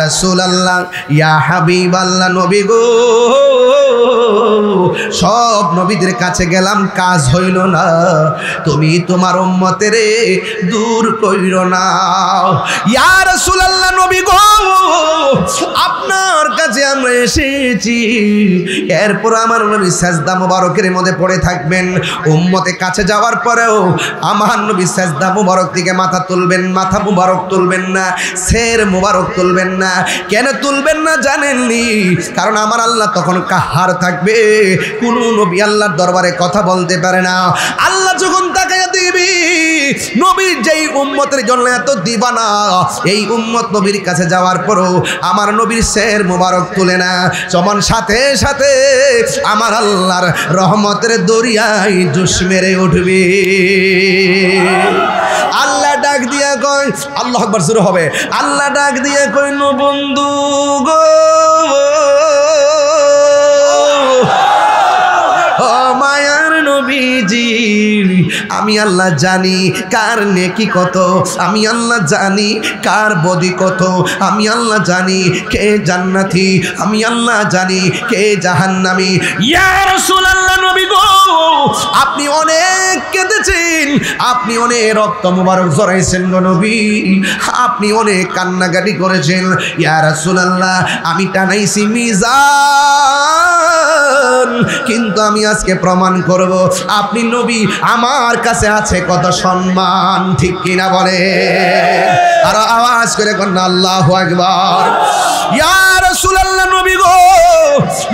রাসূলুল্লাহ, ইয়া হাবিবাল্লাহ, নবী গো, সব নবীদের কাছে গেলাম, কাজ হইল না, তুমি তোমার উম্মতের দূর কইরো না। ইয়া রাসূলুল্লাহ, নবী গো, আপনার কাছে আমরা এসেছি, এরপর আমার নবী সাজদা মুবারকের মধ্যে পড়ে থাকবেন। উম্মতে কাছে যাওয়ার পরেও আমার নবী সাজদা মুবারক থেকে মাথা তুলবেন, মাথা মুবারক তুলবেন না, সের মুবারক তুলবেন না। কেন তুলবেন না জানেননি? কারণ আমার আল্লাহ তখন কাহার থাকবে, কোন নবী আল্লাহর দরবারে কথা বলতে পারে না। আল্লাহ যখন তাকায়া দিবি, নবীর যেই উম্মতের জন্য এত দিবানা, এই উম্মত নবীর কাছে যাওয়ার পরও আমার নবীর সের মুবারক তুলে না, যেমন সাথে সাথে আমার আল্লাহর রহমতের দরিয়ায় জোশ মেরে উঠবে। আল্লাহ ডাক দিয়া কয়, আল্লাহু আকবার শুরু হবে, আল্লাহ ডাক দিয়া কয়, নো বন্ধু গো, ও মায়ার নবীজি, আমি আল্লাহ জানি কার নেকি কত, আমি আল্লাহ জানি কার বদি কত, আমি আল্লাহ জানি কে জান্নাতি, আমি আল্লাহ জানি কে জাহান্নামী। ইয়া রাসূলুল্লাহ, নবী গো, আপনি অনেক কেঁদেছেন, আপনি অনেক রক্ত মুবারক ঝরাইছেন গো নবী, আপনি অনেক কান্নাকাটি করেছেন। ইয়া রাসূলুল্লাহ, আমি টানাইছি মিজান, কিন্তু আমি আজকে প্রমাণ করব আপনি নবী, আমার কাছে আছে কত সম্মান, ঠিক কিনা বলে? আর আওয়াজ করে কোন আল্লাহু আকবার। ইয়া রাসূলুল্লাহ, নবী গো,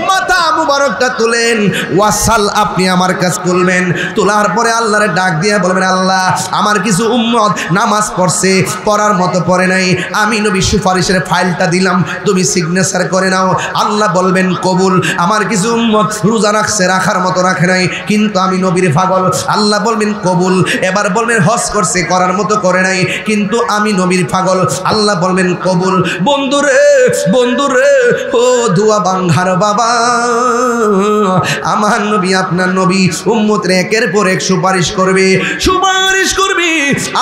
মাথা মুবারকটা তুলেন, ওয়াসাল, আপনি আমার কাছে তুলবেন, তোলার পরে আল্লাহরে ডাক দিয়ে বলবেন, আল্লাহ, আমার কিছু উম্মত নামাজ পড়ছে, পড়ার মতো পড়ে নাই, আমি নবী সুপারিশের ফাইলটা দিলাম, তুমি সিগনেচার করে নাও। আল্লাহ বলবেন কবুল। আমার কিছু উম্মত রোজা রাখছে, রাখার মতো রাখে নাই, কিন্তু আমি নবীর পাগল, আল্লাহ বলবেন কবুল। এবার বলবেন হজ করছে, করার মতো করে নাই, কিন্তু আমি নবীর পাগল, আল্লাহ বলবেন কবুল। বন্ধুরে, বন্ধুরে, ও দুয়া বাঙ্গার বাবা, আমার নবী, আপনার নবী উম্মতের একের পর এক সুপারিশ করবে, সুপারিশ করবে।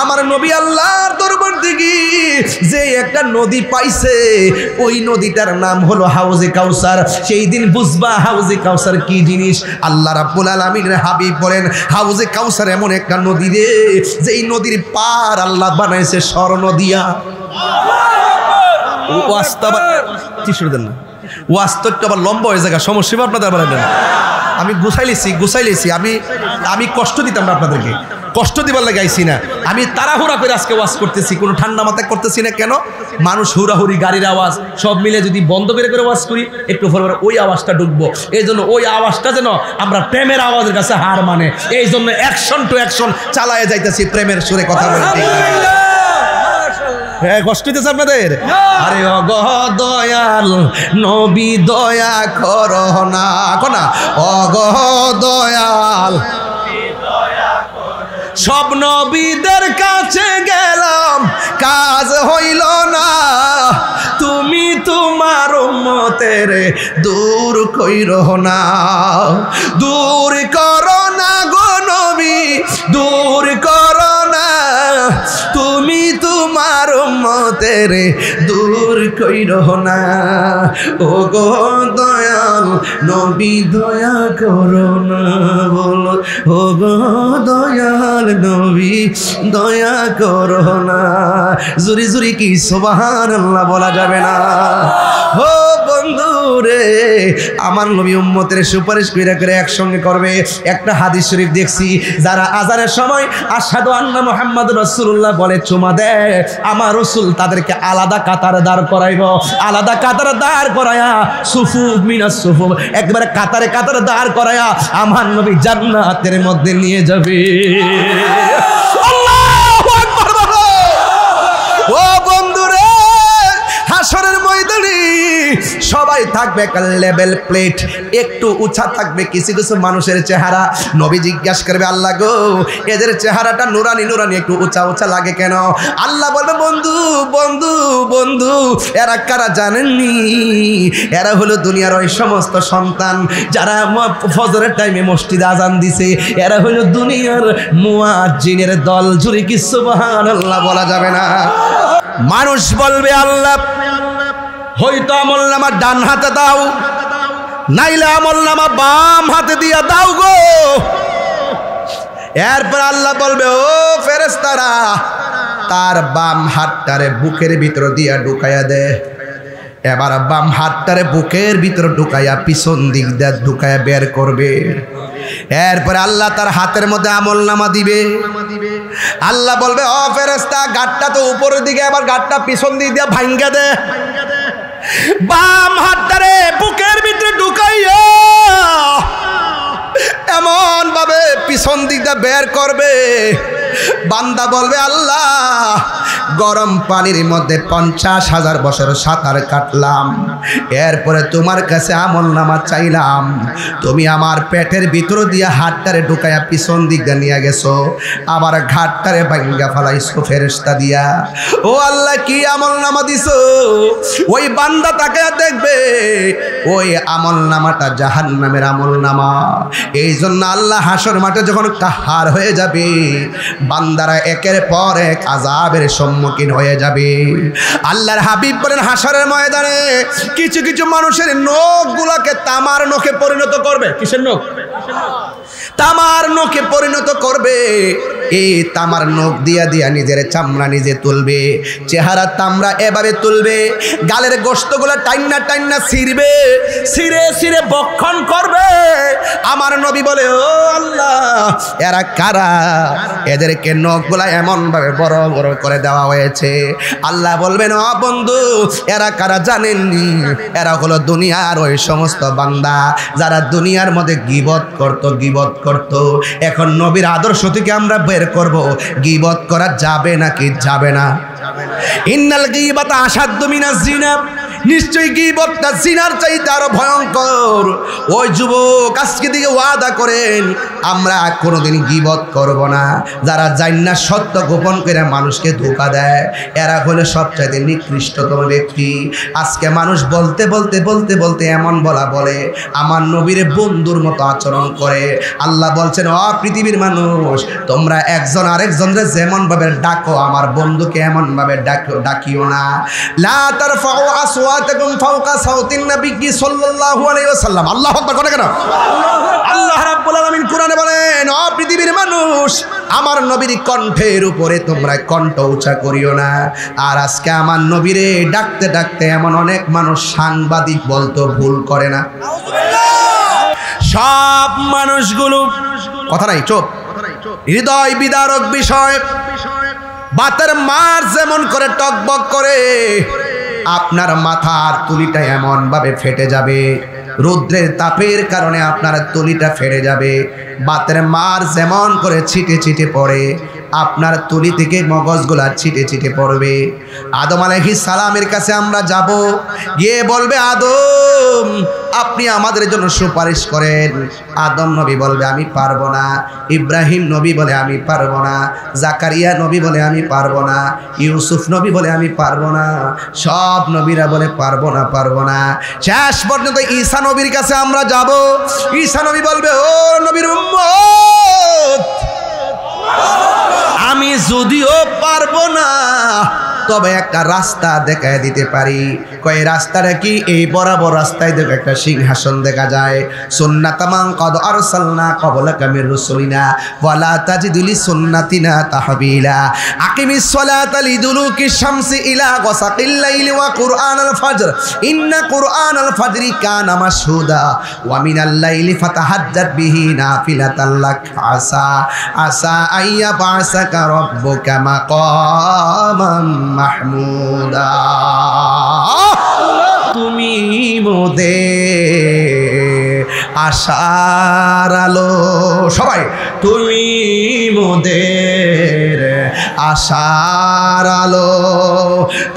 আমার নবী আল্লাহর দরবার থেকে যে একটা নদী পাইছে, ওই নদীটার নাম হলো হাউজে কাউসার। সেই দিন বুঝবা হাউজে কাউসার কি জিনিস। আল্লাহ রাব্বুল আলামিনের হাবিব বলেন, হাউজে কাউসার এমন একটা নদী রে, যেই নদীর পার আল্লাহ বানাইছে স্বর্ণ দিয়া। ওয়াস্তবটা আবার লম্বা হয়ে যায়, সমস্যা আপনাদের বলেন। আমি গুছাইলেছি, আমি কষ্ট দিতাম না আপনাদেরকে, কষ্ট দিবার লাগে আইছি না। আমি তাড়াহুড়া করে আজকে ওয়াজ করতেছি, কোনো ঠান্ডা মাথায় করতেছি না। কেন? মানুষ হুড়াহুড়ি, গাড়ির আওয়াজ সব মিলে যদি বন্ধ করে ওয়াজ করি, একটু পরে ওই আওয়াজটা ঢুকবো। এই জন্য ওই আওয়াজটা যেন আমরা প্রেমের আওয়াজের কাছে হার মানে, এই জন্য অ্যাকশন টু অ্যাকশন চালায় যাইতেছি, প্রেমের সুরে কথা বলতে। হ্যাঁ, কষ্ট দিতেছে আপনাদের? আরে অগহ দয়াল নবী, দয়া করো না, কোনা অগহ দয়াল, সব নবীদের কাছে গেলাম, কাজ হইল না, তুমি তোমার উম্মতের দূর কইরো না, দূর করো না গো নবী, দূর করো না, তুমি তোমার উম্মতের দূর কইরো না। ও গো দয়াল নবী, দয়া করো না, বলো ও গো দয়াল নবী, দয়া করো না। জুরি জুরি কি সুবহানাল্লাহ বলা যাবে না? ও বন্ধু রে, আমার নবী উম্মতের সুপারিশ কইরা করে একসঙ্গে করবে। একটা হাদিস শরীফ দেখছি, যারা আযানের সময় আশহাদু আন্না মুহাম্মাদুর রাসূলুল্লাহ বলে চুমা দেয়, আমার রাসূল তাদেরকে আলাদা কাতারে দাঁড় করাইব, আলাদা কাতারে দাঁড় করায়া, সুফুফ মিনাস সুফুফ, একবারে কাতারে কাতারে দাঁড় করায়া আমার নবী জান্নাতের মধ্যে নিয়ে যাবে। আল্লাহু আকবার। ও বন্ধুরে, হাসরের ময়দানে সবাই থাকবে একটা লেভেল প্লেট, একটু উঁচা থাকবে কিছু কিছু মানুষের চেহারা। নবী জিজ্ঞাসা করবে, আল্লাহ গো, এদের চেহারাটা নুরানি নুরানি, একটু উঁচা উঁচা লাগে কেন? আল্লাহ বলবে, বন্ধু বন্ধু বন্ধু, এরা কারা জানেননি? এরা হলো দুনিয়ার ওই সমস্ত সন্তান যারা ফজরের টাইমে মসজিদে আজান দিছে, এরা হলো দুনিয়ার মুয়াজ্জিনের দল। জুরি কি সুবহানাল্লাহ বলা যাবে না? মানুষ বলবে, আল্লাহ হয়তো আমলনামা ডান হাতে দাও, নাইলে আমলনামা বাম হাতে দিয়া দাও গো। এরপর আল্লাহ বলবে, ও ফেরেশতারা, তার বাম হাতটারে বুকের ভিতর দিয়া ঢুকাইয়া দে। এবার বাম হাতটারে বুকের ভিতর ঢুকাইয়া পিছন দিক দিয়ে ঢুকাইয়া বের করবে। এরপরে আল্লাহ তার হাতের মধ্যে আমলনামা দিবে। আল্লাহ বলবে, ও ফেরেশতা, গাঁটটা তো উপরের দিকে, এবার গাঁটটা পিছন দিক দিয়া ভাঙ্গা দে। বাম হাতটারে বুকের ভিতরে ঢুকাইয়া এমন ভাবে পিছন দিক দিয়ে বের করবে, বান্দা বলবে, আল্লাহ, গরম পানির মধ্যে 50,000 বছর সাঁতার কাটলাম, এরপরে তোমার কাছে আমলনামা চাইলাম, তুমি আমার পেটের ভিতর দিয়ে হাতটারে ঢুকাইয়া পিছন দিক দিয়ে নিয়ে গেছো, আবার ঘাটটারে ভাঙ্গা ফেলাইছো ফেরেশতা দিয়া। ও আল্লাহ, কি আমলনামা দিছো? ওই বান্দা তাকে দেখবে ওই আমলনামাটা জাহান্নামের আমলনামা। এই জন্য আল্লাহ হাসর মাঠে যখন কাহার হয়ে যাবে, বান্দারা একের পর এক আযাবের সম্মুখীন হয়ে যাবে। আল্লাহর হাবিব বলেন, হাসরের ময়দানে কিছু কিছু মানুষের নখগুলোকে তামার নখে পরিণত করবে। কিসের নখ? তামার নখে পরিণত করবে। এই তামার নখ দিয়া দিয়া নিজের চামড়া নিজে তুলবে, চেহারা তামড়া এভাবে তুলবে, গালের গোশতগুলো টাইন্না টাইন্না ছিঁড়বে, ছিঁড়ে ছিঁড়ে বক্ষণ করবে। আমার নবী বলে, ও আল্লাহ, এরা কারা? এদেরকে নখগুলা এমন ভাবে বড় বড় করে দেওয়া হয়েছে। আল্লাহ বলবেন, ও বন্ধু, এরা কারা জানেননি? এরা হলো দুনিয়ার ওই সমস্ত বান্দা যারা দুনিয়ার মধ্যে গীবত করত। এখন নবীর আদর্শ থেকে আমরা বের করব, গীবত করা যাবে নাকি যাবে না? ইন্নাল গীবাতা আসাদ্দু মিনাজ জিনা, নিশ্চয়ই গীবতটা জিনার চাইতে আরো ভয়ঙ্কর। ওই যুবক আজকে দিকে ওয়াদা করেন, আমরা কোনোদিন গীবত করব না। যারা জান্না সত্য গোপন করে মানুষকে ধোঁকা দেয়, এরা হলো সবচাইতে নিকৃষ্টতম ব্যক্তি। আজকে মানুষ বলতে বলতে বলতে বলতে এমন বলে আমার নবীর বন্ধুর মতো আচরণ করে। আল্লাহ বলছেন, ও পৃথিবীর মানুষ, তোমরা একজন আরেকজনকে যেমন ভাবে ডাকো, আমার বন্ধুকে এমন ভাবে ডাকিও না। লা তারফাউ আসওয়াতাকুম ফাওকা সাউতিন নবী সাল্লাল্লাহু আলাইহি ওয়াসাল্লাম। আল্লাহু আকবার। করে কেন? আল্লাহ রাব্বুল আলামিন কোরআনে বলেন, ও পৃথিবীর মানুষ, আমার নবীর কণ্ঠের উপরে তোমরা কণ্ঠ উঁচা করিও না। আর আজকে আমার নবীরে ডাকতে ডাকতে এমন অনেক মানুষ সাংবাদিক বলতো ভুল করে না। সব মানুষগুলো কথা নাই, চুপ। হৃদয় বিদারক বিষয়। বাতের মার যেমন করে টকবক করে, আপনার মাথার তুলিটা এমন ভাবে ফেটে যাবে, রৌদ্রের তাপের কারণে আপনার তুলিটা ফেটে যাবে। বাতের মার যেমন করে ছিটে ছিটে পড়ে, আপনার তুলি থেকে মগজগুলা ছিটে ছিটে পড়বে। আদম আলাইহিস সালামের কাছে আমরা যাব, গিয়ে বলবে, আদম, আপনি আমাদের জন্য সুপারিশ করেন। আদম নবী বলবে, আমি পারবো না। ইব্রাহিম নবী বলে, আমি পারবো না। জাকারিয়া নবী বলে, আমি পারবো না। ইউসুফ নবী বলে, আমি পারবো না। সব নবীরা বলে, পারবো না, পারবো না। শেষ পর্যন্ত ঈসা নবীর কাছে আমরা যাব। ঈসা নবী বলবে, ও নবীর উম্মত, আমি যদিও পারবো না, তবে একটা রাস্তা দেখায় দিতে পারি। কয় রাস্তাটা কি? এই বরাবর রাস্তায় দেখো একটা সিংহাসন দেখা যায়। সুন্নাতামান কদ আরসালনা ক্বাবলাকা মির রাসূলিনা ওয়ালা তাজিদু লিসুন্নাতিনা তাহবিলা। আকিমিস সালাতা লিদুলুকিশ শামসি ইলা গাসাকিল লাইলি ওয়া কুরআনাল ফাজর ইন্না কুরআনাল ফাজরি কানা মাশহুদা ওয়া মিনাল লাইলি ফাতাহাজ্জাত বিহি নাফিলাতাল লাক আসা আইয়া বাসাকা রাব্বুকা মাকামান মাহমুদা। তুমি মোদের আশার আলো, সবাই, তুমি মোদের আশার আলো,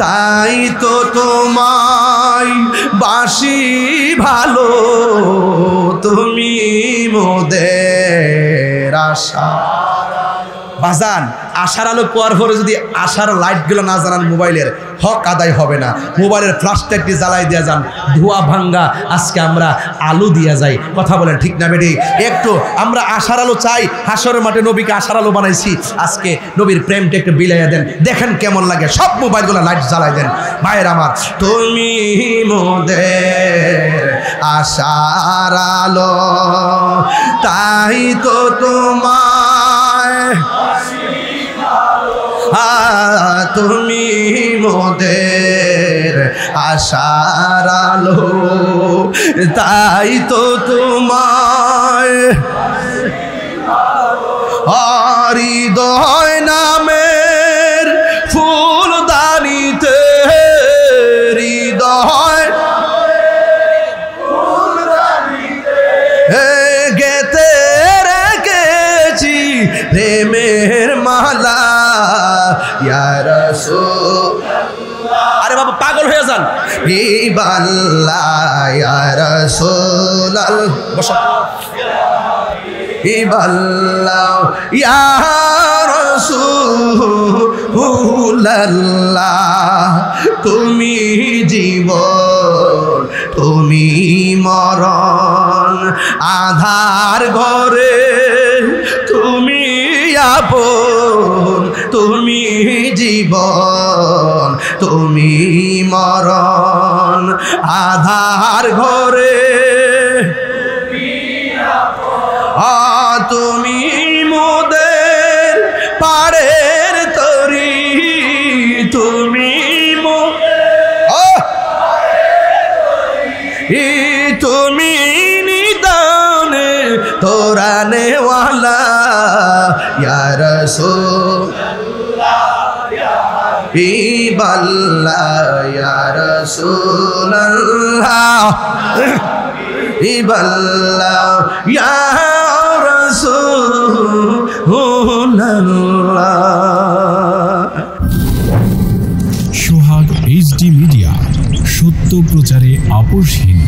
তাই তো তোমায় বাসি ভালো, তুমি মোদের আশা। বাজান আশার আলো পাওয়ার পরে যদি আশার লাইটগুলো না জ্বালান মোবাইলের হক আদায় হবে না। মোবাইলের ফ্ল্যাশলাইটটি জ্বালাই দিয়ে যান, ধোয়া ভাঙ্গা আজকে আমরা আলো দিয়া যাই। কথা বলেন ঠিক না বেটি? একটু আমরা আশার আলো চাই। হাসরের মাঠে নবীকে আশার আলো বানাইছি, আজকে নবীর প্রেমটা একটু বিলাইয়া দেন, দেখেন কেমন লাগে। সব মোবাইলগুলো লাইট জ্বালাই দেন। ভাইয়ের আমার, তুমি মোদের আশার আলো, তাই তো তোমায় তুমি মোদের আশার আলো, তাই তো তোমায় হৃদয় নামের ফুলদানিতে, হৃদয় গেতে রেখেছি প্রেমের মালা। ইয়া রাসূলুল্লাহ, আরে বাবা পাগল হয়ে যান। ইবাল্লাহ ইয়া রাসূলুল্লাহ, বসো। ইবাল্লাহ ইয়া রাসূলুল্লাহ, তুমি জীবন তুমি মরণ, আধার ঘরে তুমি আপন, তুমি জীবন তুমি মরণ, আধার ঘরে তুমি মোদের পাড়ের তরি, তুমি তুমি নিদানে তোরানে ওয়ালা। ইয়া রাসূলুল্লাহ ইবাল্লাহ ইয়া রাসূলুল্লাহ ইবাল্লাহ ইয়া রাসূলুল্লাহ। সোহাগ এইচডি মিডিয়া, সত্য প্রচারে আপোষহীন।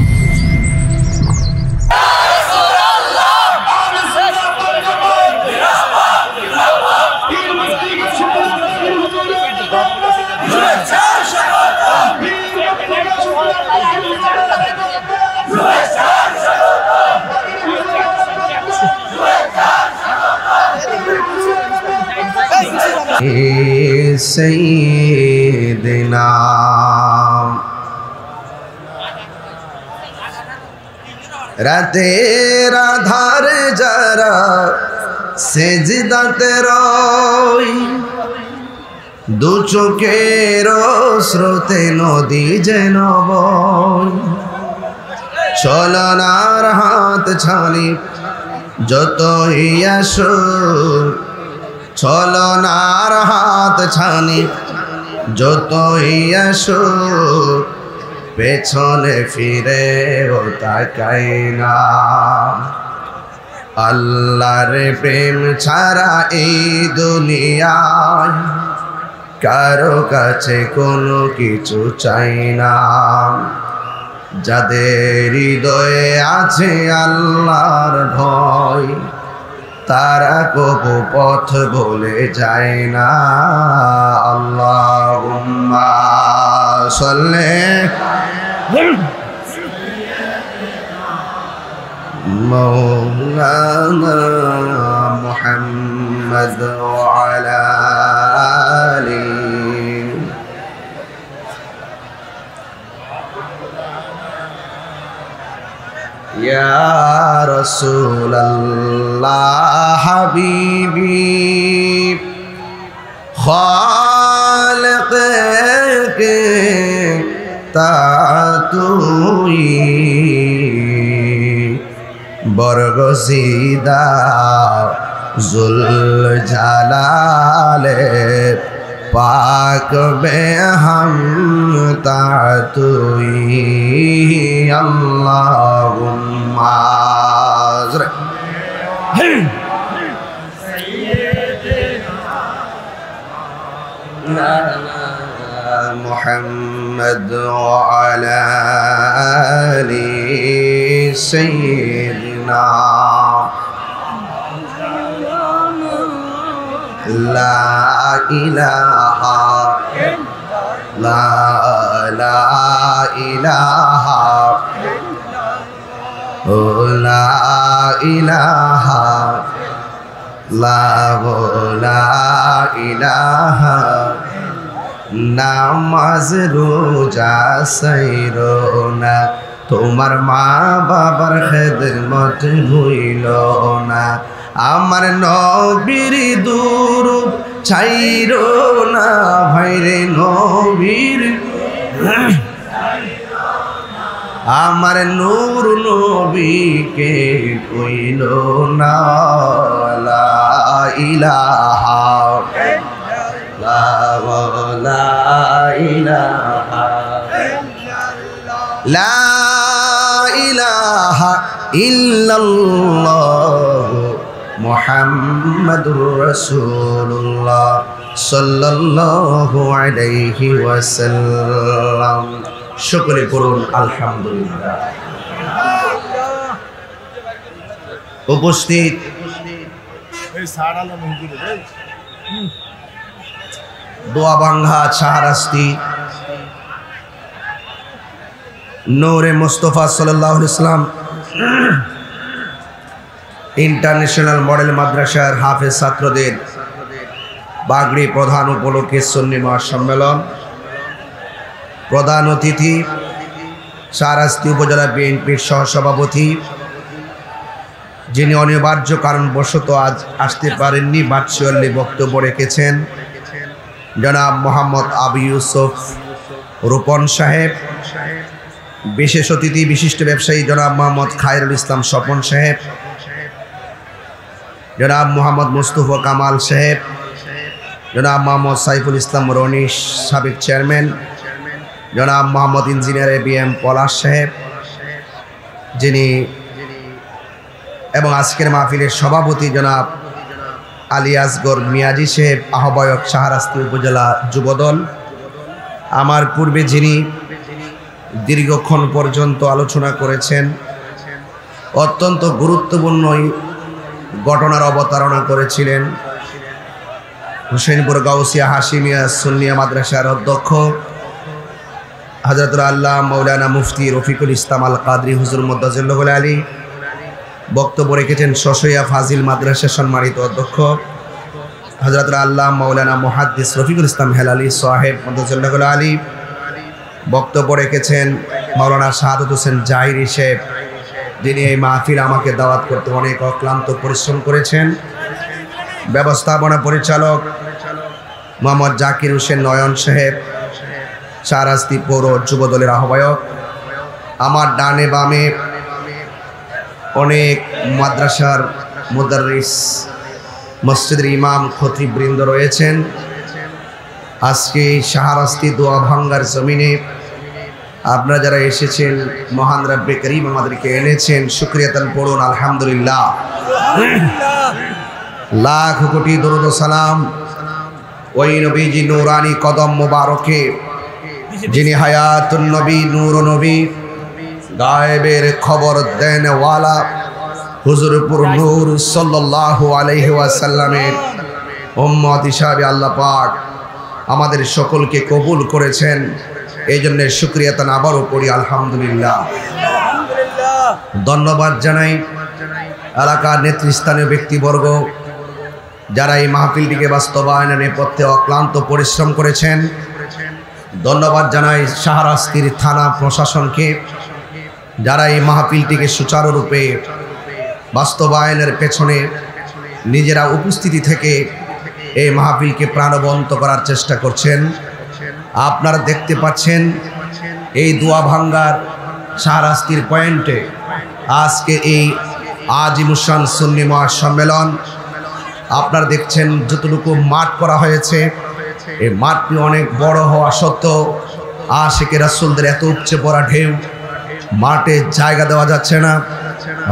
সৈয়দনা রাতের আধার যারা সেজদাতে রয়, দু চোখের স্রোতে নদী যেন বয়, চলনার হাত ছানি যতই আসুক, চলনার হাত ছানি যতই আসুক, পেছনে ফিরে ও তাকাই না। আল্লাহর প্রেম ছাড়া এই দুনিয়ায় কারো কাছে কোনো কিছু চাই না। যাদের হৃদয়ে আছে আল্লাহর ভয়, তারা কবু পথ বলে যায় না। আল্লাহুম্মা সাল্লি মাওলানা মুহাম্মদ ওয়া আলা আলিহি। ইয়া রাসূলুল্লাহ হাবিবি খালিক কে তা তুই, বরগসিদা জুল জালালে পাক বেহম তা তুই। আল্লাহুম্মা মুহাম্মদ ওয়া আলা আলি সাইয়্যিদিনা লা ইলাহা লা ইলাহা ও লা ইলাহা লা ইলাহা নামাজ রোজা সাইরো না তোমার মা বাবার খেদমত ভুইল না আমার নবীর দুরূদ ছাইরো না ভাইরে নবীর আমার নূর নবীকে কইল না লা ইলাহা লা ইলাহা লা ইলাহা ইল্লাল্লাহ মুহাম্মাদুর রাসূলুল্লাহ সাল্লাল্লাহু আলাইহি ওয়াসাল্লাম। সকলে করুন আলহামদুলিল্লাহ। উপস্থিত দোয়াভাঙ্গা শাহরাস্তি নূরে মুস্তাফা সাল্লাল্লাহু আলাইহি ওয়াসাল্লাম ইন্টারন্যাশনাল মডেল মাদ্রাসার হাফেজ ছাত্রদের বাগড়ি প্রধান উপলক্ষে সুন্নি মহাসম্মেলন। প্রধান অতিথি শাহরাস্তি উপজেলা বিএনপির সহসভাপতি, যিনি অনিবার্য কারণবশত আজ আসতে পারেননি, ভার্চুয়ালি বক্তব্য রেখেছেন জনাব মোহাম্মদ আবু ইউসুফ রূপন সাহেব। বিশেষ অতিথি বিশিষ্ট ব্যবসায়ী জনাব মোহাম্মদ খায়রুল ইসলাম স্বপন সাহেব, জনাব মোহাম্মদ মুস্তফা কামাল সাহেব, জনাব মোহাম্মদ সাইফুল ইসলাম রনিশ সাবেক চেয়ারম্যান, জনাব মোহাম্মদ ইঞ্জিনিয়ার ABM পলাশ সাহেব যিনি, এবং আজকের মাহফিলের সভাপতি জনাব আলী আসগর মিয়াজি সাহেব, আহ্বায়ক শাহরাস্তি উপজেলা যুবদল। আমার পূর্বে যিনি দীর্ঘক্ষণ পর্যন্ত আলোচনা করেছেন, অত্যন্ত গুরুত্বপূর্ণ ঘটনার অবতারণা করেছিলেন, হুসেনপুর গাউসিয়া হাশিমিয়া সুন্নিয়া মাদ্রাসার অধ্যক্ষ হযরতুল আল্লাহ মাওলানা মুফতি রফিকুল ইসলাম আল কাদরি হুজুর মুদ্দাজিল্লাহুল আলী। বক্তব্য রেখেছেন শশয়া ফাজিল মাদ্রাসার সম্মানিত অধ্যক্ষ হযরতুল আল্লাহ মাওলানা মুহাদ্দিস রফিকুল ইসলাম হেলালি সাহেব মুদ্দাজিল্লাহুল আলী। বক্তব্য রেখেছেন মাওলানা শাহাদাত হোসেন জাহিরি সাহেব, যিনি এই মাহফিল আমাকে দাওয়াত করতে অনেক অক্লান্ত পরিশ্রম করেছেন। ব্যবস্থাপনা পরিচালক মোহাম্মদ জাকির হোসেন নয়ন সাহেব, শাহরাস্তি পৌর যুবদলের আহ্বায়ক। আমার ডানে বামে অনেক মাদ্রাসার মুদাররিস, মসজিদের ইমাম, খতিববৃন্দ রয়েছেন। আজকে শাহরাস্তি দোয়াভাঙ্গার জমিনে আপনারা যারা এসেছেন, মহান রব্বে করিম আমাদেরকে এনেছেন, শুকরিয়াতান পড়ুন আলহামদুলিল্লাহ। লাখ কোটি দরুদ ও সালাম ওই নবীজি নূরানি কদম মোবারকে, যিনি হায়াতুন নবী, নূর নবী, গায়েবের খবর দেন ওয়ালা হুজুরপুর নূর সাল্লাল্লাহু আলাইহি ওয়াসাল্লামের উম্মত হিসাবে আল্লাহ পাক আমাদের সকলকে কবুল করেছেন। এই জন্য শুকরিয়াতান আবারও পড়ি আলহামদুলিল্লাহ। ধন্যবাদ জানাই এলাকার নেতৃস্থানীয় ব্যক্তিবর্গ যারা এই মাহফিলটিকে বাস্তবায়নের নেপথ্যে অক্লান্ত পরিশ্রম করেছেন। ধন্যবাদ জানাই শাহরাস্তির থানা প্রশাসনকে, যারা এই মাহফিলটিকে সুচারুরূপে বাস্তবায়নের পেছনে নিজেরা উপস্থিতি থেকে এই মাহফিলকে প্রাণবন্ত করার চেষ্টা করছেন। আপনারা দেখতে পাচ্ছেন এই দোয়াভাঙ্গার শাহরাস্তির পয়েন্টে আজকে এই আজিমুসান সুন্নি মহাসম্মেলন। আপনারা দেখছেন যতটুকু মাঠ করা হয়েছে, এই মাঠটি অনেক বড় হওয়া সত্ত্বেও আশিকে রাসূলদের এত উপচে পড়া ঢেউ, মাঠে জায়গা দেওয়া যাচ্ছে না,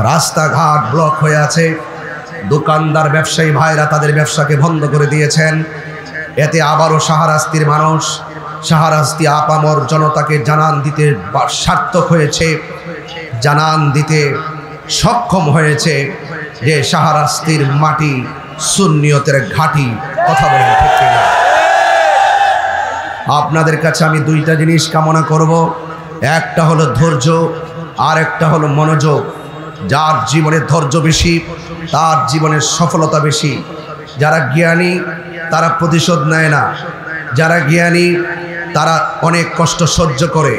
রাস্তাঘাট ব্লক হয়ে আছে, দোকানদার ব্যবসায়ী ভাইরা তাদের ব্যবসাকে বন্ধ করে দিয়েছেন। এতে আবারও শাহরাস্তির মানুষ, শাহরাস্তি আপামর জনতাকে জানান দিতে সার্থক হয়েছে, জানান দিতে সক্ষম হয়েছে যে শাহরাস্তির মাটি সুন্নিয়তের ঘাঁটি। কথা বলেন ঠিক কিনা? আপনাদের কাছে আমি দুইটা জিনিস কামনা করব, একটা হলো ধৈর্য আর একটা হলো মনোযোগ। যার জীবনে ধৈর্য বেশি তার জীবনের সফলতা বেশি। যারা জ্ঞানী তারা প্রতিশোধ নেয় না, যারা জ্ঞানী তারা অনেক কষ্ট সহ্য করে,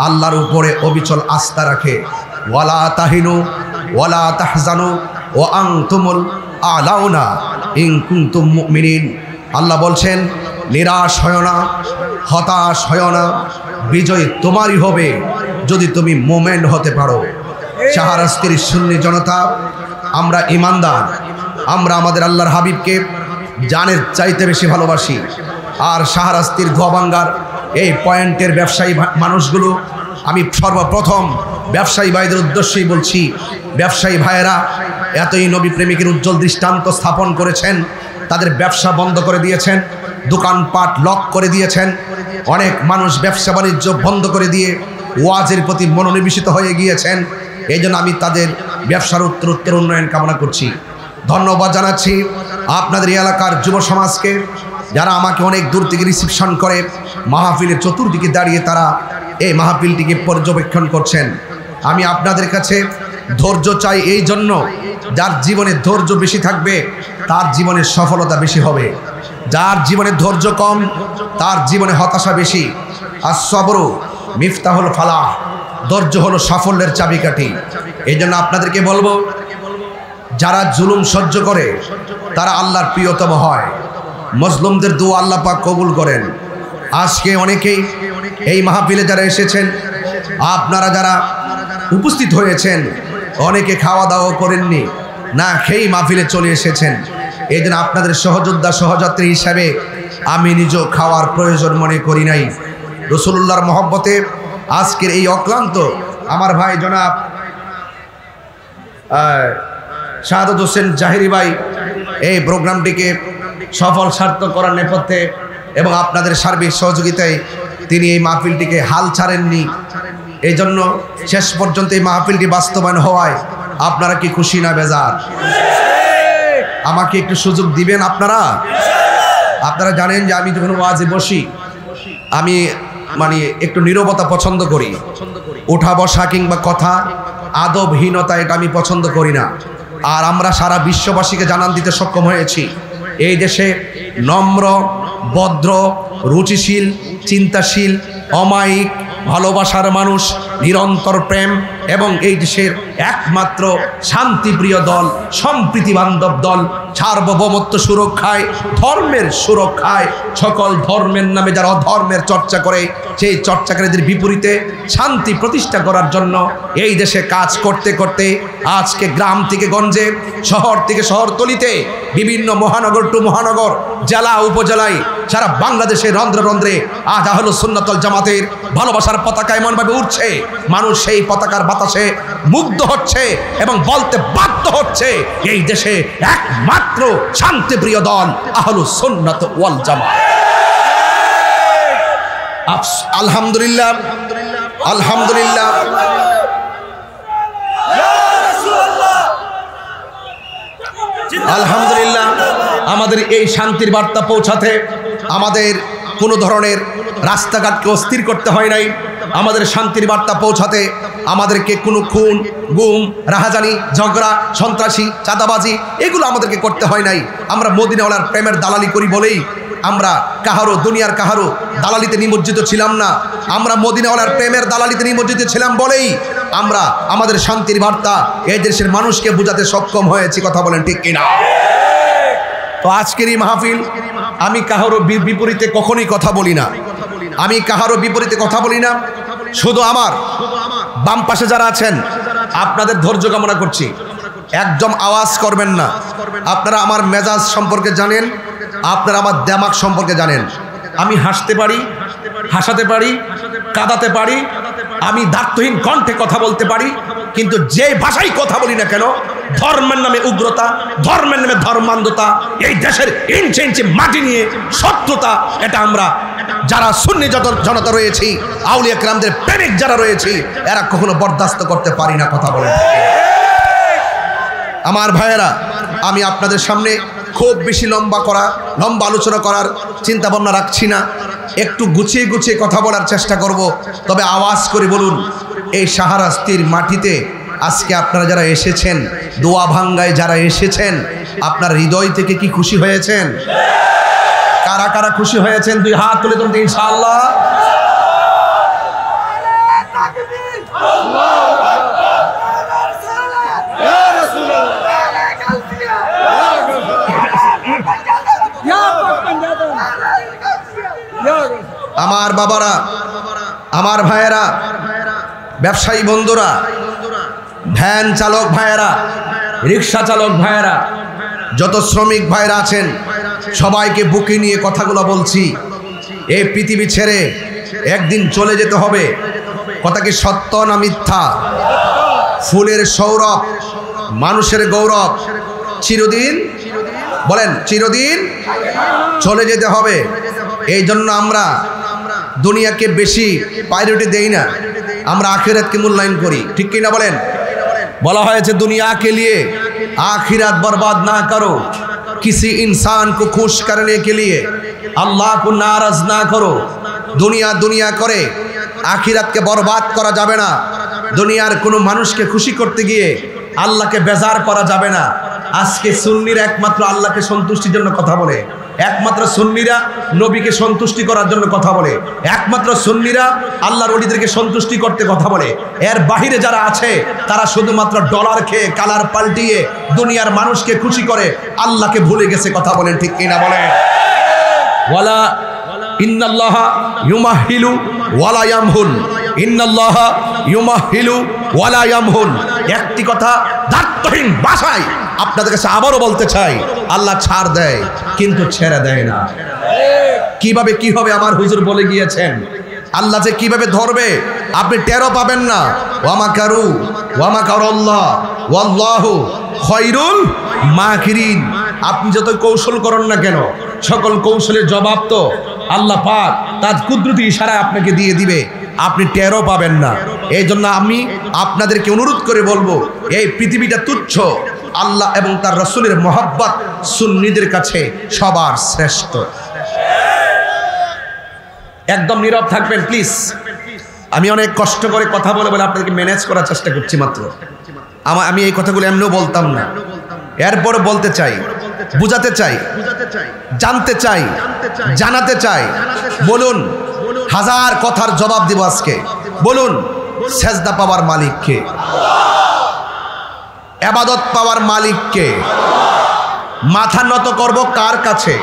আল্লাহর উপরে অবিচল আস্থা রাখে। ওয়ালা তাহিনু ওয়ালা তাহজানু ওয়া আনতুমুল আলাউনা ইন কুনতুম মুমিনিন। আল্লাহ বলছেন নিরাশ হয় না, হতাশ হয় না, বিজয় তোমারই হবে যদি তুমি মোমেন্ট হতে পারো। শাহরাস্তির সুন্নি জনতা, আমরা ইমানদার, আমরা আমাদের আল্লাহর হাবিবকে জানের চাইতে বেশি ভালোবাসি। আর শাহরাস্তির ধোয়াবাঙ্গার এই পয়েন্টের ব্যবসায়ী মানুষগুলো, আমি সর্বপ্রথম ব্যবসায়ী ভাইদের উদ্দেশ্যেই বলছি, ব্যবসায়ী ভাইয়েরা এতই নবী প্রেমিকের উজ্জ্বল দৃষ্টান্ত স্থাপন করেছেন, তাদের ব্যবসা বন্ধ করে দিয়েছেন, দোকানপাট লক করে দিয়েছেন, অনেক মানুষ ব্যবসা বাণিজ্য বন্ধ করে দিয়ে ওয়াজের প্রতি মনোনিবেশিত হয়ে গিয়েছেন। এই জন্য আমি তাদের ব্যবসার উত্তরোত্তর উন্নয়ন কামনা করছি। ধন্যবাদ জানাচ্ছি আপনাদের এই এলাকার যুব সমাজকে, যারা আমাকে অনেক দূর থেকে রিসিপশন করে মাহফিলের চতুর্দিকে দাঁড়িয়ে তারা এই মাহফিলটিকে পর্যবেক্ষণ করছেন। আমি আপনাদের কাছে ধৈর্য চাই এই জন্য, যার জীবনে ধৈর্য বেশি থাকবে তার জীবনে সফলতা বেশি হবে। যার জীবনে ধৈর্য কম তার জীবনে হতাশা বেশি। আস-সবরু মিফতাহুল ফালাহ, ধৈর্য হলো সাফল্যের চাবিকাঠি। এই জন্য আপনাদেরকে বলবো, যারা জুলুম সহ্য করে তারা আল্লাহর প্রিয়তম হয়। মজলুমদের দোয়া আল্লাহ পাক কবুল করেন। আজকে অনেকেই এই মাহফিলে যারা এসেছেন, আপনারা যারা উপস্থিত হয়েছেন, অনেকে খাওয়া দাওয়া করেননি, না খেয়েই মাহফিলে চলে এসেছেন। এই জন্য আপনাদের সহযোদ্ধা সহযাত্রী হিসাবে আমি নিজেও খাওয়ার প্রয়োজন মনে করি নাই। রাসূলুল্লাহর মহব্বতে আজকের এই অক্লান্ত আমার ভাই জনাব শাহাদাত হোসেন জাহেরি ভাই এই প্রোগ্রামটিকে সফল সার্থক করার নেপথ্যে এবং আপনাদের সার্বিক সহযোগিতায় তিনি এই মাহফিলটিকে হাল ছাড়েননি। এই জন্য শেষ পর্যন্ত এই মাহফিলটি বাস্তবায়ন হওয়ায় আপনারা কি খুশি না বেজার? আমাকে একটু সুযোগ দিবেন আপনারা? আপনারা জানেন যে আমি যখন ওয়াজে বসি আমি একটু নীরবতা পছন্দ করি, ওঠা বসা কিংবা কথা আদবহীনতা এটা আমি পছন্দ করি না। আর আমরা সারা বিশ্ববাসীকে জানান দিতে সক্ষম হয়েছি, এই দেশে নম্র, ভদ্র, রুচিশীল, চিন্তাশীল, অমায়িক, ভালোবাসার মানুষ, নিরন্তর প্রেম এবং এই দেশের একমাত্র শান্তিপ্রিয় দল, সম্প্রীতি বান্ধব দল, সার্বভৌমত্ব সুরক্ষায়, ধর্মের সুরক্ষায়, সকল ধর্মের নামে যারা অধর্মের চর্চা করে সেই চর্চাকারীদের বিপরীতে শান্তি প্রতিষ্ঠা করার জন্য এই দেশে কাজ করতে করতে আজকে গ্রাম থেকে গঞ্জে, শহর থেকে শহরতলিতে, বিভিন্ন মহানগর টু মহানগর, জেলা উপজেলায়, সারা বাংলাদেশের রন্ধ্রে রন্ধ্রে আজ আহলে সুন্নাত ওয়াল জামাতের ভালোবাসার পতাকা এমনভাবে উঠছে, মানুষ সেই পতাকার বাতাসে মুগ্ধ হচ্ছে এবং বলতে বাধ্য হচ্ছে এই দেশে একমাত্র শান্তিপ্রিয় দল আহলে সুন্নাত ওয়াল জামাত। আলহামদুলিল্লাহ, আলহামদুলিল্লাহ। আলহামদুলিল্লাহ, আমাদের এই শান্তির বার্তা পৌঁছাতে আমাদের কোনো ধরনের রাস্তাঘাটকে অস্থির করতে হয় নাই। আমাদের শান্তির বার্তা পৌঁছাতে আমাদেরকে কোনো খুন, গুম, রাহাজানি, ঝগড়া, সন্ত্রাসী, চাঁদাবাজি এগুলো আমাদেরকে করতে হয় নাই। আমরা মদিনাওয়ালার প্রেমের দালালি করি বলেই আমরা কাহারো, দুনিয়ার কাহারো দালালিতে নিমজ্জিত ছিলাম না। আমরা মদিনাওয়ালার প্রেমের দালালিতে নিমজ্জিত ছিলাম বলেই আমরা আমাদের শান্তির বার্তা এই দেশের মানুষকে বোঝাতে সক্ষম হয়েছি। কথা বলেন ঠিক কিনা? তো আজকের এই মাহফিল, আমি কাহারো বিপরীতে কখনোই কথা বলি না, আমি কাহারো বিপরীতে কথা বলি না। শুধু আমার বাম পাশে যারা আছেন আপনাদের ধৈর্য কামনা করছি, একদম আওয়াজ করবেন না। আপনারা আমার মেজাজ সম্পর্কে জানেন, আপনারা আমার দেমাগ সম্পর্কে জানেন। আমি হাসতে পারি, হাসাতে পারি, কাঁদাতে পারি, আমি দার্থহীন কণ্ঠে কথা বলতে পারি, কিন্তু যে ভাষায় কথা বলি না কেন, ধর্মের নামে উগ্রতা, ধর্মের নামে ধর্মান্ধতা, এই দেশের ইঞ্চি ইঞ্চি মাটি নিয়ে শত্রুতা, এটা আমরা যারা সুন্নি জনতা রয়েছি, আউলিয়া কেরামদের প্রেমিক যারা রয়েছি, এরা কখনো বরদাস্ত করতে পারি না। কথা বলেন আমার ভাইয়েরা, আমি আপনাদের সামনে খুব বেশি লম্বা আলোচনা করার চিন্তা ভাবনা রাখছি না, একটু গুছিয়ে গুছিয়ে কথা বলার চেষ্টা করব। তবে আওয়াজ করে বলুন, এই শাহরাস্তির মাটিতে আজকে আপনারা যারা এসেছেন, দোয়া ভাঙ্গায় যারা এসেছেন, আপনার হৃদয় থেকে কি খুশি হয়েছেন? কারা কারা খুশি হয়েছেন দুই হাত তুলে তুলুন ইনশাআল্লাহ। আমার বাবারা, আমার ভাইয়েরা, ব্যবসায়ী বন্ধুরা, ভ্যান চালক ভাইয়েরা, রিক্সা চালক ভাইয়েরা, যত শ্রমিক ভাইয়েরা আছেন, সবাইকে বুকে নিয়ে কথাগুলো বলছি। এই পৃথিবী ছেড়ে একদিন চলে যেতে হবে। কথা কি সত্য না মিথ্যা? ফুলের সৌরভ, মানুষের গৌরব চিরদিন, বলেন চিরদিন চলে যেতে হবে। এই জন্য আমরা দুনিয়াকে বেশি প্রায়োরিটি দেই না, আমরা আখিরাতকে মূল্যায়ন করি, ঠিক কিনা বলেন? বলা হয়েছে দুনিয়া কে লিয়ে आखिरत बर्बाद ना करो, किसी इंसान को खुश करने के लिए अल्लाह को नाराज ना करो। दुनिया दुनिया करे आखिरत के बर्बाद करा जाबे ना। दुनियार कोनो मानुष के खुशी करते गिये अल्लाह के बेजार करा जाबे ना। आज के सुन्नीरा एकमात्र अल्लाह के सन्तुष्टिर जन्य कथा बोले, एकमात्र सुन्नीरा नबीके सन्तुष्टि करार जन्य कथा बोले, एकमात्र सुन्नीरा आल्लाहर ओलिदेरके सन्तुष्टि करते कथा बोले। एर बाहिरे जारा आछे तारा शुधुमात्र डलार खेये कालार पाल्टिये दुनियार मानुषके खुशी करे आल्लाहके भुले गेছে कथा बोलेन, ठीक किना बोलेन? वाला इन्नाल्लाहा युमाहिलु वाला यामहुल, इन्नाल्लाहा युमाहिलु वाला यामहुल। একটি কথা দায়িত্বহীন ভাষায় আপনাদের কাছে আবারও বলতে চাই, আল্লাহ ছাড় দেয় কিন্তু ছেড়ে দেয় না। কিভাবে কি হবে আমার হুজুর বলে গিয়েছেন, আল্লাহ যে কিভাবে ধরবে আপনি টেরও পাবেন না। ওয়ামাকারু ওয়ামাকারাল্লাহ ওয়াল্লাহু খায়রুল মাকিরিন। আপনি যত কৌশল করেন না কেন, সকল কৌশলের জবাব তো আল্লাহ পাক তার কুদরতি ইশারায় আপনাকে দিয়ে দিবে, আপনি টেরও পাবেন না। এই জন্য আমি আপনাদেরকে অনুরোধ করে বলবো, এই পৃথিবীটা তুচ্ছ, আল্লাহ এবং তার রাসূলের মহব্বত সুন্নিদের কাছে সবার শ্রেষ্ঠ। একদম নীরব থাকবেন প্লিজ। আমি অনেক কষ্ট করে কথা বলে বলে আপনাদেরকে ম্যানেজ করার চেষ্টা করছি মাত্র। আমি এই কথাগুলো এমনিও বলতাম না, এরপরে বলতে চাই, বুঝাতে চাই, জানতে চাই, জানাতে চাই। বলুন, হাজার কথার জবাব দিব আজকে। বলুন, সেজদা পাওয়ার মালিক কে? ইবাদত পাওয়ার মালিক কে? মাথা নত করব কার কাছে?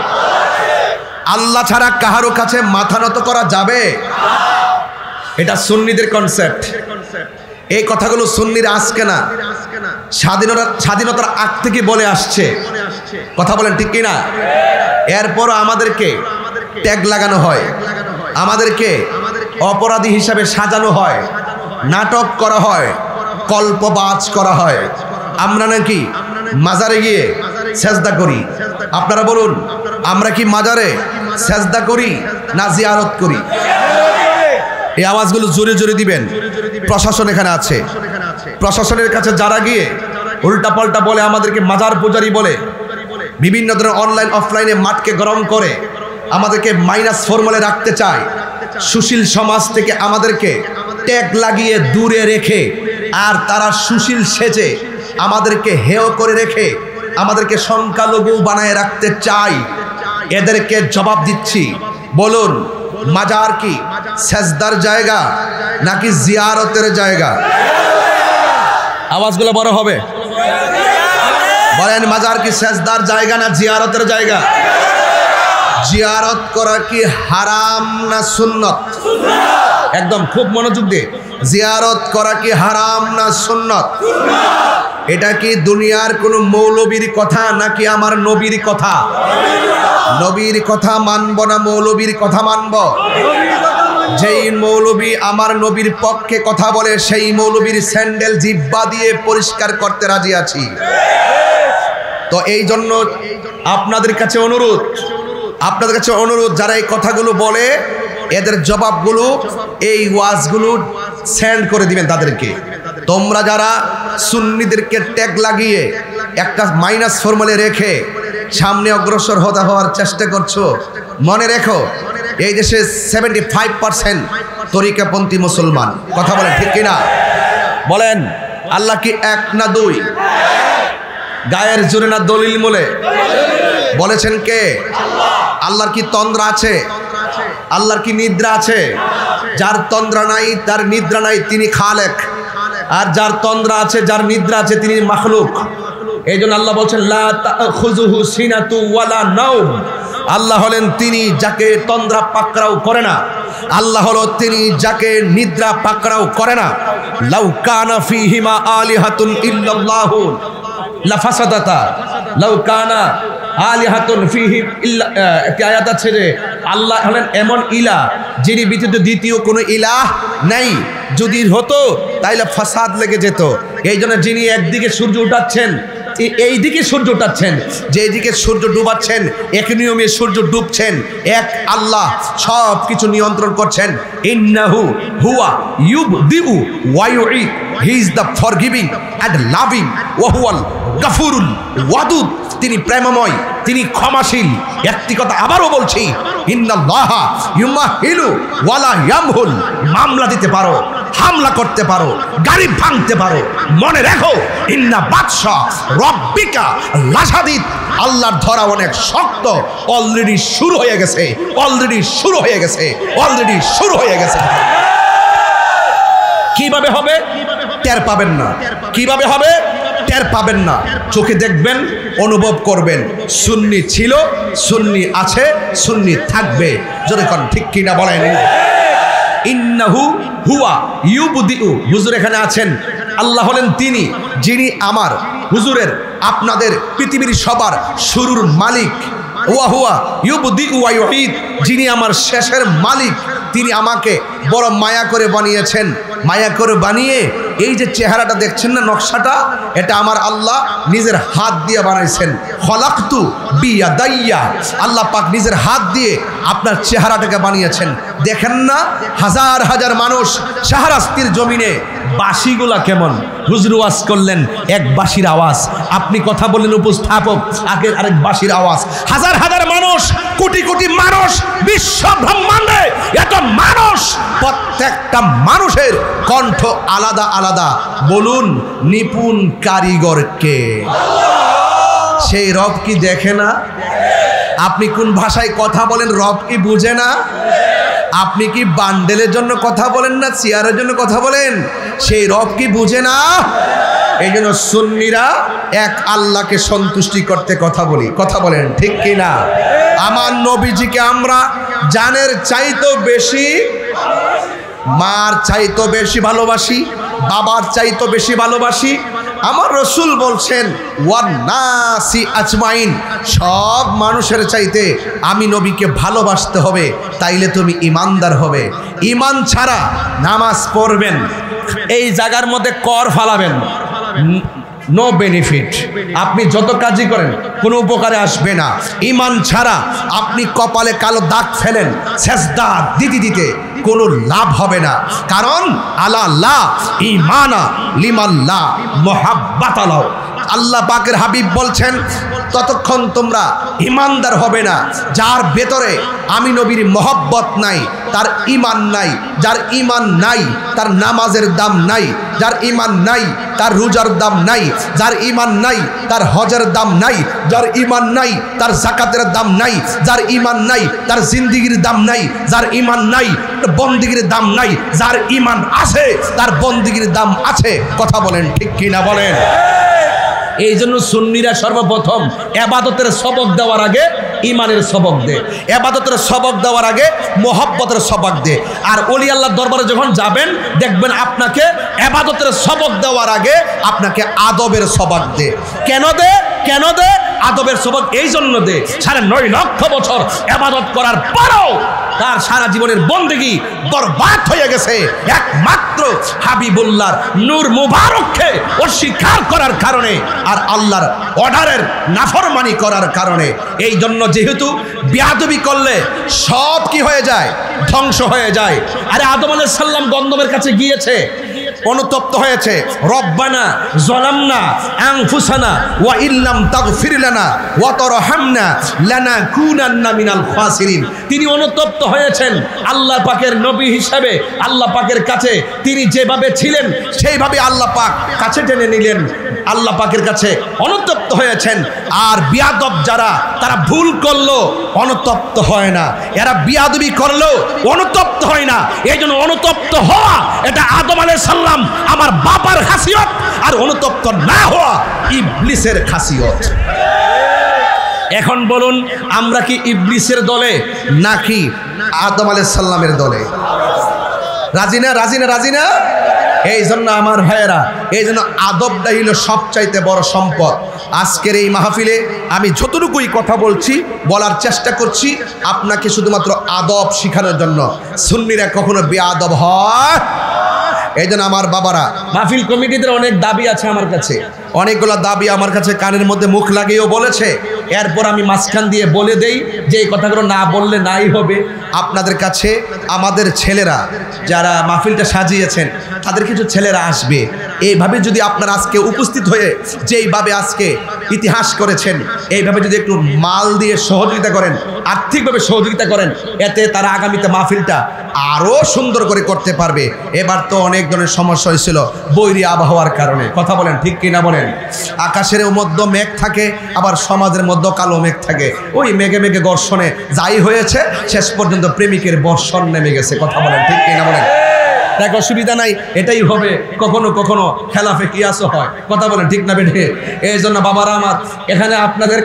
আল্লাহ ছাড়া কাহারও কাছে মাথা নত করা যাবে? এটা সুন্নিদের কনসেপ্ট। এই কথাগুলো সুন্নিরা আজকে না, স্বাধীনতার আগ থেকে বলে আসছে। কথা বলেন ঠিক কিনা? এরপর আমাদেরকে ট্যাগ লাগানো হয়, আমাদেরকে অপরাধী হিসাবে সাজানো হয়, নাটক করা হয়, কল্পবাজ করা হয়। আমরা নাকি মাজারে গিয়ে সেজদা করি? আপনারা বলুন, আমরা কি মাজারে সেজদা করি না জিয়ারত করি? এই আওয়াজগুলো জোরে জোরে দিবেন। প্রশাসন এখানে আছে, প্রশাসনের কাছে যারা গিয়ে উল্টাপাল্টা বলে, আমাদেরকে মাজার পূজারি বলে, বিভিন্ন ধরনের অনলাইন অফলাইনে মাঠকে গরম করে আমাদেরকে মাইনাস ফর্মুলে রাখতে চায়, সুশীল সমাজ থেকে আমাদেরকে ট্যাগ লাগিয়ে দূরে রেখে, আর তারা সুশীল সেজে আমাদেরকে হেয় করে রেখে আমাদেরকে সংখ্যালঘু বানায় রাখতে চাই। এদেরকে জবাব দিচ্ছি, বলুন, মাজার কি সেজদার জায়গা নাকি জিয়ারতের জায়গা? আওয়াজগুলো বড় হবে, বলেন, মাজার কি সেজদার জায়গা না জিয়ারতের জায়গা? জিয়ারত করা কি হারাম না সুন্নত? একদম খুব মনোযোগ দিয়ে, জিয়ারত করা কি হারাম না সুন্নত? এটা কি দুনিয়ার কোনো মৌলবীর কথা নাকি আমার নবীর কথা? নবীর কথা মানব না মৌলবীর কথা মানব? যেই মৌলবী আমার নবীর পক্ষে কথা বলে সেই মৌলবীর স্যান্ডেল জিহ্বা দিয়ে পরিষ্কার করতে রাজি আছি। তো এই জন্য আপনাদের কাছে অনুরোধ, যারা এই কথাগুলো বলে এদের জবাবগুলো, এই ওয়াজগুলো সেন্ড করে দিবেন তাদেরকে। তোমরা যারা সুন্নিদেরকে ট্যাগ লাগিয়ে একটা মাইনাস ফর্মুলে রেখে সামনে অগ্রসর হওয়ার চেষ্টা করছো, মনে রেখো এই দেশে 75% তরিকাপন্থী মুসলমান। কথা বলেন ঠিক কিনা? বলেন আল্লাহ কি এক না দুই? গায়ের জোরে না দলিল বলে বলেছেন কে? আল্লাহর কি তন্দ্রা আছে? আল্লাহর কি নিদ্রা আছে? যার তন্দ্রা নাই, তার নিদ্রা নাই, তিনি খালেক। আর যার তন্দ্রা আছে, যার নিদ্রা আছে, তিনি মাখলুক। এই জন্য আল্লাহ বলছেন লা তাখুযুহু সিনাতু ওয়ালা নাওম। আল্লাহ হলেন তিনি যাকে তন্দ্রা পাকড়াও করে না। আল্লাহ হলো তিনি যাকে নিদ্রা পাকড়াও করে না। লাউ কানা ফীহিমা আলিহাতুন ইল্লাল্লাহু লাফাসাদাতা। লাউ কানা আলিহাতুন ফীহিম ইল্লা, একটি আয়াত আছে যে আল্লাহ হলেন এমন ইলাহ যিনি ব্যতীত দ্বিতীয় কোনো ইলাহ নাই। যদি হতো তাইলে ফাসাদ লেগে যেত। এই জন্য যিনি একদিকে সূর্য উঠাচ্ছেন, এই দিকে সূর্য উঠাচ্ছেন, যেদিকে সূর্য ডুবাচ্ছেন, এক নিয়মে সূর্য ডুবছেন, এক আল্লাহ সব কিছু নিয়ন্ত্রণ করছেন। ইন্নাহু হুয়া ইউবদিউ ওয়া ইউঈদ। He is the forgiving and loving ওয়া হুয়াল গাফুরুল ওয়াদুদ। তিনি প্রেমময়, তিনি ক্ষমাশীল। একটি কথা আবারও বলছি, ইন্নাল্লাহা ইউমাহিলু ওয়ালা ইয়ামহুল। মামলা দিতে পারো, হামলা করতে পারো, গাড়ি ভাঙতে পারো, মনে রেখো ইন্না বাদশা রব্বিকা লাশাদীদ। আল্লাহর ধরা অনেক শক্ত। অলরেডি শুরু হয়ে গেছে, অলরেডি শুরু হয়ে গেছে, অলরেডি শুরু হয়ে গেছে। কিভাবে হবে টের পাবেন না। কিভাবে হবে টের পাবেন না। চোখে দেখবেন, অনুভব করবেন। সুন্নি ছিল, সুন্নি আছে, সুন্নি থাকবে। যতক্ষণ ঠিক কিনা বলেন। ইন্নাহু হুয়া ইউবদিউ। হুজুর এখানে আছেন। আল্লাহ হলেন তিনি যিনি আমার, হুজুরের, আপনাদের, পৃথিবীর সবার শুরুর মালিক। ওয়া হুয়া ইউবদিউ ওয়া ইউঈদ। যিনি আমার শেষের মালিক। তিনি আমাকে বড় মায়া করে বানিয়েছেন। মায়া করে বানিয়ে এই যে চেহারাটা দেখছেন না, নকশাটা, এটা আমার আল্লাহ নিজের হাত দিয়ে বানাইছেন। খলাকতু বিয়াদাইয়া। আল্লাহ পাক নিজের হাত দিয়ে আপনার চেহারাটাকে বানিয়েছেন। দেখেন না হাজার হাজার মানুষ শাহরাস্তির জমিনে। বাঁশিগুলা কেমন? হুজুর ওয়াজ করলেন, এক বাঁশির আওয়াজ। আপনি কথা বললেন, উপস্থাপক আগের আরেক বাঁশির আওয়াজ। হাজার হাজার মানুষ, কোটি কোটি মানুষ, বিশ্ব ব্রহ্মাণ্ডে এত মানুষ, প্রত্যেকটা মানুষের কণ্ঠ আলাদা আলাদা। বলুন নিপুণ কারিগরকে? সেই রব কি দেখে না? আপনি কোন ভাষায় কথা বলেন রব কি বুঝে না? আপনি কি বান্ডেলের জন্য কথা বলেন না চেয়ারের জন্য কথা বলেন? সেই রব কি বুঝে না? এই জন্য সুন্নিরা এক আল্লাহকে সন্তুষ্টি করতে কথা বলি। কথা বলেন ঠিক কিনা? আমার নবীজিকে আমরা জানের চাইতেও বেশি, মার চাইতেও বেশি ভালোবাসি, বাবার চাইতেও বেশি ভালোবাসি। আমার রসুল বলছেন ওয়ান নাসি আজমাইন। সব মানুষের চাইতে আমি নবীকে ভালোবাসতে হবে, তাইলে তুমি ইমানদার হবে। ইমান ছাড়া নামাজ পড়বেন, এই জায়গার মধ্যে কর ফালাবেন, নো বেনিফিট। আপনি যত কাজই করেন কোনো উপকারে আসবে না। ইমান ছাড়া আপনি কপালে কালো দাগ ফেলেন, সেজদা দিতে দিতে কোনো লাভ হবে না। কারণ আল্লাহ ইমানা লিমাল্লাহ মুহাব্বাতালাহ। আল্লাহ পাকের হাবিব বলছেন ততক্ষণ তোমরা ইমানদার হবে না যার ভেতরে আমি নবীর মহব্বত নাই, তার ইমান নাই। যার ইমান নাই তার নামাজের দাম নাই, যার ইমান নাই তার রোজার দাম নাই, যার ইমান নাই তার হজের দাম নাই, যার ইমান নাই তার যাকাতের দাম নাই, যার ইমান নাই তার জিন্দেগির দাম নাই, যার ইমান নাই বন্দেগীর দাম নাই, যার ইমান আছে তার বন্দেগীর দাম আছে। কথা বলেন ঠিক কিনা বলেন? এই জন্য সুন্নিরা সর্বপ্রথম ইবাদতের সবক দেওয়ার আগে ইমানের সবক দে, ইবাদতের সবক দেওয়ার আগে মোহাব্বতের সবক দে। আর ওলি আল্লাহর দরবারে যখন যাবেন দেখবেন আপনাকে ইবাদতের সবক দেওয়ার আগে আপনাকে আদবের সবক দে। কেন দে? কেন দে? আদবের সবক এই জন্য দে, 9.5 লক্ষ বছর ইবাদত করার পরও তার সারা জীবনের বন্দেগী বরবাদ হয়ে গেছে একমাত্র হাবিবুল্লাহর নূর মুবারককে অস্বীকার করার কারণে আর আল্লাহর অর্ডারের নাফরমানি করার কারণে। এই জন্য যেহেতু বেয়াদবি করলে সব কি হয়ে যায়? ধ্বংস হয়ে যায়। আরে আদম আলাইহিস সালাম গন্ধমের কাছে গিয়েছে, অনুতপ্ত হয়েছে, রব্বানা যালামনা আনফুসানা ওয়া ইল্লাম তাগফির লানা ওয়া তারহামনা লানাকুনান্না মিনাল খাসিরিন। তিনি অনুতপ্ত হয়েছেন আল্লাহ পাকের নবী হিসাবে। আল্লাহ পাকের কাছে তিনি যেভাবে ছিলেন সেইভাবে আল্লাহ পাক কাছে টেনে নিলেন, আল্লাহ পাকের কাছে অনুতপ্ত হয়েছেন। আর বিয়াদব যারা, তারা ভুল করলো অনুতপ্ত হয় না, এরা বিয়াদবি করলো অনুতপ্ত হয় না। এই জন্য অনুতপ্ত হওয়া এটা আদম আলাইহিস সালাম আমার বাবার খাসিয়ত, আর অনুতপ্ত না হওয়া ইবলিসের খাসিয়ত। এখন বলুন, আমরা কি ইবলিসের দলে নাকি আদম আলাইহিস সালামের দলে? রাজি না? রাজি না? রাজি না? এই জন্য আমার ভাইয়েরা, এই জন্য আদবটাই হলো সবচাইতে বড় সম্পদ। আজকের এই মাহফিলে আমি যতটুকুই কথা বলছি, বলার চেষ্টা করছি আপনাকে শুধুমাত্র আদব শেখানোর জন্য। সুন্নিরা কখনো বেআদব হয়? এই জন্য আমার বাবারা, মাহফিল কমিটিদের অনেক দাবি আছে আমার কাছে, অনেকগুলো দাবি আমার কাছে কানের মধ্যে মুখ লাগিয়েও বলেছে। এরপর আমি মাঝখান দিয়ে বলে দেই যে এই কথাগুলো না বললে নাই হবে। আপনাদের কাছে আমাদের ছেলেরা যারা মাহফিলটা সাজিয়েছেন, তাদের কিছু ছেলেরা আসবে। এইভাবে যদি আপনারা আজকে উপস্থিত হয়ে যেইভাবে আজকে ইতিহাস করেছেন, এইভাবে যদি একটু মাল দিয়ে সহযোগিতা করেন, আর্থিকভাবে সহযোগিতা করেন, এতে তারা আগামীতে মাহফিলটা আরও সুন্দর করে করতে পারবে। এবার তো অনেক ধরনের সমস্যা হয়েছিল বৈরী আবহাওয়ার কারণে, কথা বলেন ঠিক কিনা বলেন? আকাশের মধ্যে মেঘ থাকে, আবার সমাজের মধ্যে কালো মেঘ থাকে। ওই মেঘে মেঘে ঘর্ষণে যাই হয়েছে, শেষ পর্যন্ত প্রেমিকের বর্ষণ নেমে গেছে, কথা বলেন ঠিক কিনা বলেন? দেখ, অসুবিধা নাই, এটাই হবে। কখনো কখনো খেলাফে কিয়াসও হয়, কথা বলেন ঠিক না বেঠে? এই জন্য বাবারা আমার, এখানে আপনাদের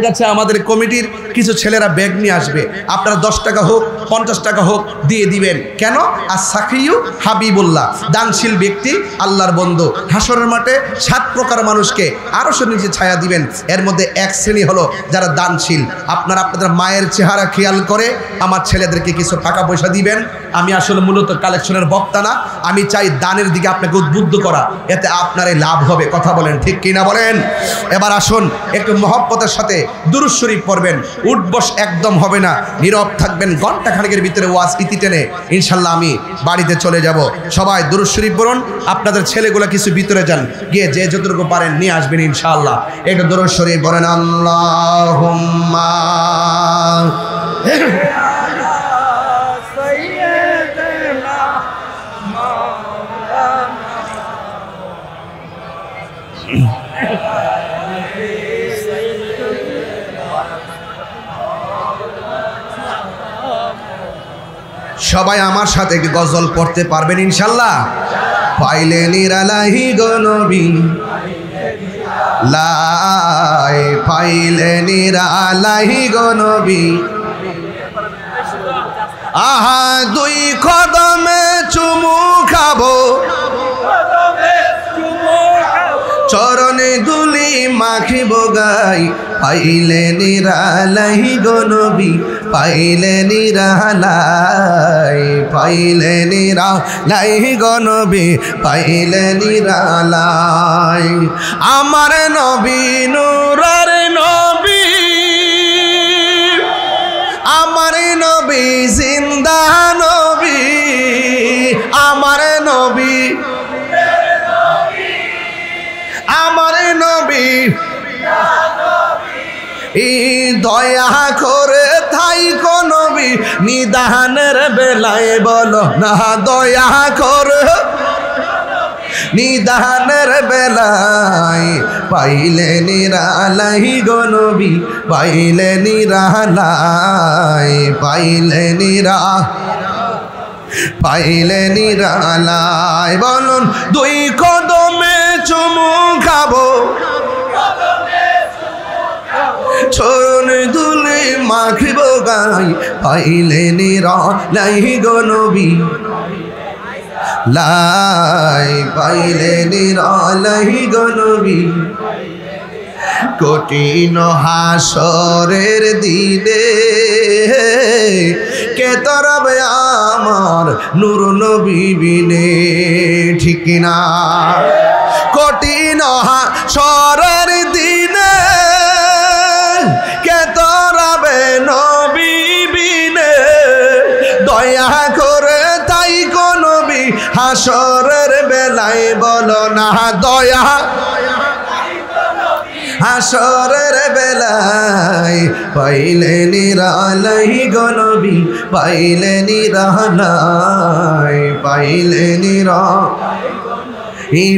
কাছে আমাদের কমিটির কিছু ছেলেরা ব্যাগ নিয়ে আসবে। আপনারা 10 টাকা হোক 50 টাকা হোক দিয়ে দিবেন। কেন? আর সাকিউ হাবিবুল্লাহ, দানশীল ব্যক্তি, আল্লাহর বন্ধু। হাসরের মাঠে 7 প্রকার মানুষকে আরো নিচে ছায়া দিবেন। এর মধ্যে এক শ্রেণী হলো যারা দানশীল। আপনারা আপনাদের মায়ের চেহারা খেয়াল করে আমার ছেলেদেরকে কিছু টাকা পয়সা দিবেন। আমি আসলে মূলত কালেকশনের বক্তা না, আমি চাই দানের দিকে আপনাকে উদ্বুদ্ধ করা, এতে আপনারই লাভ হবে, কথা বলেন ঠিক কিনা বলেন? এবার আসুন, একটু মহব্বতের সাথে দুরূদ শরীফ পড়বেন। উঠবস একদম হবে না, নীরব থাকবেন। ঘন্টা খানেকের ভিতরে ওয়াজ ইতি টেনে ইনশাল্লাহ আমি বাড়িতে চলে যাব। সবাই দুরূদ শরীফ পড়ুন। আপনাদের ছেলেগুলো কিছু ভিতরে যান, গিয়ে যে যতটুকু পারেন নিয়ে আসবেন ইনশাআল্লাহ। একটু দুরূদ শরীফ পড়েন। আল্লাহুম্মা সবাই আমার সাথে গজল পড়তে পারবেন ইনশাল্লাহ? পাইলে নিরালাহি গো নবী, লাই পাইলে নিরালাহি গো নবী, আহা 2 কদমে চুমু খাবো, চরণে ধুলি মাখিব গাই, পাইলে নিরালাই গো নবী, পাইলে নিরালাই, পাইলে নিরালাই গো নবী, পাইলে নিরালাই। আমার নবী নূরের নবী, আমার নবী জিন্দা নবী, আমার নবী, আমার নবী দয়া করে থাই কো নবী, নিদানের বেলায় বলো না দয়া করে, নিদানের বেলায় পাইলে নিরালাই গো নবী, পাইলে নিরালাই, পাইলে পাইলে নিরালাই। বলুন 2 কদমে চুমু খাবো, চরণে ধুলি মাখিব গাই, পাইলে নিরালাই গো নবী, লাই পাইলে নিরালাই গো নবী। কঠিন হাসরের দিনে কে তরবে আমার নূর নবী বিনে, ঠিক না? কঠিন হাসরের দিনে কে তরবে নবী বিনে, দয়া করে তাই কো নবী হাসরের বেলায় বলো না দয়া, হাসরের বেলায় পাইলে নিরালাই গো নবী, পাইলে নিরালাই, পাইলে নিরালাই,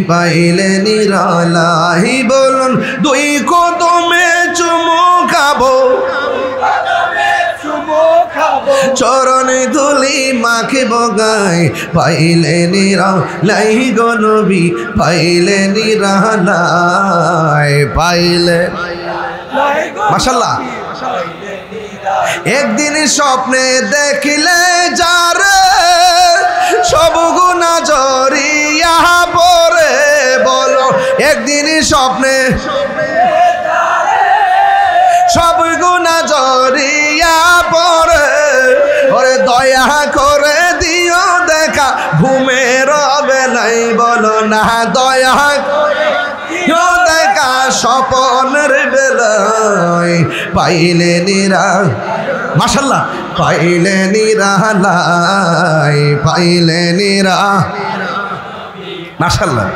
পাইলে নিরালাই। বলুন দুই কদমে চুমু খাবো, চরণে ধুলি মাখিব গায়, পাইলে নিরালাই গো নবী, পাইলে নিরালাই, পাইলে। মাশাআল্লাহ। একদিন স্বপ্নে দেখিলে যারে সব গুনাহ জড়িয়া পড়ে, বলো একদিন স্বপ্নে সব গুনাহ জড়িয়া পড়ে, ওরে দয়া করে দিও দেখা ঘুমের বেলাই, বলো না দয়া করে দিও দেখা স্বপ্নের বেলায়, পাইলে নিরা। মাশাআল্লাহ। পাইলে নিরালাই, পাইলে নিরা। মাশাআল্লাহ।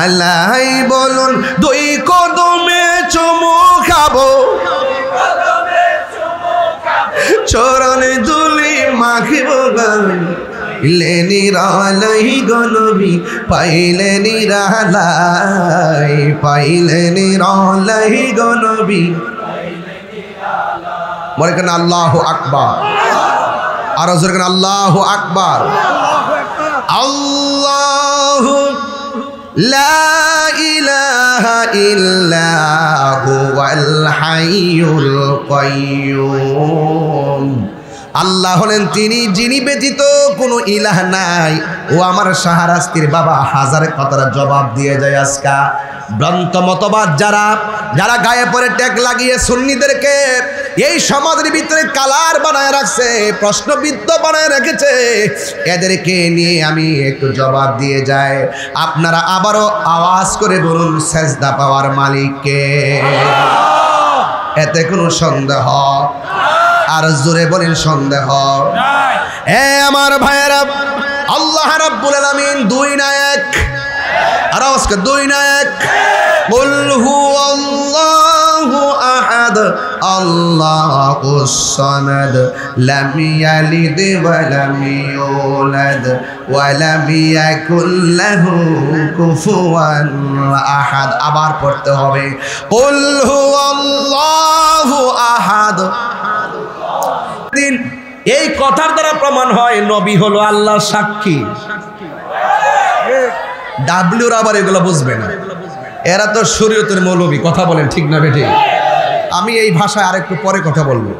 আল্লাহ বলুন দুই কদমে চুমু খাবো, চরণে ধুলি মাখিব গায়, পাইলে নিরালাই গো নবী, পাইলে নিরালাই, পাইলে নিরালাই গো নবী। মনে করেন আল্লাহু আকবার, আরো জোরে করেন আল্লাহু আকবার। আল্লাহু লা ইলাহা ইল্লা হুয়াল হাইয়ুল কাইয়্যুম। আল্লাহ হলেন তিনি যিনি ব্যতীত কোনো ইলাহ নাই। ও আমার শাহরাস্তির বাবা হাজার কথার জবাব দিয়ে যায় আজকা। ভ্রান্ত মতবাদ যারা যারা গায়ে পরে ট্যাগ লাগিয়ে সুন্নিদেরকে এই সমাজের ভিতরে কালার বানায় রাখছে, প্রশ্নবিদ্ধ বানায় রেখেছে, এদেরকে নিয়ে আমি একটু জবাব দিয়ে যাই। আপনারা আবারও আওয়াজ করে বলুন সেজদা পাওয়ার মালিককে। এতে কোনো সন্দেহ? আর জোরে বলেন সন্দেহ? এ আমার ভাইয়েরা, আল্লাহ রাব্বুল আলামিন দুই না এক, আর আজকে দুই না এক। কুল হুয়াল্লাহু আহাদ আল্লাহুস সামাদ লাম ইয়ালিদ ওয়া লাম ইউলাদ ওয়া লাম ইয়াকুল লাহু কুফুয়ান আহাদ। আবার পড়তে হবে কুল হুয়াল্লাহু আহাদ। এই কথার দ্বারা প্রমাণ হয় নবী হলো আল্লাহর সাক্ষী। ডাব্লিউর আবার এগুলো বুঝবে না, এরা তো শরীয়তের মৌলবী। কথা বলেন ঠিক না বেঠিক? আমি এই ভাষায় আরেকটু পরে কথা বলবো,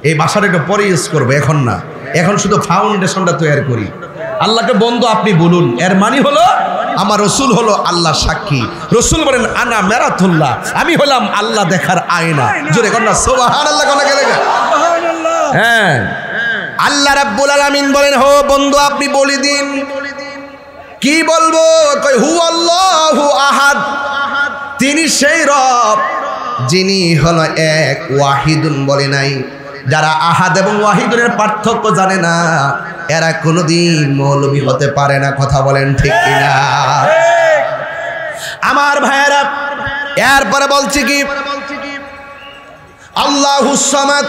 এই ভাষাটা একটু পরে ইউজ করবো, এখন না। এখন শুধু ফাউন্ডেশনটা তৈরি করি। আল্লাহকে বন্ধু আপনি বলুন, এর মানে হলো আমার রসুল হলো আল্লাহ সাক্ষী। রসুল বলেন আনা মেরাতুল্লাহ, আমি হলাম আল্লাহ দেখার আয়না। জোরে কন্যা সুবহানাল্লাহ। হ্যাঁ, আল্লাহ রাব্বুল আলামিন বলেন হো বন্ধু আপনি বলে দিন। কি বলবো? কই হু আল্লাহু আহাদ, তিনি সেই রব যিনি হলো এক, ওয়াহিদুন বলে নাই। যারা আহাদ এবং ওয়াহিদুনের পার্থক্য জানে না, এরা কোনোদিন মৌলবী হতে পারে না। কথা বলেন ঠিক কিনা? আমার ভাইয়েরা, এরপরে বলছি কি আল্লাহুস সামাদ,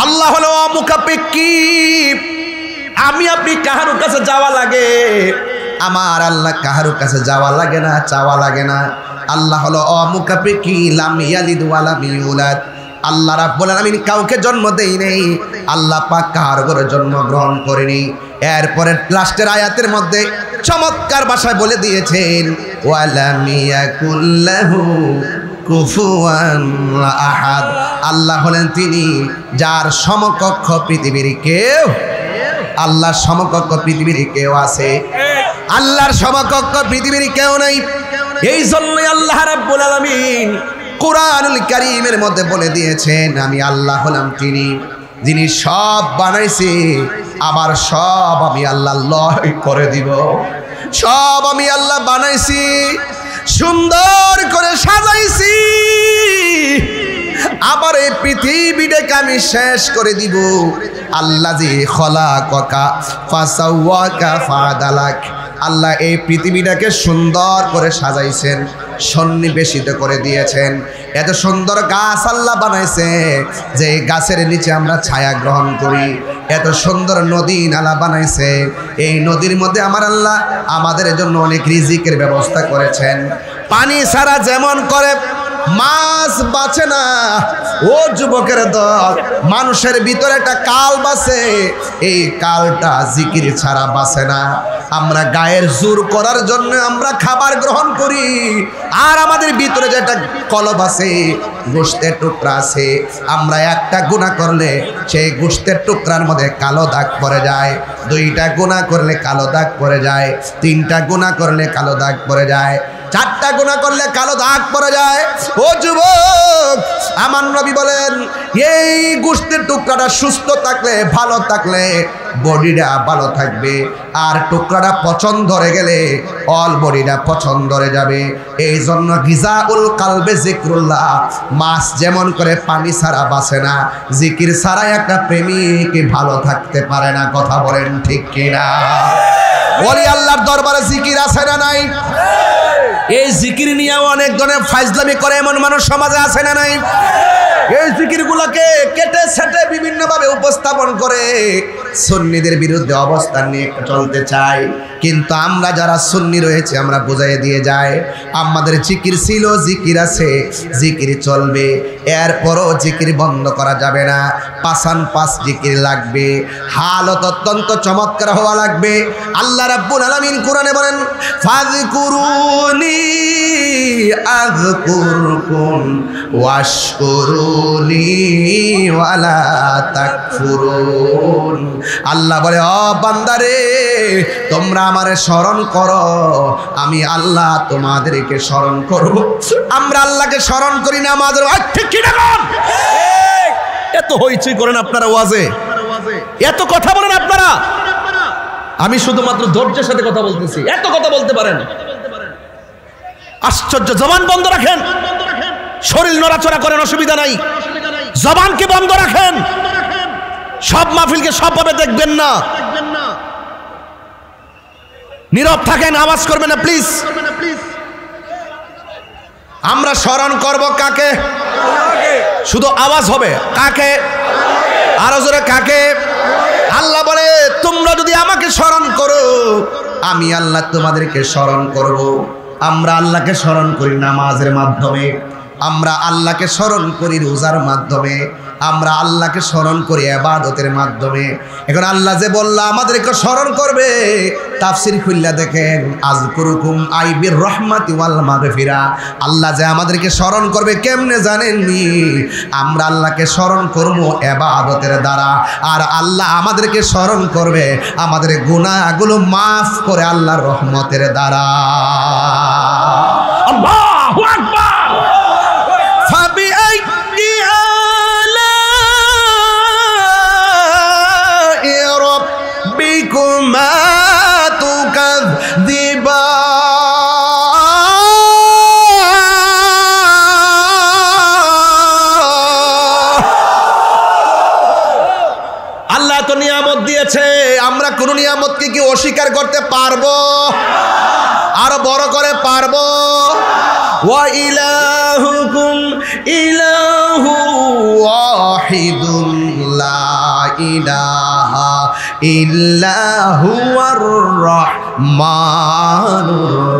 আল্লাহ হলো অমুখাপেক্ষী। আমি আপনি কাহারো কাছে যাওয়া লাগে, আমার আল্লাহ কাহারো কাছে যাওয়া লাগে না, চাওয়া লাগে না। আল্লাহ হলো অমুখাপেক্ষী, লাম ইয়ালিদ ওয়া লাম ইউলাদ। আল্লাহ রাব্বুল আলামিন কাউকে জন্ম দেই নেই, আল্লাহ পাক কাহার ঘরে জন্মগ্রহণ করেনি। এরপরে লাস্টের আয়াতের মধ্যে চমৎকার ভাষায় বলে দিয়েছেন ওয়া লাম ইয়াকুল লাহু কুফুয়ান আহাদ। আল্লাহ হলেন তিনি যার সমকক্ষ পৃথিবীর কেউ, আল্লাহর সমকক্ষ পৃথিবীর কেউ আছে? আল্লাহর সমকক্ষ পৃথিবীর কেউ নাই। এই জন্যই আল্লাহ রাব্বুল আলামিন কুরআনুল কারীমের মধ্যে বলে দিয়েছেন আমি আল্লাহ হলাম তিনি যিনি সব বানাইছি, আবার সব আমি আল্লাহ লয় করে দিব। সব আমি আল্লাহ বানাইছি, সুন্দর করে সাজাইছি, আবার এই পৃথিবীটাকে আমি শেষ করে দিব। আল্লাযী খলাকাকা ফাসাওয়াকা ফাআদালাক। আল্লাহ এই পৃথিবীটাকে সুন্দর করে সাজাইছেন, সন্নিবেশিত করে দিয়েছেন। এত সুন্দর গাছ আল্লাহ বানাইছে যে এই গাছের নিচে আমরা ছায়া গ্রহণ করি। এত সুন্দর নদী নালা বানাইছে, এই নদীর মধ্যে আমার আল্লাহ আমাদের জন্য অনেক রিজিকের ব্যবস্থা করেছেন। পানি ছাড়া যেমন করে মাছ বাঁচে না, ও যুবকের দল, মানুষের ভিতরে একটা কাল বাসে, এই কালটা জিকির ছাড়া বাসে না। আমরা গায়ের জোর করার জন্য আমরা খাবার গ্রহণ করি, আর আমাদের ভিতরে যে একটা কলব আছে, গোশতের টুকরা আছে, আমরা একটা গুনাহ করলে সেই গোশতের টুকরার মধ্যে কালো দাগ পড়ে যায়, দুইটা গুনাহ করলে কালো দাগ পড়ে যায়, তিনটা গুনাহ করলে কালো দাগ পড়ে যায়, চারটা গুনাহ করলে কালো দাগ পড়ে যায়। ও যুবক, আমার নবী বলেন এই গোশতের টুকরাটা সুস্থ থাকলে, ভালো থাকলে বডিটা ভালো থাকবে, আর টুকরাটা পচন ধরে গেলে অল বডিটা পচন ধরে যাবে। এই জন্য গিজাউল কালবে জিক্রুল্লাহ। মাছ যেমন করে পানি ছাড়া বাঁচে না, জিকির ছাড়া একটা প্রেমিক ভালো থাকতে পারে না। কথা বলেন ঠিক কিনা? ওলি আল্লাহর দরবারে জিকির আছে না নাই? এই জিকির নিয়েও অনেক ধরনের ফাইজলামি করে এমন মানুষ সমাজে আছে না নাই? এই জিকিরগুলোকে কেটে সেটে বিভিন্নভাবে উপস্থাপন করে সুন্নিদের বিরুদ্ধে অবস্থান নিয়ে চলতে চাই। কিন্তু আমরা যারা সুন্নি রয়েছে আমরা বুঝাই দিয়ে যাই, আমাদের জিকির ছিল, জিকির আছে, জিকির চলবে, এরপরও জিকির বন্ধ করা যাবে না। পাঁচান পাঁচ জিকির লাগবে, হালত অত্যন্ত চমৎকার হওয়া লাগবে। আল্লাহ রাব্বুল আলামিন কোরআনে বলেন, ফাযকুরুনি আযকুরকুম ওয়াশকুরুনি ওয়ালা তাকফুরুন। আল্লাহ বলে, ও বান্দারে, তোমরা আমারে স্মরণ করো, আমি আল্লাহ তোমাদেরকে স্মরণ করব। আমরা আল্লাহকে স্মরণ করি না, আমাদের ঠিক কি না? এত হইচই করেন আপনারা ওয়াজে, এত কথা বলেন আপনারা। আমি শুধুমাত্র ধৈর্যের সাথে কথা বলতেছি, এত কথা বলতে পারেন? আশ্চর্য। জবান বন্ধ রাখেন, শরীর নড়াচড়া করেন, অসুবিধা নাই, জবানকে বন্ধ রাখেন। সব মাহফিলকে সবভাবে দেখবেন না, নীরব থাকেন, আওয়াজ করবেন না প্লিজ। আমরা স্মরণ করব কাকে? শুধু আওয়াজ হবে কাকে? আরো জোরে কাকে? আল্লাহ বলে, তোমরা যদি আমাকে স্মরণ করো, আমি আল্লাহ তোমাদেরকে স্মরণ করব। আমরা আল্লাহকে স্মরণ করি নামাজের মাধ্যমে, আমরা আল্লাহকে স্মরণ করি রোজার মাধ্যমে, আমরা আল্লাহকে স্মরণ করি ইবাদতের মাধ্যমে। এখন আল্লাহ যে বলল আমাদেরকে স্মরণ করবে, তাফসীর খুললা দেখেন, আযকুরুকুম আই বির রাহমাতি ওয়াল মাগফিরা। আল্লাহ যে আমাদেরকে স্মরণ করবে কেমনে জানেননি? আমরা আল্লাহকে স্মরণ করব ইবাদতের দ্বারা, আর আল্লাহ আমাদেরকে স্মরণ করবে আমাদের গুনাহগুলো মাফ করে আল্লাহর রহমতের দ্বারা। আল্লাহু আকবার। আল্লাহ তো নিয়ামত দিয়েছে, আমরা কোন নিয়ামতকে কি অস্বীকার করতে পারবো? আরো বড় করে পারবো? ওয়া ইলাহুকুম ইলাহু ওয়াহিদুন লা ইলাহা ইল্লা হুয়ার রহমানুর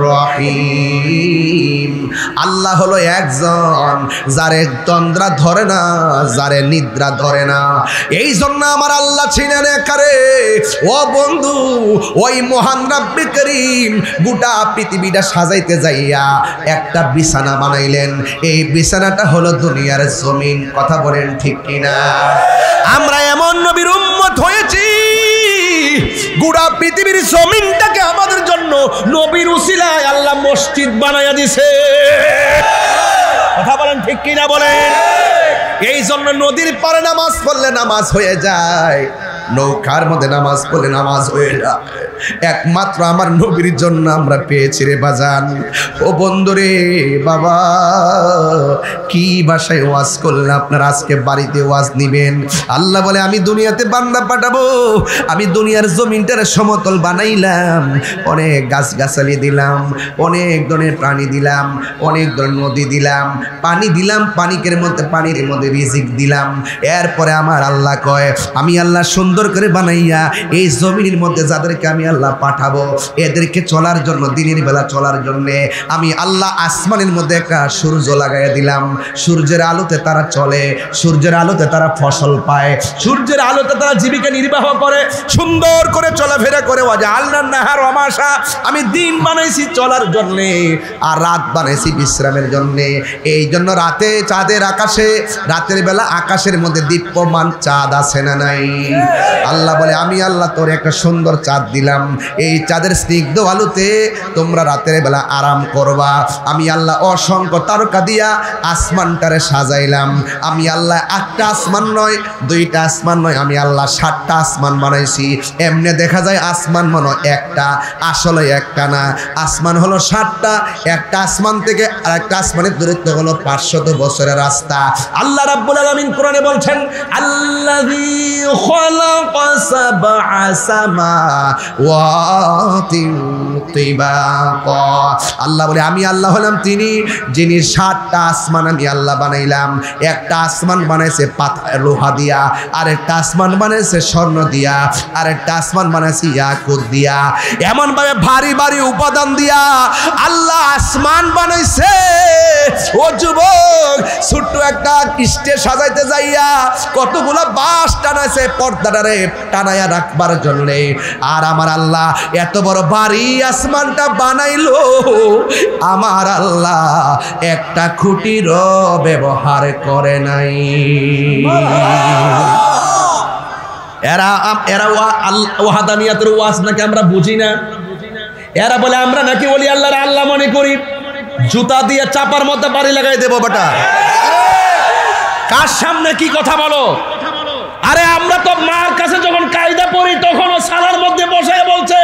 রহিম। আল্লাহ হলো একজন, যারে তন্দ্রা ধরে না, যারে নিদ্রা ধরে না। এই জন্য আমার আল্লাহ ছিলেন একারে। ও বন্ধু, ওই মহান রব্বে করিম গোটা পৃথিবীটা সাজাইতে যাইয়া একটা বিছানা বানাইলেন। এই বিছানাটা হলো দুনিয়ার জমিন। কথা বলেন ঠিক কিনা? আমরা এমন নবীর উম্মত হয়েছি, গোটা পৃথিবীর জমিনটাকে আমাদের জন্য নবীর উসিলায় আল্লাহ মসজিদ বানাইয়া দিছে। কথা বলেন ঠিক কিনা বলেন? এই জন্য নদীর পারে নামাজ পড়লে নামাজ হয়ে যায়, নৌকার মধ্যে নামাজ পড়লে নামাজ হয়ে যায়। একমাত্র আমার নবীর জন্য আমরা পেয়েছি রে বাজান। ও বন্ধুরে বাবা, কি ভাষায় ওয়াজ করলে আপনার আজকে বাড়িতে ওয়াজ নিবেন? আল্লাহ বলে আমি দুনিয়াতে বান্দা পাঠাবো, আমি দুনিয়ার জমিনটার সমতল বানাইলাম, অনেক গাছগাছালি দিলাম, অনেক ধরনের প্রাণী দিলাম, অনেক ধরনের নদী দিলাম, পানি দিলাম, পানির মধ্যে রিজিক দিলাম। এরপরে আমার আল্লাহ কয় আমি আল্লাহ সুন্দর করে বানাইয়া এই জমিনের মধ্যে যাদেরকে আমি আল্লাহ পাঠাবো, এদেরকে চলার জন্য, দিনের বেলা চলার জন্যে আমি আল্লাহ আসমানের মধ্যে একটা সূর্য লাগাইয়া দিলাম। সূর্যের আলোতে তারা চলে, সূর্যের আলোতে তারা ফসল পায়, সূর্যের আলোতে তারা জীবিকা নির্বাহ করে, সুন্দর করে চলাফেরা করে। ওয়াজআলনা নাহার ওয়া মাশা, আমি দিন বানাইছি চলার জন্যে আর রাত বানাইছি বিশ্রামের জন্যে। এই জন্য রাতে চাঁদের আকাশে, রাতের বেলা আকাশের মধ্যে দীপ্যমান চাঁদ আছে না নাই? আল্লাহ বলে আমি আল্লাহ তোর একটা সুন্দর চাঁদ দিলাম, এই চাঁদের স্নিগ্ধ আলোতে তোমরা রাতের বেলা আরাম করবা। আমি আল্লাহ অসংখ্য তারকা দিয়া আসমানটারে সাজাইলাম। আমি আল্লাহ একটা আসমান নয়, দুইটা আসমান নয়, আমি আল্লাহ 7টা আসমান বানাইছি। এমনি দেখা যায় আসমান মনে একটা, আসলে একটা না, আসমান হলো 7টা। একটা আসমান থেকে আরেকটা আসমানের দূরত্ব হলো 500 বছরের রাস্তা। আল্লাহ রাব্বুল আলামিন কোরআনে বলছেন আল্লাযী খালাকা সাবআ সামাওয়াতিন তিবাকা। আল্লাহ বলে আমি আল্লাহ হলাম তিনি যিনি 7টা আসমান আমি আল্লাহ বানাইলাম। একটা আসমান বানাইছে পাথর লোহা দিয়া, আরেকটা আসমান বানাইছে স্বর্ণ দিয়া, আরেকটা আসমান বানাইছে ইয়াকুত দিয়া। এমন ভাবে ভারী ভারী উপাদান দিয়া আল্লাহ আসমান বানাইছে। ও যুবক, ছোট্ট একটা স্টেজ সাজাইতে যাইয়া কতগুলো বাঁশ টানাইছে পর্দাটারে টানাইয়া রাখবার জন্য। আর আমার আল্লাহ এত বড় ভারী আসমানটা বানাইলো, আমার আল্লাহ একটা খুঁটিরও ব্যবহার করে নাই। এরা ওয়াহাদানিয়াতের ওয়াজ নাকি আমরা বুঝি না। এরা বলে আমরা নাকি বলি আল্লাহর আল্লাহ মনে করি, জুতা দিয়ে চাপার মধ্যে বাড়ি লাগাই দেবো বেটা। কার সামনে কি কথা বলো? আরে আমরা তো মার কাছে যখন কায়দা পড়ি তখন ও সালার মধ্যে বসে বলছে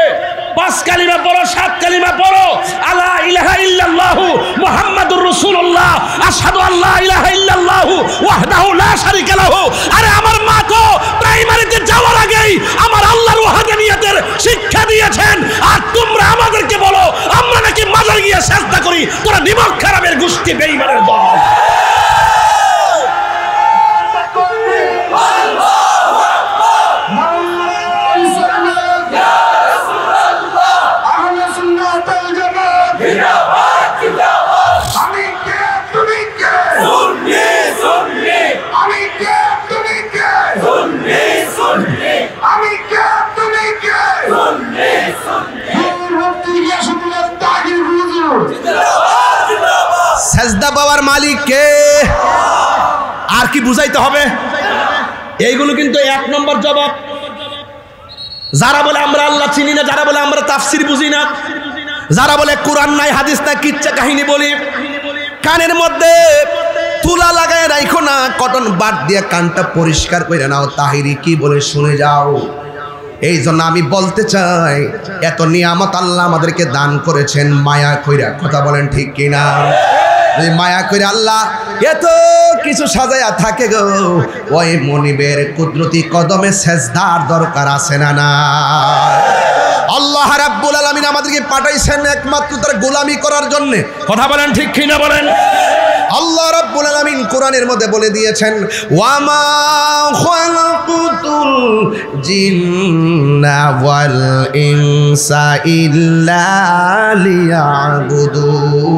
5 কালিমা পড়ো, 7 কালিমা পড়ো, আলা ইলাহা ইল্লাল্লাহু মুহাম্মাদুর রাসূলুল্লাহ, আশহাদু আল্লা ইলাহা ইল্লাল্লাহু ওয়াহদাহু লা শারীকা লাহু। আরে আমার মা তো প্রাইমারিতে যাওয়ার আগেই আমার আল্লাহর ওয়াহদানিয়তের শিক্ষা দিয়েছেন, আর তোমরা আমাদেরকে বলো আমরা নাকি মাজার গিয়ে সিজদা করি। তোরা নিমক খারাপের গোষ্ঠী, বেঈমানের দল। সেজদা পাওয়ার মালিক কে? আর কি বুঝাইতে হবে? এইগুলো কিন্তু 1 নম্বর জবাব। যারা বলে আমরা আল্লাহ চিনি না, যারা বলে আমরা তাফসির বুঝি না, যারা বলে কোরআন নাই হাদিস নাই কিচ্ছা কাহিনী বলি, কানের মধ্যে তুলা লাগায় রাখো না, কটন বাট দিয়ে কানটা পরিষ্কার করে নাও, তাহিরি কি বলে শুনে যাও। এই জন্য আমি বলতে চাই এত নিয়ামত আল্লাহ আমাদেরকে দান করেছেন মায়া কইরা, কথা বলেন ঠিক কিনা? মায়া করে আল্লাহ এত কিছু সাজায়া থাকে গো, ওই মনিবের কুদরতি কদমে সেজদার দরকার আছে না না? আল্লাহ রাব্বুল আলামিন আমাদেরকে পাঠাইছেন একমাত্র তার গোলামি করার জন্য, কথা বলেন ঠিক কিনা বলেন? আল্লাহ রাব্বুল আলামিন কোরআনের মধ্যে বলে দিয়েছেন ওয়ামা খালাকুতুল জিন্না ওয়াল ইনসা ইল্লা লিয়াবুদুন।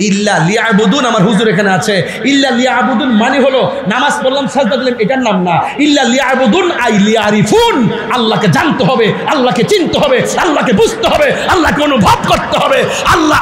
ইল্লা লিয়াবুদুন আমার হুজুর এখানে আছে। ইল্লা লিয়াবুদুন মানে হলো নামাজ পড়লাম সাজদা দিলাম এটার নাম না। ইল্লা লিয়াবুদুন আই লিয়ারিফুন, আল্লাহকে জানতে হবে, আল্লাহকে চিনতে হবে, আল্লাহকে বুঝতে হবে, আল্লাহকে অনুভব করতে হবে। আল্লাহ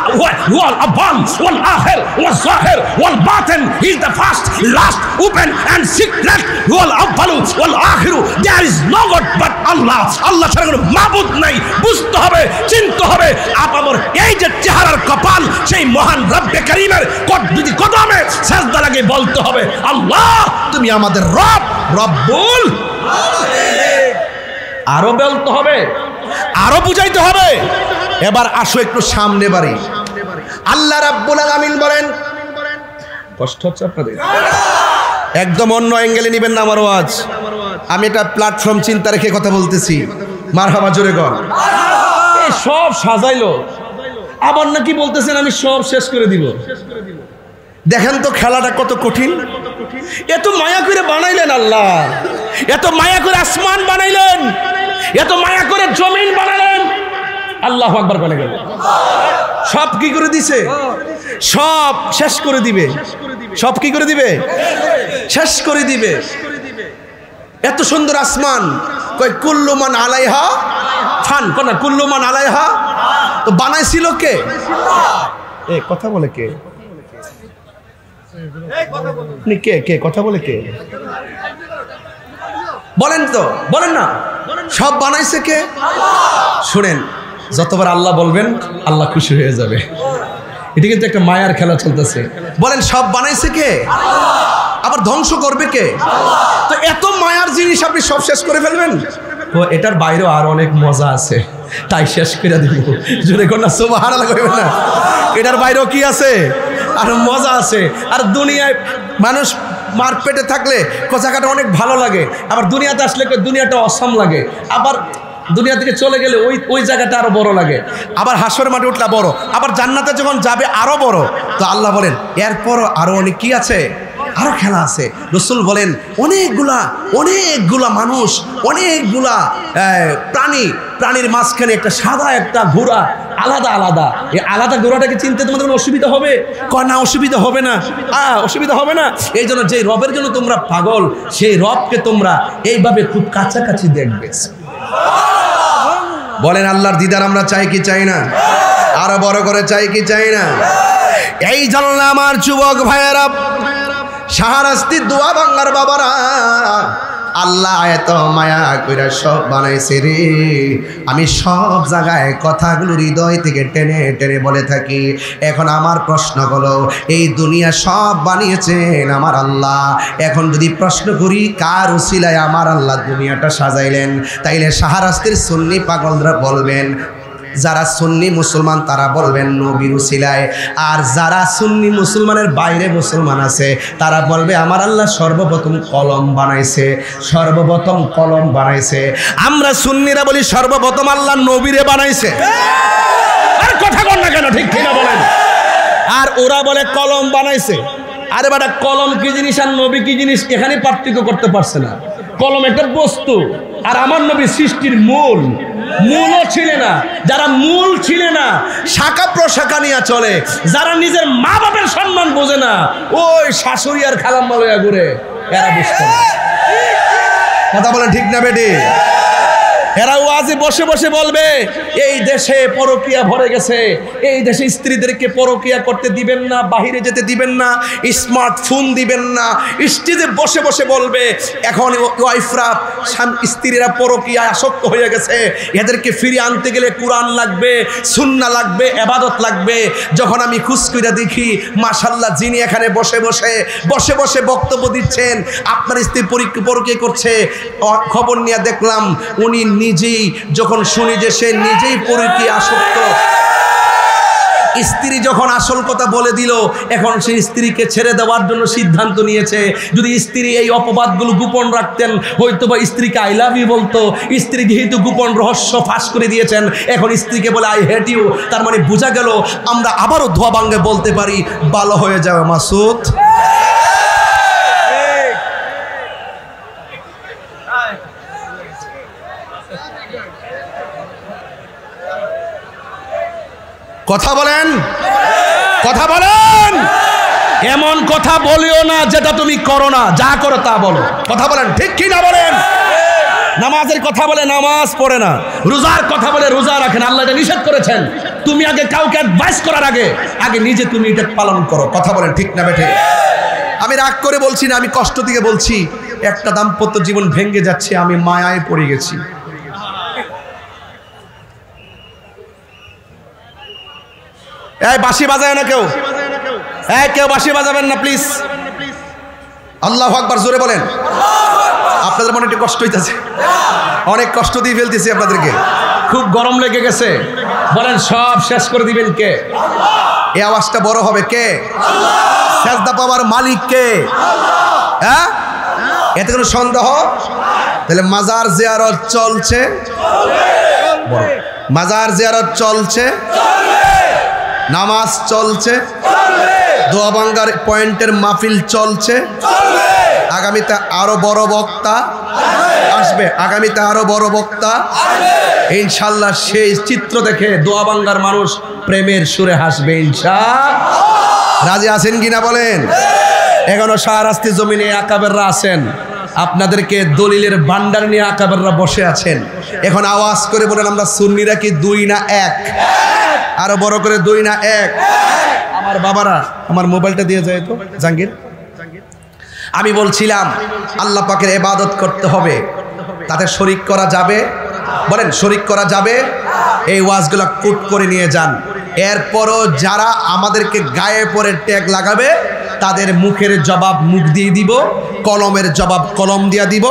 ওয়াল আওয়াল ওয়াল আখির ওয়াল জাহির ওয়াল বাতিন, he is the first, last, open and secret. ওয়াল আওয়াল ওয়াল আখির, there is no god but Allah. Allah ছাড়া কোনো মাবুদ নাই, বুঝতে হবে, চিনতে হবে। আপামর এই যে চেহারার কপাল, সেই মহান রব্বে কারীমের কদমে কদমে সিজদা লাগে বলতে হবে আল্লাহ তুমি আমাদের রব, রব্বুল আলামিন। আরো বলতে হবে, আরো বুঝাইতে হবে। এবার আসো একটু সামনে বাড়ি। আল্লাহ রাব্বুল আলামিন বলেন, কষ্ট হচ্ছে আপনাদের? একদম অন্য অ্যাঙ্গেলে নেবেন না আমার ওয়াজ। আমি এটা প্ল্যাটফর্ম চিন্তা রেখে কথা বলতেছি। মারহাবা, জোরে গণ। এই সব সাজাইলো, আবার নাকি বলতেছেন আমি সব শেষ করে দিব। দেখেন তো খেলাটা কত কঠিন। এত মায়া করে বানাইলেন আল্লাহ, এত মায়া করে আসমান বানাইলেন, এত মায়া করে জমিন বানালেন। আল্লাহু আকবার বলে গেল। সব কি করে দিছে? সব শেষ করে দিবে। সব কি করে দিবে? শেষ করে দিবে। এত সুন্দর আসমান, কয় কুল্লু মান আলাইহা ফান, কোন কুল্লু মান আলাইহা। তো বানাইছিল কে? এ কথা বলে কে? কে কে কথা বলে কে? বলেন তো, বলেন না। সব বানাইছে কে? শুনেন, যতবার আল্লাহ বলবেন আল্লাহ খুশি হয়ে যাবে। এটা কিন্তু একটা মায়ার খেলা চলতেছে। বলেন সব বানাইছে কে? আবার ধ্বংস করবে কে? তো এত মায়ার জিনিস আপনি সব শেষ করে ফেলবেন? তো এটার বাইরেও আর অনেক মজা আছে, তাই শেষ করে দিব। জোরে কোন না সুবহানাল্লাহ কইবেন না? এটার বাইরেও কি আছে? আর মজা আছে। আর দুনিয়ায় মানুষ মার পেটে থাকলে জায়গাটা অনেক ভালো লাগে, আবার দুনিয়াতে আসলে দুনিয়াটা অসম লাগে, আবার দুনিয়া থেকে চলে গেলে ওই জায়গাটা আরো বড় লাগে, আবার হাসরের মাঠে উঠলে বড়, আবার জান্নাতে যখন যাবে আরো বড়। তো আল্লাহ বলেন এরপরও আরো অনেক কি আছে, আরো খেলা আছে। রাসূল বলেন অনেকগুলা মানুষ, অনেকগুলা প্রাণীর মাঝখানে একটা সাদা একটা ঘোড়া, আলাদা আলাদা। এই আলাদা ঘোড়াটাকে চিনতে তোমাদের কোনো অসুবিধা হবে? কয় না, অসুবিধা হবে না, অসুবিধা হবে না। এই জন্য যে রবের জন্য তোমরা পাগল, সেই রবকে তোমরা এইভাবে খুব কাছাকাছি দেখবে। বলেন আল্লাহর দিদার আমরা চাই কি চাই না? আরো বড় করে চাই কি চাই না? এই জন্য আমার যুবক ভাইয়েরা, শাহরাস্তির দোয়া ভাঙ্গার বাবারা, আল্লাহ এত মায়া কইরা সব বানাইছে রে। আমি সব জায়গায় কথাগুলো হৃদয় থেকে টেনে টেনে বলে থাকি। এখন আমার প্রশ্ন হলো, এই দুনিয়া সব বানিয়েছেন আমার আল্লাহ। এখন যদি প্রশ্ন করি কার উসিলায় আমার আল্লাহ দুনিয়াটা সাজাইলেন, তাইলে শাহরাস্তির সুন্নি পাগলরা বলবেন, যারা সুন্নি মুসলমান তারা বলবেন নবীর উসিলায়, আর যারা সুন্নি মুসলমানের বাইরে মুসলমান আছে তারা বলবে আমার আল্লাহ সর্বপ্রথম কলম বানাইছে, সর্বপ্রথম কলম বানাইছে। আমরা সুন্নিরা বলি সর্বপ্রথম আল্লাহ নবীরে বানাইছে। আর কথা বল না কেন, ঠিক কিনা বলেন? আর ওরা বলে কলম বানাইছে। আরে বাবা, কলম কি জিনিস আর নবী কি জিনিস এখানে পার্থক্য করতে পারছে না। কলম একটা বস্তু, আর আমার নবী সৃষ্টির মূলও ছিলে না। যারা মূল ছিলে না, শাখা প্রশাখা নিয়ে চলে, যারা নিজের মা বাপের সম্মান বোঝে না, ওই শাশুড়ি আর খালাম্মা লইয়া ঘুরে, এরা বুঝতে না। কথা বলেন ঠিক না বেটি? এরা ওয়াজে বসে বসে বলবে এই দেশে পরকিয়া ভরে গেছে, এই দেশে স্ত্রীদেরকে পরকিয়া করতে দিবেন না, বাহিরে যেতে দিবেন না, স্মার্টফোন দিবেন না। স্টেজে বসে বসে বলবে এখন ওয়াইফরা স্ত্রীরা পরকিয়ায় আসক্ত হয়ে গেছে, এদেরকে ফিরিয়ে আনতে গেলে কোরআন লাগবে, সুন্নাহ লাগবে, ইবাদত লাগবে। যখন আমি খুশ কইরা দেখি মাশাআল্লাহ যিনি এখানে বসে বসে বক্তব্য দিচ্ছেন, আপনার স্ত্রী পরকিয়া করছে, খবর নিয়ে দেখলাম উনি নিজেই, যখন শুনি যে সে নিজেই পরকীয়া আসক্ত, স্ত্রী যখন আসল কথা বলে দিল, এখন সে স্ত্রীকে ছেড়ে দেওয়ার জন্য সিদ্ধান্ত নিয়েছে। যদি স্ত্রী এই অপবাদগুলো গোপন রাখতেন, হয়তো বা স্ত্রীকে আই লাভ ইউ বলতো। স্ত্রী যেহেতু গোপন রহস্য ফাঁস করে দিয়েছেন, এখন স্ত্রীকে বলে আই হেট ইউ। তার মানে বোঝা গেল আমরা আবারও ধোয়া ভাঙ্গে বলতে পারি ভালো হয়ে যাবে মাসুদ। কথা বলেন, কথা বলেন। এমন কথা বলিও না যেটা তুমি করো না, যা করো তা বলো। কথা বলেন ঠিক কি না বলেন? নামাজের কথা বলে নামাজ পড়ে না, রোজার কথা বলে রোজা রাখেন। আল্লাহ এটা নিষেধ করেছেন। তুমি আগে কাউকে অ্যাডভাইস করার আগে নিজে তুমি এটা পালন করো। কথা বলেন ঠিক না বেঠে? আমি রাগ করে বলছি না, আমি কষ্ট থেকে বলছি। একটা দাম্পত্য জীবন ভেঙে যাচ্ছে, আমি মায়ায় পড়ে গেছি। এই বাঁশি বাজায় না কেউ, কেউ বাঁশি বাজাবেন না প্লিজ। আল্লাহু আকবার জোরে বলেন। আপনাদের মনে একটু কষ্ট হইতেছে। অনেক কষ্ট দিয়ে ফেলতেছি আপনাদেরকে, খুব গরম লেগে গেছে। বলেন সব শেষ করে দিবেন কে? এই আওয়াজটা বড় হবে কে? সেজদা পাওয়ার মালিক কে? হ্যাঁ, এতে কোনো সন্দেহ? তাহলে মাজার জিয়ারত চলছে, মাজার জিয়ারত চলছে, নামাজ চলছে, দোয়া ভাঙ্গার পয়েন্টের মাহফিল চলছে। আগামীতে আরো বড় বক্তা আসবে, আগামীতে আরো বড় বক্তা ইনশাল্লাহ। সেই চিত্র দেখে দোয়া ভাঙ্গার মানুষ প্রেমের সুরে হাসবে ইনশাআল্লাহ। রাজি আছেন কিনা বলেন? এখনো শাহরাস্তি জমিনে আকাবেররা আছেন, আপনাদেরকে দলিলের ভান্ডার নিয়ে আকাবেররা বসে আছেন। এখন আওয়াজ করে বলেন আমরা সুন্নিরা কি 2 না 1? আরো বড় করে 2 না 1? আমার বাবারা, আমার মোবাইলটা দিয়ে যায় তো জাহাঙ্গীর। আমি বলছিলাম আল্লাহ পাকের ইবাদত করতে হবে, তাতে শরীক করা যাবে? বলেন শরীক করা যাবে? এই ওয়াজগুলো কুট করে নিয়ে যান। এরপরও যারা আমাদেরকে গায়ে পরে ট্যাগ লাগাবে তাদের মুখের জবাব মুখ দিয়ে দিব, কলমের জবাব কলম দিয়ে দিব,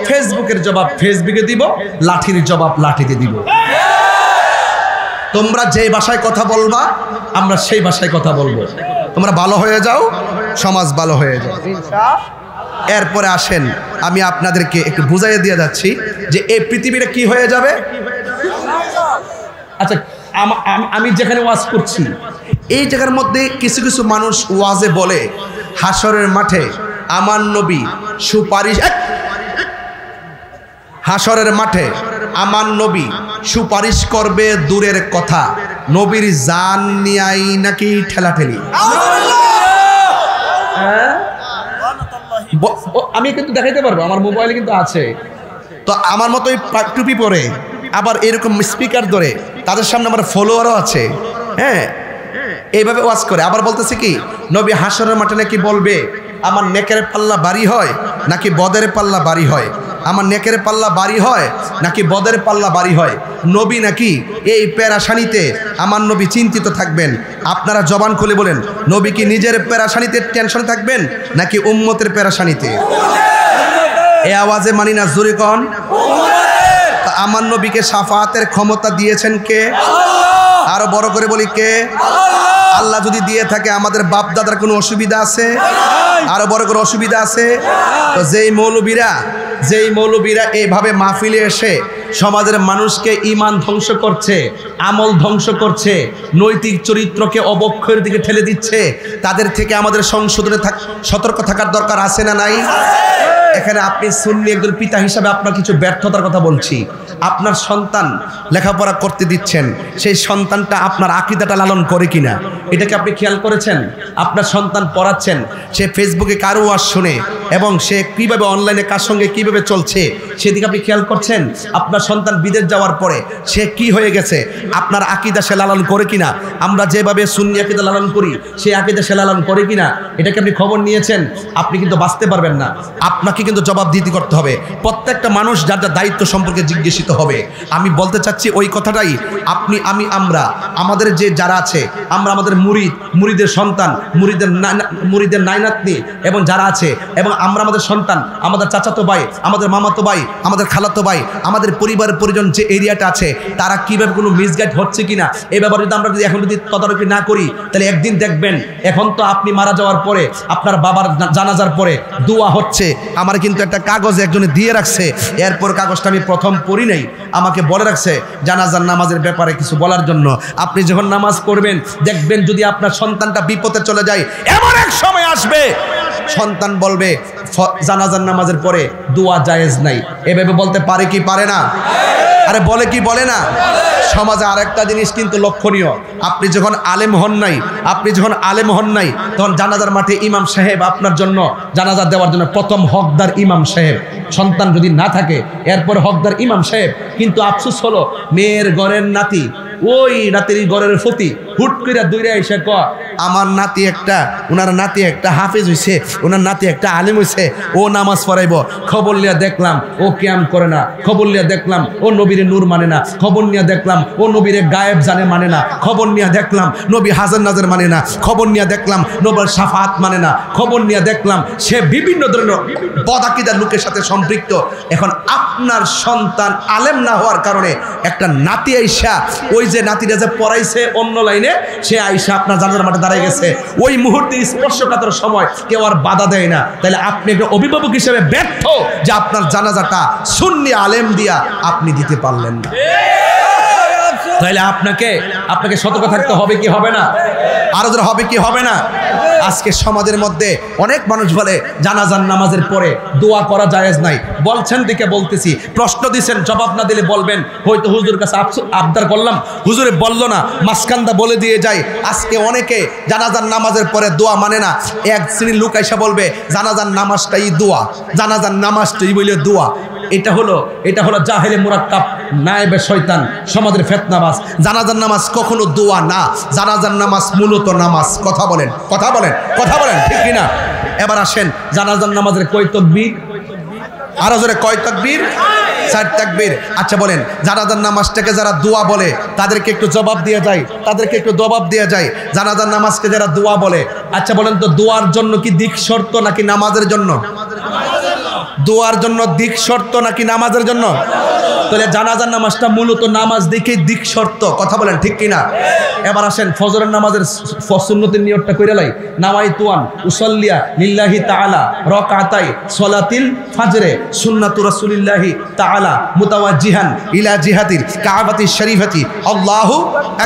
ফেসবুকের জবাব ফেসবুকে দিব, লাঠির জবাব লাঠিতে দিব। তোমরা যে ভাষায় কথা বলবা আমরা সেই ভাষায় কথা বলবো। তোমরা ভালো হয়ে যাও, সমাজ ভালো হয়ে যাও। এরপরে আসেন আমি আপনাদেরকে একটু বুঝাইয়ে দিয়ে যাচ্ছি যে এই পৃথিবীটা কি হয়ে যাবে। আচ্ছা, আমি যেখানে ওয়াজ করছি এই জায়গার মধ্যে কিছু কিছু মানুষ ওয়াজে বলে হাসরের মাঠে আমার নবী সুপারিশ, হাসরের মাঠে আমার নবী সুপারিশ করবে দূরের কথা, নবীর জান নিয়াই নাকি ঠেলাঠেলি। আমি কিন্তু দেখাইতে পারবো, আমার মোবাইলে কিন্তু আছে। তো আমার মতোই টুপি পরে আবার এরকম স্পিকার ধরে তাদের সামনে আমার ফলোয়ারও আছে, হ্যাঁ, এইভাবে ওয়াজ করে। আবার বলতেছে কি নবী হাসরের মাঠে নাকি বলবে আমার নেকের পাল্লা বাড়ি হয় নাকি বদের পাল্লা বাড়ি হয়, আমার নেকের পাল্লা বাড়ি হয় নাকি বদের পাল্লা বাড়ি হয়। নবী নাকি এই পেরাশানিতে আমার নবী চিন্তিত থাকবেন। আপনারা জবান খুলে বলেন নবী কি নিজের পেরাশানিতে টেনশন থাকবেন নাকি উম্মতের পেরাশানিতে? এই আওয়াজে মানি না, জোরে কোন। আমার নবীকে শাফাআতের ক্ষমতা দিয়েছেন কে? আরো বড় করে বলি কে? আল্লাহ যদি দিয়ে থাকে আমাদের বাপ দাদার কোনো অসুবিধা আছে? আরো বড় করে অসুবিধা আছে? তো যেই মৌলবীরা এইভাবে মাহফিলে এসে সমাজের মানুষকে ঈমান ধ্বংস করছে, আমল ধ্বংস করছে, নৈতিক চরিত্রকে অবক্ষয়ের দিকে ঠেলে দিচ্ছে, তাদের থেকে আমাদের সংশোধনে সতর্ক থাকার দরকার আছে না নাই? এখানে আপনি সুন্নি একজন পিতা হিসাবে আপনার কিছু ব্যর্থতার কথা বলছি। আপনার সন্তান লেখাপড়া করতে দিচ্ছেন, সেই সন্তানটা আপনার আকীদাটা লালন করে কিনা এটাকে আপনি খেয়াল করেছেন? আপনার সন্তান পড়াচ্ছেন, সে ফেসবুকে কারো ওয়াজ শুনে এবং সে কিভাবে অনলাইনে কার সঙ্গে কিভাবে চলছে সেদিকে আপনি খেয়াল করছেন? আপনার সন্তান বিদেশ যাওয়ার পরে সে কি হয়ে গেছে, আপনার আকীদা সে লালন করে কিনা? আমরা যেভাবে সুন্নি আকীদা লালন করি সেই আকীদা সে লালন করে কিনা এটাকে আপনি খবর নিয়েছেন? আপনি কিন্তু বাঁচতে পারবেন না, আপনাকে কিন্তু জবাবদিহি করতে হবে। প্রত্যেকটা মানুষ যার যার দায়িত্ব সম্পর্কে জিজ্ঞাসিত হবে। আমি বলতে চাচ্ছি ওই কথাটাই আপনি আমি আমরা আমাদের যে যারা আছে আমরা আমাদের মুরিদের সন্তান, মুরিদের নাইনাতনি এবং যারা আছে এবং আমরা আমাদের সন্তান, আমাদের চাচাতো ভাই, আমাদের মামাতো ভাই, আমাদের খালাতো ভাই, আমাদের পরিবারের পরিজন যে এরিয়াটা আছে তারা কিভাবে কোনো মিসগাইড হচ্ছে কিনা এই ব্যাপারে যদি এখন যদি তদারকি না করি তাহলে একদিন দেখবেন এখন তো আপনি মারা যাওয়ার পরে আপনার বাবার জানাজার পরে দোয়া হচ্ছে। আমার কিন্তু একটা কাগজ একজনে দিয়ে রাখছে, এরপর কাগজটা আমি প্রথম পড়ি নাই, আমাকে বলে রাখছে জানাজার নামাজের ব্যাপারে কিছু বলার জন্য। আপনি যখন নামাজ পড়বেন দেখবেন যদি আপনার সন্তানটা বিপদে চলে যায় এমন এক সময় আসবে সন্তান বলবে জানাজার নামাজের পরে দোয়া জায়েজ নাই। এভাবে বলতে পারে কি পারে না? আরে বলে কি বলে না? সমাজে আরেকটা জিনিস কিন্তু লক্ষণীয়, আপনি যখন আলেম হন নাই তখন জানাজার মাঠে ইমাম সাহেব আপনার জন্য জানাজা দেওয়ার জন্য প্রথম হকদার ইমাম সাহেব, সন্তান যদি না থাকে এরপর হকদার ইমাম সাহেব। কিন্তু আফসোস হলো মেয়ের ঘরের নাতি, ওই রাতের ঘরের ফতি হুট করে দৌড়ে এসে কয় আমার নাতি একটা, ওনার নাতি একটা হাফেজ হইছে, ওনার নাতি একটা আলিম হইছে, ও নামাজ পড়াইব। খবর লিয়া দেখলাম ও কিয়াম করে না, খবর লিয়া দেখলাম ও নবীরে নূর মানে না, খবর নিয়ে দেখলাম ও নবীরে গায়েব জানে মানে না, খবর নিয়ে দেখলাম নবী হাজার নাজার মানে না, খবর নিয়ে দেখলাম নবীর শাফাত মানে না, খবর নিয়ে দেখলাম সে বিভিন্ন ধরনের বদাকিদার লোকের সাথে সম্পৃক্ত। এখন আপনার সন্তান আলেম না হওয়ার কারণে একটা নাতি আইসা, ওই যে নাতিটা যে পড়াইছে অন্য লাইনে, সে আইসা আপনার জানাজার মাঠে দাঁড়ায় গেছে, ওই মুহূর্তে স্পর্শকাতর সময় কেউ আর বাধা দেয় না। তাহলে আপনি একটা অভিভাবক হিসেবে ব্যর্থ যে আপনার জানাজাটা সুন্নি আলেম দিয়া আপনি দিতে পারলেন না। তাহলে আপনাকে সতর্ক থাকতে হবে কি হবে না? আরো যারা হবে কি হবে না? আজকে সমাজের মধ্যে অনেক মানুষ বলে জানাজার নামাজের পরে দোয়া করা জায়েজ নাই। বলছেন দিকে বলতেছি, প্রশ্ন দিচ্ছেন, জবাব না দিলে বলবেন হয়তো হুজুর কাছে আবদার করলাম, হুজুরে বললো না, মাসকান্দা বলে দিয়ে যায়। আজকে অনেকে জানাজার নামাজের পরে দোয়া মানে না। এক শ্রেণীর লোক এসে বলবে জানাজার নামাজটাই দোয়া, জানাজার নামাজটাই বলে দোয়া। এটা হলো জাহেলে মুরাক্কাব, নায়েবে শয়তান, সমাজের ফিতনাবাজ। জানাজার নামাজ কখনো দোয়া না, জানাজার নামাজ মূলত নামাজ। কথা বলেন ঠিক কিনা? এবার আসেন, জানাজার নামাজের কয় তাকবীর? আরো জোরে কয় তাকবীর? 4 তাকবীর। আচ্ছা বলেন, জানাজার নামাজটাকে যারা দোয়া বলে তাদেরকে একটু জবাব দিয়ে যায়, জানাজার নামাজকে যারা দোয়া বলে, আচ্ছা বলেন তো দোয়ার জন্য কি দিক শর্ত নাকি নামাজের জন্য? দোয়ার জন্য দিক শর্ত নাকি নামাজের জন্য? তাহলে জানাজার নামাজটা মূলত নামাজ দেখে দিক শর্ত। কথা বলেন ঠিক কিনা? এবার আসেন, ফজরের নামাজের সুন্নতের নিয়তটা কইরা লাই, নাওয়াইতুয়ান উসাল্লিয়া লিল্লাহি তাআলা রাকাতাই সলাতিল ফাজরে সুন্নাতু রাসূলিল্লাহি তাআলা মুতাওয়াজ্জিহান ইলা জিহাতিল কাবাতি শরীফাতি আল্লাহু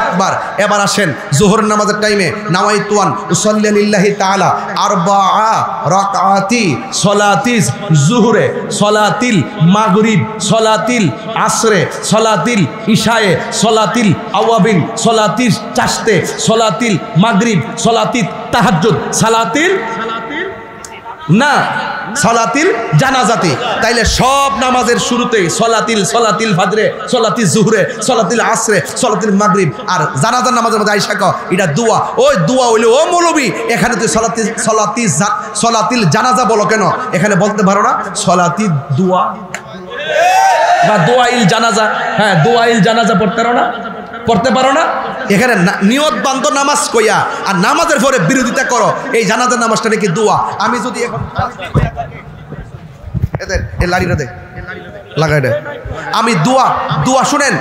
আকবার। এবার আসেন, যোহরের নামাজের টাইমে নাওয়াইতুয়ান উসাল্লিয়া লিল্লাহি তাআলা আরবাআ রাকাতি সলাতিজ জুহরে সলাতিল মাগরিব সলাতিল আসরে সলাতিল ইশায়ে সলাতিল আওয়াবিন সলাতিল চাশতে সলাতিল মাগরিব সলাতিল তাহাজ্জুদ সলাতিল না সলাতিল জানাজাতে। তাইলে সব নামাজের শুরুতেই সলাতিল ফাজরে, সলাতিল জুহরে, সলাতিল আসরে, সলাতিল মাগরিব। আর জানাজার নামাজের মধ্যে আইসা কও এটা দোয়া। ওই দোয়া হইলে ও মৌলবী এখানে তুই সলাতিল জানাজা বলো কেন? এখানে বলতে পারো না সলাতিল দোয়া বা দোয়াইল জানাজা? হ্যাঁ, দোয়াইল জানাজা পড়তে পারো না? এখানে নিয়ত বান্ধ নামাজ কইয়া আর নামাজের পরে বিরোধিতা করো, এই জানাজার নামাজটা নাকি দোয়া। আমি যদি এখন লাড়িটা দে লাগাই দে, আমি দোয়া শুনেন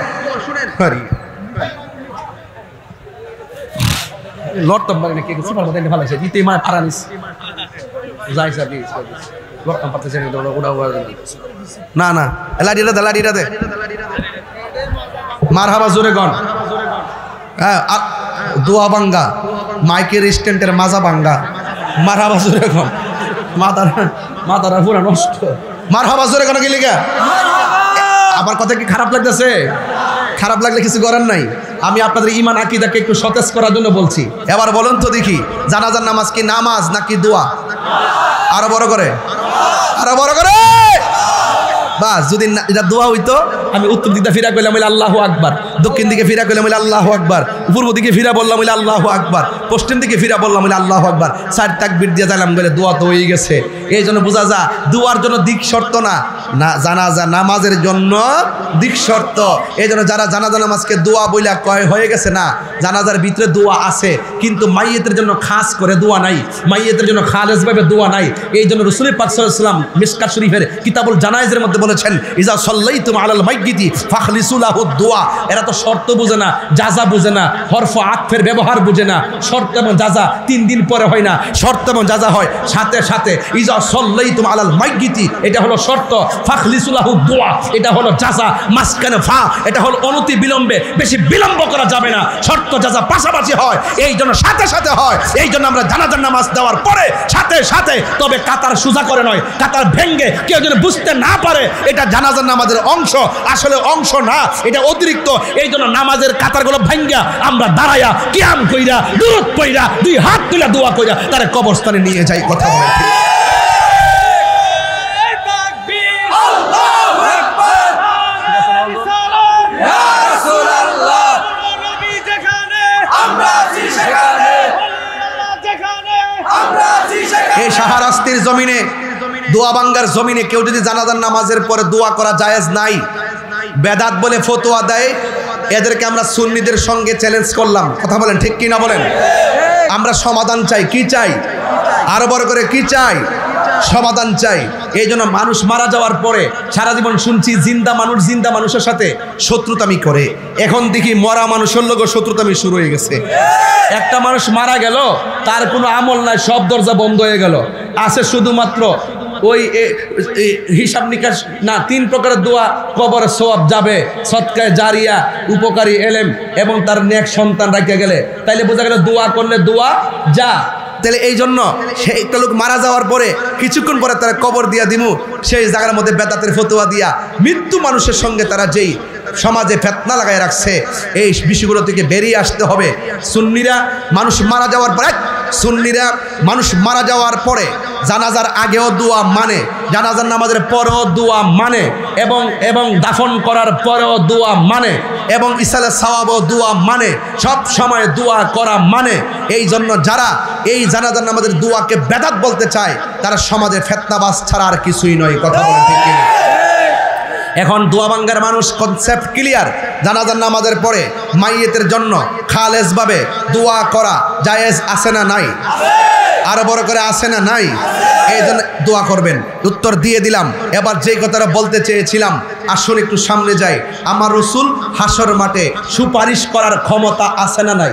লড়তাম পারি না, কে সিফার মধ্যে ভালো আছে দিতে মানে পারানিস যাই সাবি লড়তাম পারতেছে না না লাড়িটা দে মারহাবা জোরে গন। হ্যাঁ, দোয়া ভাঙ্গা, মাইকের স্ট্যান্ডের মাজা ভাঙ্গা, মারহাবা জোরে গন। মাথাটা পুরা নষ্ট। মারহাবা জোরে গন কি লিগা? আমার কথা কি খারাপ লাগতেছে? খারাপ লাগলে কিছু করার নাই। আমি আপনাদের ঈমান আকীদাকে একটু সতেজ করার জন্য বলছি। এবার বলুন তো দেখি, জানাজার নামাজ কি নামাজ নাকি দোয়া? আরো বড় করে বাস। যদি এটা দোয়া হইতো, আমি উত্তর দিকে ফিরা কইলাম বলে আল্লাহু আকবার, দক্ষিণ দিকে ফিরা কইলাম বলে আল্লাহু আকবার, পূর্ব দিকে ফিরা বললাম বলে আল্লাহু আকবার, পশ্চিম দিকে ফিরা বললাম বলে আল্লাহু আকবার। 4 তাকবীর দিয়ে যাইলাম বলে দোয়া তো হয়ে গেছে। এই জন্য বোঝা যা দোয়ার জন্য দিক শর্ত না, জানাজা নামাজের জন্য দিক শর্ত। এই জন্য যারা জানাজা নামাজকে দোয়া বইলা কয় হয়ে গেছে, না, জানাজার ভিতরে দোয়া আছে কিন্তু মাইয়েতের জন্য খাস করে দোয়া নাই, মাইয়েতের জন্য খালেসভাবে দোয়া নাই। এই জন্য রাসূল পাক সাল্লাল্লাহু আলাইহি ওয়াসাল্লাম মিশকাত শরীফের কিতাবুল জানায়েজের মধ্যে বলেছেন, ইজা সাল্লাইতুম আলাল মাইয়িতি ফাখলিসু লাহু দুআ। এরা তো শর্ত বুঝে না, জাযা বুঝে না, হরফ আতফের ব্যবহার বুঝে না। শর্ত এবং জাযা 3 দিন পরে হয় না, শর্ত এবং জাযা হয় সাথে সাথে। ইজা সাল্লাইতুম আলাল মাইয়িতি এটা হলো শর্ত, ফাখলিসু লাহু দুআ এটা হলো জাযা, মাসকানে ফা এটা হলো অনতি বিলম্বে, বেশি বিলম্ব করা যাবে না। শর্ত জাযা পাশাপাশি হয়, এই জন্য সাথে সাথে হয়। এই জন্য আমরা জানাজার নামাজ দেওয়ার পরে সাথে সাথে, তবে কাতার সোজা করে নয়, কাতার ভেঙ্গে কেউ যেন বুঝতে না পারে এটা জানাজার নামাজের অংশ, আসলে অংশ না, এটা অতিরিক্ত। এই জন্য নামাজের কাতারগুলো ভাঙ্গা আমরা দাঁড়াইয়া কিয়াম কইরা দুরূদ পড়া 2 হাত তুলে দোয়া কইরা তারে কবরস্থানে নিয়ে যাই। কথা বলেন ঠিক? আমরা মাটির জমিনে, দোয়া ভাঙ্গার জমিনে কেউ যদি জানাজার নামাজের পরে দোয়া করা জায়েজ নাই, বেদাত বলে ফতোয়া দেয়, এদেরকে আমরা সুন্নিদের সঙ্গে চ্যালেঞ্জ করলাম। কথা বলেন ঠিক কি না বলেন? আমরা সমাধান চাই। কি চাই? আরো বড় করে কি চাই? সমাধান চাই। এই জন্য মানুষ মারা যাওয়ার পরে সারা জীবন শুনছি জিন্দা মানুষের সাথে শত্রুতামি করে। এখন দেখি মরা মানুষের লোক শত্রুতামি শুরু হয়ে গেছে। একটা মানুষ মারা গেল, তার কোনো আমল নাই, সব দরজা বন্ধ হয়ে গেল। আছে শুধুমাত্র ওই হিসাব নিকাশ না, 3 প্রকারের দোয়া কবরে সওয়াব যাবে, সদকায়ে জারিয়া, উপকারী এলেম এবং তার নেক সন্তান রাখিয়া গেলে। তাইলে বোঝা গেল দোয়া করলে দোয়া যা। তাহলে এই জন্য সেই লোক মারা যাওয়ার পরে কিছুক্ষণ পরে তারা কবর দিয়া দিমু, সেই জায়গার মধ্যে বেদাতের ফতোয়া দিয়া মৃত্যু মানুষের সঙ্গে তারা যেই সমাজে ফেতনা লাগায় রাখছে, এই বিষয়গুলো থেকে বেরিয়ে আসতে হবে। সুন্নিরা মানুষ মারা যাওয়ার পরে জানাজার আগেও দোয়া মানে, জানাজার নামাজের পরেও দোয়া মানে, এবং দাফন করার পরেও দোয়া মানে, এবং ইসালে সওয়াবও দোয়া মানে, সব সময় দোয়া করা মানে। এই জন্য যারা এই জানাজার নামাজের দোয়াকে বেদাত বলতে চায়, তারা সমাজে ফেতনাবাজ ছাড়া আর কিছুই নয়। কথা বলেন ঠিক কিনা? এখন দোয়া ভাঙ্গার মানুষ কনসেপ্ট ক্লিয়ার। জানাজার নামাজের পরে মাইয়েতের জন্য খালেসভাবে দোয়া করা জায়েজ আছে না নাই? আরো বড় করে আছে না নাই? এই জন্য দোয়া করবেন। উত্তর দিয়ে দিলাম। এবার যেই কথাটা বলতে চেয়েছিলাম, আসুন একটু সামনে যাই। আমার রাসূল হাসর মাঠে সুপারিশ করার ক্ষমতা আছে না নাই?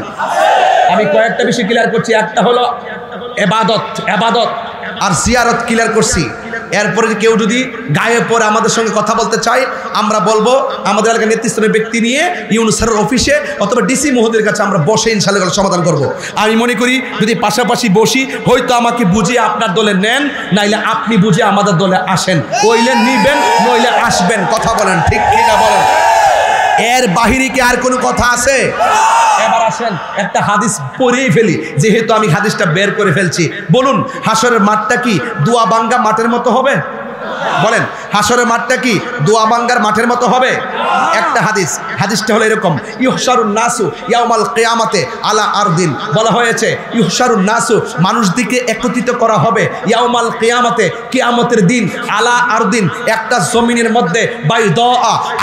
আমি কয়েকটা বিষয় ক্লিয়ার করছি। একটা হলো এবাদত আর জিয়ারত ক্লিয়ার করছি। এরপরে কেউ যদি গায়ে পরে আমাদের সঙ্গে কথা বলতে চায়, আমরা বলবো আমাদের এলাকার নেতৃস্থানীয় ব্যক্তি নিয়ে ইউনূস স্যারের অফিসে অথবা ডিসি মহোদয়ের কাছে আমরা বসে ইনশাআল্লাহ সমাধান করব। আমি মনে করি যদি পাশাপাশি বসি, হয়তো আমাকে বুঝিয়ে আপনার দলে নেন, নাইলে আপনি বুঝিয়ে আমাদের দলে আসেন। হইলে নিবেন, নইলে আসবেন। কথা বলেন ঠিক কি না বলেন? এর বাহিরে কি আর কোনো কথা আছে? এবার আসেন একটা হাদিস পড়েই ফেলি, যেহেতু আমি হাদিসটা বের করে ফেলছি। বলুন, হাসরের মাঠটা কি দোয়া ভাঙ্গা মাঠের মতো হবে? বলেন, হাসরের মাঠটা কি দোয়া ভাঙ্গার মাঠের মতো হবে? একটা হাদিসটা হলো এরকম, ইহশারুন নাসু ইয়াউমাল কিয়ামাতে আলা আরদিন। বলা হয়েছে ইহশারুন নাসু, মানুষদিকে একত্রিত করা হবে, ইয়াউমাল কিয়ামাতে, কিয়ামতের দিন, আলা আরদিন, একটা জমিনের মধ্যে, বাইদা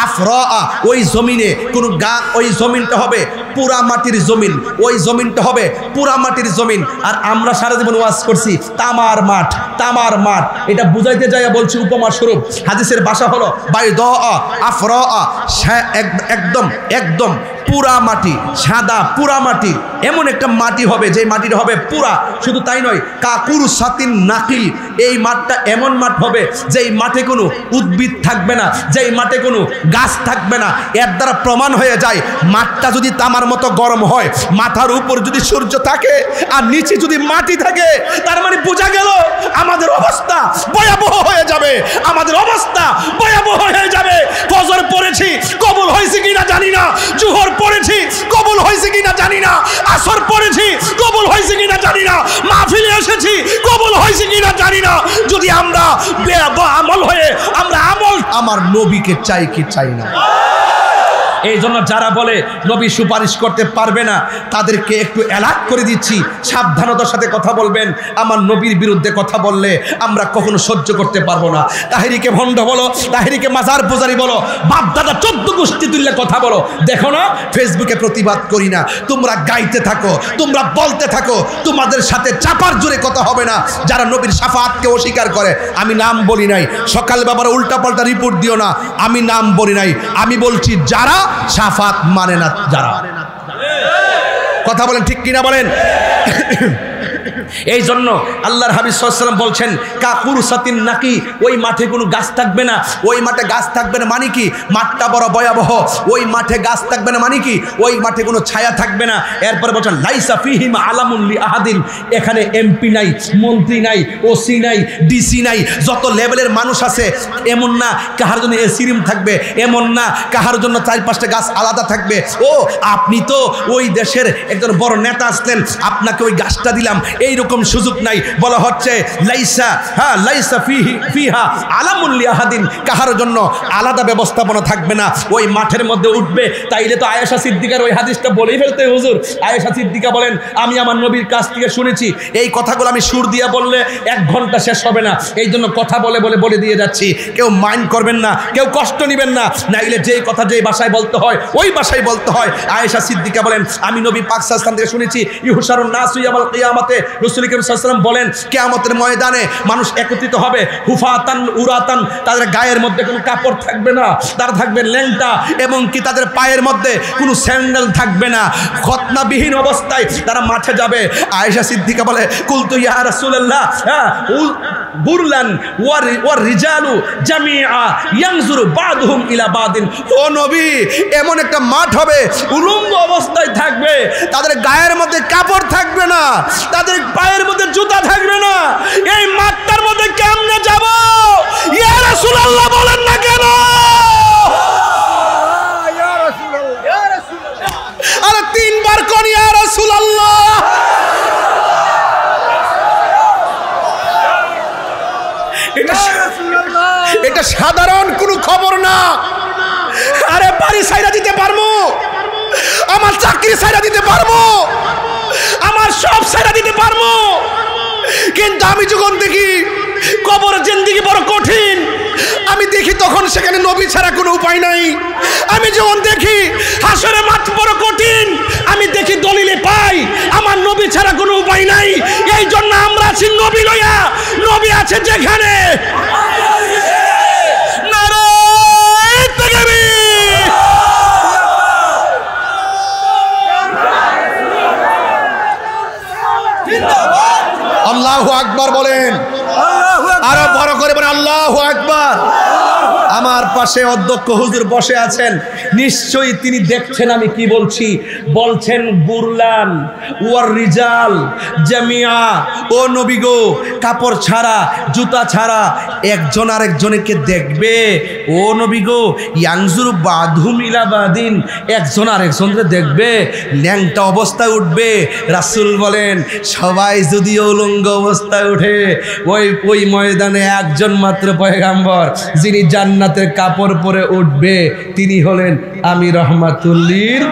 আফরা, ওই জমিনে কোনো ওই জমিনটা হবে পুরা মাটির জমিন, ওই জমিনটা হবে পুরা মাটির জমিন। আর আমরা সারা জীবন ওয়াজ করছি তামার মাঠ। এটা বুঝাইতে যাই বলছি উপমা স্বরূপ। হাদিসের ভাষা হলো বাইদা আফরা, একদম পুরা মাটি, সাদা পুরা মাটি। এমন একটা মাটি হবে যে মাটিটা হবে পুরা। শুধু তাই নয়, কাকুর সাতিন নাকিল, এই মাঠটা এমন মাঠ হবে যেই মাঠে কোনো উদ্ভিদ থাকবে না, যেই মাঠে কোনো গাছ থাকবে না। এর দ্বারা প্রমাণ হয়ে যায় মাঠটা যদি তামার মতো গরম হয়, মাথার উপর যদি সূর্য থাকে আর নিচে যদি মাটি থাকে, তার মানে বোঝা গেল আমাদের অবস্থা ভয়াবহ হয়ে যাবে। ফজর পড়েছি, কবুল হয়েছে কিনা জানি না। জোহর পড়েছি, কবুল হয়েছে কিনা জানি না। আসর পড়েছি, কবুল হয়েছে কিনা জানি না। মাহফিলে এসেছি, কবুল হয়েছে কিনা জানি না। যদি আমরা আমল হয়ে আমরা আমার নবীকে চাই কি চাই না? এই জন্য যারা বলে নবী সুপারিশ করতে পারবে না, তাদেরকে একটু অ্যালার্ট করে দিচ্ছি, সাবধানতার সাথে কথা বলবেন। আমার নবীর বিরুদ্ধে কথা বললে আমরা কখনো সহ্য করতে পারবো না। তাহেরিকে ভণ্ড বলো, তাহেরিকে মাজার পূজারি বলো, বাপ দাদা 14 গোষ্ঠী তুললে কথা বলো। দেখো না, ফেসবুকে প্রতিবাদ করি না, তোমরা গাইতে থাকো, তোমরা বলতে থাকো, তোমাদের সাথে চাপার জোরে কথা হবে না। যারা নবীর শাফাআতকে অস্বীকার করে, আমি নাম বলি নাই, সকাল বাবার উল্টাপাল্টা রিপোর্ট দিও না, আমি নাম বলি নাই। আমি বলছি যারা শাফাত মানে না, যারা। কথা বলেন ঠিক কিনা বলেন? এই জন্য আল্লাহর হাবিব সাল্লাল্লাহু আলাইহি ওয়াসাল্লাম বলছেন কাকুর সাতিন নাকি, ওই মাঠে কোনো গাছ থাকবে না। ওই মাঠে গাছ থাকবে না মানে কি? মাঠটা বড় ভয়াবহ। ওই মাঠে গাছ থাকবে না মানে কি? ওই মাঠে কোনো ছায়া থাকবে না। এরপর বলছেন লাইসা ফিহিম আলামুন লি আহাদিন, এখানে এমপি নাই, মন্ত্রী নাই, ওসি নাই, ডিসি নাই, যত লেভেলের মানুষ আছে এমন না কাহার জন্য এসি রুম থাকবে, এমন না কাহার জন্য 4-5টা গাছ আলাদা থাকবে। ও আপনি তো ওই দেশের একজন বড় নেতা আসলেন, আপনাকে ওই গাছটা দিলাম, এইরকম সুযোগ নাই। বলা হচ্ছে লাইসা লাইসা ফিহা আলামুল লিআহাদিন, কাহার জন্য আলাদা ব্যবস্থাপনা থাকবে না, ওই মাঠের মধ্যে উঠবে। তাইলে তো আয়েশা সিদ্দিকার ওই হাদিসটা বলেই ফেলতে হুজুর। আয়েশা সিদ্দিকা বলেন, আমি আমার নবীর কাছ থেকে শুনেছি, এই কথাগুলো আমি সুর দিয়ে বললে 1 ঘন্টা শেষ হবে না, এই জন্য কথা বলে দিয়ে যাচ্ছি। কেউ মাইন্ড করবেন না, কেউ কষ্ট নেবেন না, নাইলে যেই কথা যেই ভাষায় বলতে হয় ওই ভাষায় বলতে হয়। আয়েশা সিদ্দিকা বলেন, আমি নবী পাক সাল্লাল্লাহু আলাইহি ওয়াসাল্লাম থেকে শুনেছি, ইউহশারুন নাসু ইয়াউমাল কিয়ামাতে, রাসূল করিম সাল্লাল্লাহু আলাইহি ওয়াসাল্লাম বলেন, কিয়ামতের ময়দানে মানুষ একত্রিত হবে, হুফাতান উরাতান, তাদের গায়ের মধ্যে কোনো কাপড় থাকবে না, তারা থাকবে ল্যাংটা, এবং কি তাদের পায়ের মধ্যে কোনো স্যান্ডেল থাকবে না, খতনাবিহীন অবস্থায় তারা মাঠে যাবে। আয়েশা সিদ্দিকা বলে, কুলতু ইয়া রাসূলুল্লাহ বুরলান ওয়ার রিজালু জামিআ ইয়ানজুরু বাদুহুম ইলা বাদিন, ও নবী এমন একটা মাঠ হবে উলঙ্গ অবস্থায় থাকবে, তাদের গায়ের মধ্যে কাপড় থাকবে না, তাদের পায়ের মধ্যে জুতা থাকবে না, এই মাঠটার মধ্যে কেমনে যাব? ইয়া রাসূলুল্লাহ বলেন না কেন? ইয়া রাসূলুল্লাহ, ইয়া রাসূলুল্লাহ, আরে 3 বার কোন ইয়া রাসূলুল্লাহ। এটা সাধারণ কোনো খবর না। আরে বাড়ি ছাইরা দিতে পারবো, আমার চাকরি ছাইরা দিতে পারবো, আমার সব ছাইরা দিতে পারবো, কিন্তু আমি যখন দেখি কবরের জিন্দেগি বড় কঠিন, আমি দেখি তখন সেখানে নবী ছাড়া কোনো উপায় নাই। আমি যখন দেখি হাসরের মাঠ বড় কঠিন, আমি দেখি দলিলে পাই আমার নবী ছাড়া কোনো উপায় নাই। এই জন্য আমরা আছি নবী লইয়া, নবী আছে যেখানে। নারায়ে তাকবীর, আল্লাহু আকবার বলেন, আরো বড় করে বলেন আল্লাহু আকবার। আমার পাশে অধ্যক্ষ হুজুর বসে আছেন, নিশ্চয়ই তিনি দেখছেন আমি কি বলছি। বলছেন বুরলান ওয়ার রিজাল জামিআ, ও নবী গো, কাপড় ছাড়া জুতা ছাড়া একজন আরেকজনকে দেখবে। ও নবী গো, ইয়ানজুরু বাদহুম ইলা বাদিন, একজন আরেকজনকে দেখবে, ল্যাংটা অবস্থায় উঠবে। রাসূল বলেন, সবাই যদি উলঙ্গ অবস্থায় উঠে, ওই ময়দানে একজন মাত্র পয়গাম্বর যিনি জান্নাতের কাপড় পরে উঠবে, তিনি হলেন আমি রহমাতুল্লিল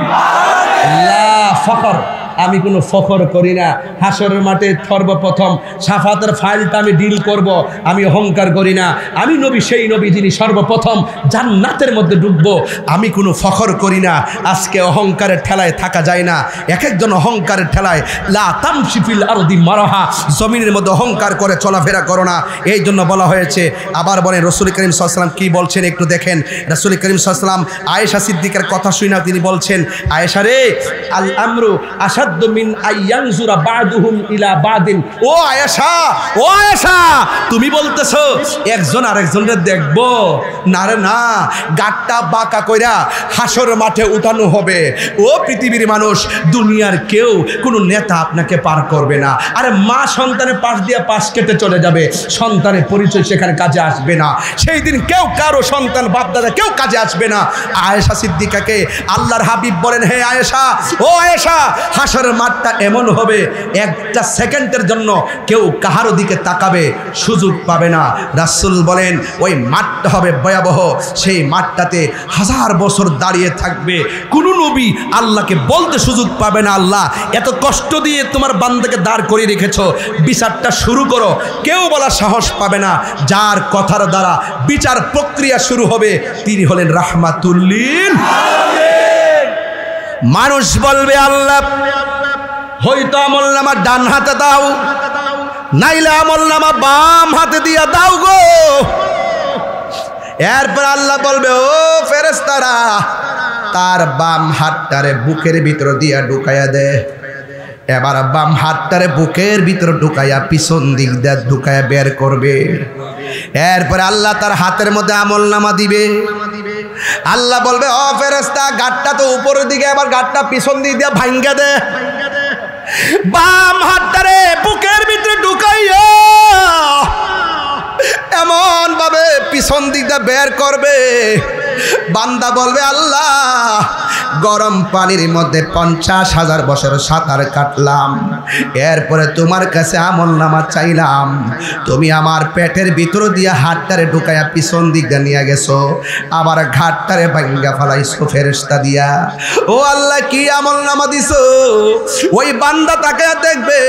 লা ফখর। আমি কোনো ফখর করি না। হাসরের মাঠে সর্বপ্রথম সাফাতের ফাইলটা আমি ডিল করব, আমি অহংকার করি না। আমি নবী, সেই নবী যিনি সর্বপ্রথম জান্নাতের মধ্যে ঢুকবো, আমি কোনো ফখর করি না। আজকে অহংকারের ঠেলায় থাকা যায় না। এক একজন অহংকারের ঠেলায়, লা তামশি ফিল আরদি মারহা, জমিনের মধ্যে অহংকার করে চলাফেরা করো না। এই জন্য বলা হয়েছে। আবার বলেন রাসূল করিম সাল্লাল্লাহু আলাইহি ওয়াসাল্লাম কি বলছেন একটু দেখেন। রাসূল করিম সাল্লাল্লাহু আলাইহি ওয়াসাল্লাম আয়েশা সিদ্দিকার কথা শুনে তিনি বলছেন, আয়েশা রে, আল আমরু মিন আইয়ানজুরা বাদুহুম ইলা বাদিন। ও আয়েশা, ও আয়েশা, তুমি বলতেছো একজন আরেকজনের দেখবো? না রে না, গাটটা বাঁকা কইরা হাসর মাঠে উঠানো হবে। ও পৃথিবীর মানুষ, দুনিয়ার কেউ কোনো নেতা আপনাকে পার করবে না। আরে মা সন্তানের পাশ দিয়ে পাশ কেটে চলে যাবে, সন্তানের পরিচয় সেখানে কাজে আসবে না। সেই দিন কেউ কারো সন্তান বাপদাদা কেউ কাজে আসবে না। আয়েশা সিদ্দিকাকে আল্লাহর হাবিব বলেন, হে আয়েশা, ও আয়েশা, হাসরের মাঠটা এমন হবে, একটা সেকেন্ডের জন্য কেউ কাহারো দিকে তাকাবে সুযোগ পাবে না। রাসূল বলেন, ওই মাঠটা হবে ভয়াবহ। সেই মাঠটাতে 1000 বছর দাঁড়িয়ে থাকবে, কোনো নবী আল্লাহকে বলতে সুযোগ পাবে না, আল্লাহ এত কষ্ট দিয়ে তোমার বান্দাকে দাঁড় করিয়ে রেখেছো, বিচারটা শুরু করো। কেউ বলার সাহস পাবে না। যার কথার দ্বারা বিচার প্রক্রিয়া শুরু হবে, তিনি হলেন রাহমাতুল্লিল আলামিন। মানুষ বলবে, আল্লাহ হয়তো আমলনামা ডান হাতে দাও, নাইলে আমলনামা বাম হাতে দিয়া দাও গো। এরপর আল্লাহ বলবে, ও ফেরেশতারা, তার বাম হাতটারে বুকের ভিতর দিয়া ঢুকাইয়া দে। এবার বাম হাতটারে বুকের ভিতর ঢুকাইয়া পিছন দিক দিয়ে ঢুকাইয়া বের করবে। এরপরে আল্লাহ তার হাতের মধ্যে আমলনামা দিবে। আল্লাহ বলবে, ও ফেরেশতা, গাটটা তো উপরের দিকে, এবার গাটটা পিছন দিক দিয়ে ভাঙ্গা দে। বাম হাতটারে বুকের ভিতরে ঢুকাইয়া এমন ভাবে পিছন দিক দিয়ে বের করবে। বান্দা বলবে, আল্লাহ গরম পানির মধ্যে 50,000 বছর সাঁতার কাটলাম, এরপরে তোমার কাছে আমলনামা চাইলাম, তুমি আমার পেটের ভিতর দিয়া হাতটারে ঢুকাইয়া পিছন দিক দিয়ে নিয়ে গেছো, আবার ঘাটটারে ভাঙ্গা ফেলাইছো ফেরেশতা দিয়া। ও আল্লাহ, কি আমলনামা দিছো? ওই বান্দা তাকে দেখবে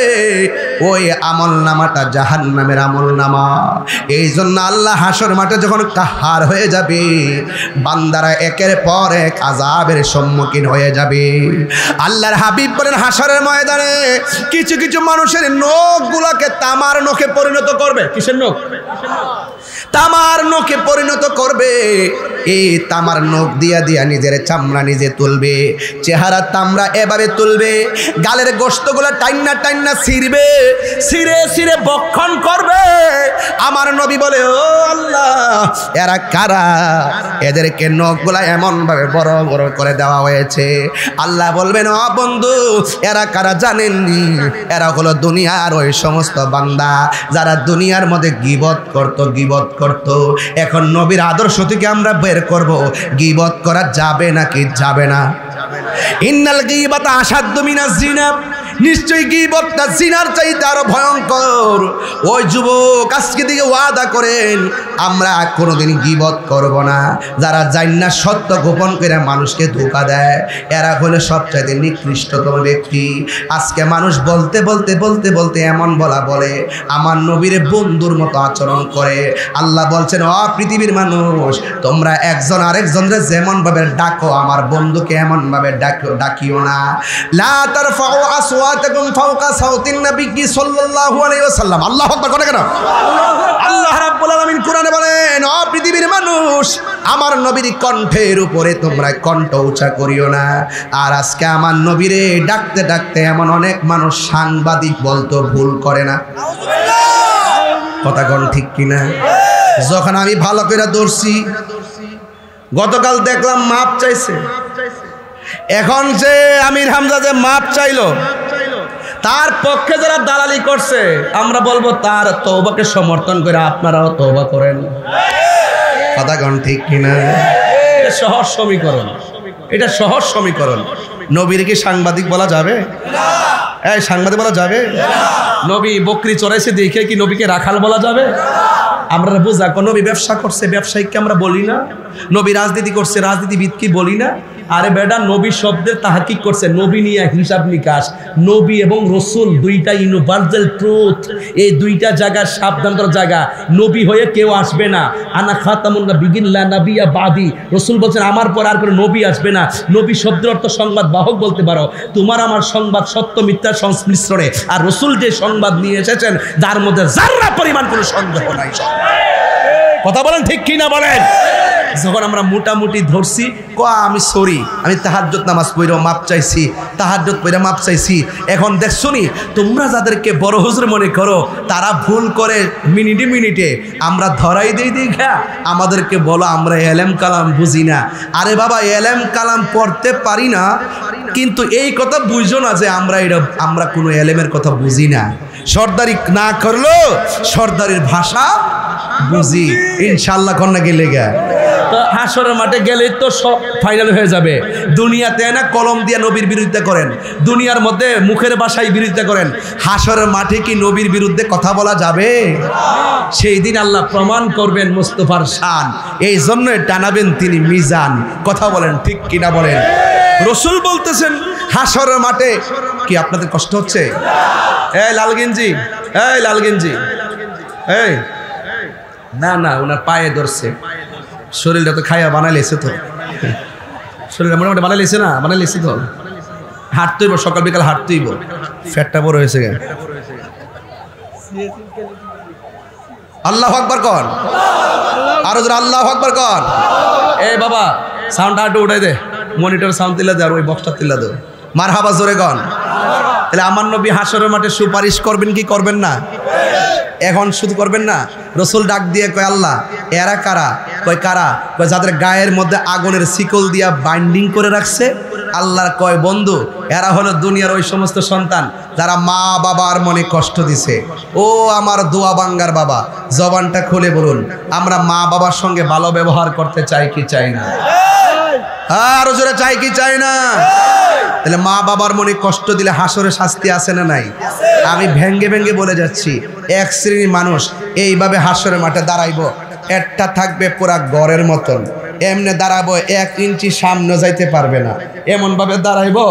ওই আমলনামাটা জাহান্নামের আমলনামা। এই জন্য আল্লাহ হাসর মাঠে যখন কাহার হয়ে যাবে, বান্দারা একের পর এক আযাবের সম্মুখীন হয়ে যাবে। আল্লাহর হাবিব বলেন, হাসরের ময়দানে কিছু কিছু মানুষের নখগুলোকে তামার নখে পরিণত করবে। কিসের নখ? তামার নখে পরিণত করবে। এই তামার নখ দিয়া দিয়া নিজের চামড়া নিজে তুলবে, চেহারা তামড়া এভাবে তুলবে, গালের গোশতগুলো টাইন্না টাইন্না ছিঁড়বে, ছিঁড়ে ছিঁড়ে বক্ষণ করবে। আমার নবী বলে, ও আল্লাহ, এরা কারা? এদেরকে নখগুলা এমনভাবে বড় বড় করে দেওয়া হয়েছে। আল্লাহ বলবেন, ও বন্ধু, এরা কারা জানেননি? এরা হলো দুনিয়ার ওই সমস্ত বান্দা যারা দুনিয়ার মধ্যে গীবত করত। এখন নবীর আদর্শ থেকে আমরা বের করব, গীবত করা যাবে নাকি যাবে না? ইন্নাল গীবাতা আসাদ্দু মিনাজ জিনা, নিশ্চয়ই গীবতটা জিনার চাইতে আরো ভয়ঙ্কর। ওই যুবক আজকে দিকে ওয়াদা করেন, আমরা কোনোদিন গীবত করব না। যারা জান্নাত সত্য গোপন করে মানুষকে ধোঁকা দেয়, এরা হলো সবচাইতে নিকৃষ্টতম ব্যক্তি। আজকে মানুষ বলতে বলতে বলতে বলতে এমন বলে আমার নবীর বন্ধুর মতো আচরণ করে। আল্লাহ বলছেন, ও পৃথিবীর মানুষ, তোমরা একজন আরেকজনকে যেমন ভাবে ডাকো, আমার বন্ধুকে এমন ভাবে ডাকিও না। লা তারফাউ আসওয়াতাকুম ফাওকা সাউতিন নবী সাল্লাল্লাহু আলাইহি ওয়াসাল্লাম। আল্লাহু আকবার করে কেন? আল্লাহ রাব্বুল আলামিন কোরআনে বলেন, ও পৃথিবীর মানুষ, আমার নবীর কণ্ঠের উপরে তোমরা কণ্ঠ উঁচা করিও না। আর আজকে আমার নবীরে ডাকতে ডাকতে এমন অনেক মানুষ সাংবাদিক বলতো ভুল করে না? কথা কোন ঠিক কিনা? যখন আমি ভালো করে ধরছি, গতকাল দেখলাম মাপ চাইছে, এখন যে আমির হামজা যে মাপ চাইলো, তার পক্ষে যারা দালালি করছে, আমরা বলবো তার তওবাকে সমর্থন করে আপনারাও তওবা করেন। কথা কোন ঠিক কিনা? এটা সহজ সমীকরণ, এটা সহজ সমীকরণ। নবীর কি সাংবাদিক বলা যাবে? এই সাংবাদিক বলা যাবে? নবী বকরি চড়াইছে দেখে কি নবীকে রাখাল বলা যাবে? আমরা বুঝা, নবী ব্যবসা করছে ব্যবসায়িককে আমরা বলি না? নবী রাজনীতি করছে রাজনীতিবিদ কি বলি না? আরে বেটা, নবী শব্দের তাহকিক করছে, নবী নিয়ে হিসাব নিকাশ। নবী এবং রসুল দুইটা ইউনিভার্সাল ট্রুথ, এই দুইটা জায়গার সাবধান করার জায়গা। নবী হয়ে কেউ আসবে না, আনা খাতামুন নাবিয়্যিন লা নাবিয়্যা বাদি। রসুল বলছেন, আমার পর আর কোনো নবী আসবে না। নবী শব্দের অর্থ সংবাদ বাহক বলতে পারো। তোমার আমার সংবাদ সত্য মিথ্যার সংমিশ্রণে, আর রসুল যে সংবাদ নিয়ে এসেছেন যার মধ্যে যাররা পরিমাণ কোনো সন্দেহ নাই। কথা বলেন ঠিক কি না বলেন? যখন আমরা মোটামুটি ধরছি, আমি সরি, আমি তাহাজ্জুদ নামাজ পড়েও মাপ চাইছি, তাহাজ্জুদ পড়ে মাপ চাইছি। এখন দেখছো নি, তোমরা যাদেরকে বড় হুজুর মনে করো, তারা ভুল করে মিনিটে মিনিটে, আমরা ধরাই দিই দেখা আমাদেরকে বলো আমরা এলেম কালাম বুঝি না। আরে বাবা, এলেম কালাম পড়তে পারি না, কিন্তু এই কথা বুঝো না যে আমরা কোনো এলেমের কথা বুঝি না। সর্দারি না করলো সর্দারির ভাষা বুঝি, ইনশাল্লাহ কন্যা গেলে গা। তো হাসরের মাঠে গেলেই তো সব ফাইনাল হয়ে যাবে। দুনিয়াতে না কলম দিয়ে নবীর বিরুদ্ধে করেন, দুনিয়ার মধ্যে মুখের ভাষায় বিরুদ্ধে করেন, হাসরের মাঠে কি নবীর বিরুদ্ধে কথা বলা যাবে? সেই দিন আল্লাহ প্রমাণ করবেন মুস্তাফার শান, এই জন্যই টানাবেন তিনি মিজান। কথা বলেন ঠিক কিনা বলেন? রসুল বলতেছেন হাসরের মাঠে কি আপনাদের কষ্ট হচ্ছে? এই লাল গেঞ্জি, এই লাল গেঞ্জি, এই না না, ওনার পায়ে ধরছে। শরীরটা তো খাইয়া বানাইলেছে, তো শরীরটা মোটামুটি বানাইলেছে না, বানাইলেছে তো। হাঁটতেইব, সকাল বিকাল হাঁটতেইব, ফ্যাটটা বড় হয়েছে গে। আল্লাহু আকবার কর, আরো জোরে আল্লাহু আকবার কর। এই বাবা, সাউন্ড আটু উঠাই দে, মনিটর সাউন্ড তিলা দে, আর ওই বক্সটা তিলা দে। মারহাবা জোরে কর। তাহলে আমার নবী হাসরের মাঠে সুপারিশ করবেন কি করবেন না? এখন শুধু করবেন না, রসুল ডাক দিয়ে কয়, আল্লাহ এরা কারা? কয় কারা? কয় যাদের গায়ের মধ্যে আগুনের শিকল দিয়া বাইন্ডিং করে রাখছে। আল্লাহর কয়, বন্ধু, এরা হলো দুনিয়ার ওই সমস্ত সন্তান যারা মা বাবার মনে কষ্ট দিছে। ও আমার দোয়া বাঙ্গার বাবা, জবানটা খুলে বলুন, আমরা মা বাবার সঙ্গে ভালো ব্যবহার করতে চাই কি চাই না? আরো জোরে চাই কি চাই না? তাহলে মা বাবার মনে কষ্ট দিলে হাসরে শাস্তি আছে না নাই? আমি ভেঙ্গে ভেঙ্গে বলে যাচ্ছি, এক শ্রেণীর মানুষ এইভাবে হাসরের মাঠে দাঁড়াইবো, একটা থাকবে পুরা গড়ের মতন, এমনি দাঁড়াবো 1 ইঞ্চি সামনে যাইতে পারবে না, এমন ভাবে দাঁড়াইবো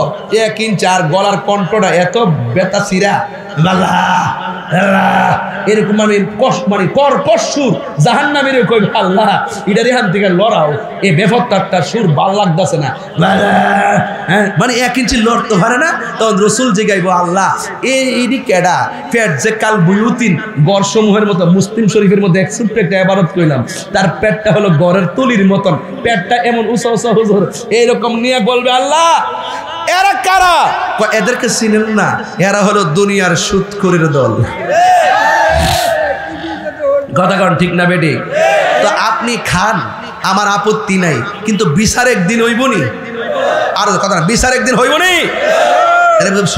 1 ইঞ্চি, আর গলার কণ্ঠটা এত বেতা চিরা এরকম আমি কর্কশ সুর জাহান্নামীর কই আল্লাহ এটার এখান থেকে লড়াও, এই বেফত্তারটা সুর ভাল লাগতেছে না, মানে 1 ইঞ্চি লড়তে পারে না। তখন রসুল জিগাইবো আল্লাহ এই কেডা পেট যে কাল বুয়ুতিন গড়সমূহের মতো, মুসলিম শরীফের মধ্যে এক ছোট্ট একটা ইবারত কইলাম, তার পেটটা হলো গড়ের তুলির মতন, পেটটা এমন উঁচা উঁচা হুজুর এইরকম নিয়ে বলবে আল্লাহ এরা কারা? এদেরকে চিনেন না, এরা হলো দুনিয়ার সুদখোরের দল। কথা কন ঠিক না বেটি? তো আপনি খান, আমার আপত্তি নাই, কিন্তু বিচার একদিন হইবনি। আর কথা না, বিচার একদিন হইবনি।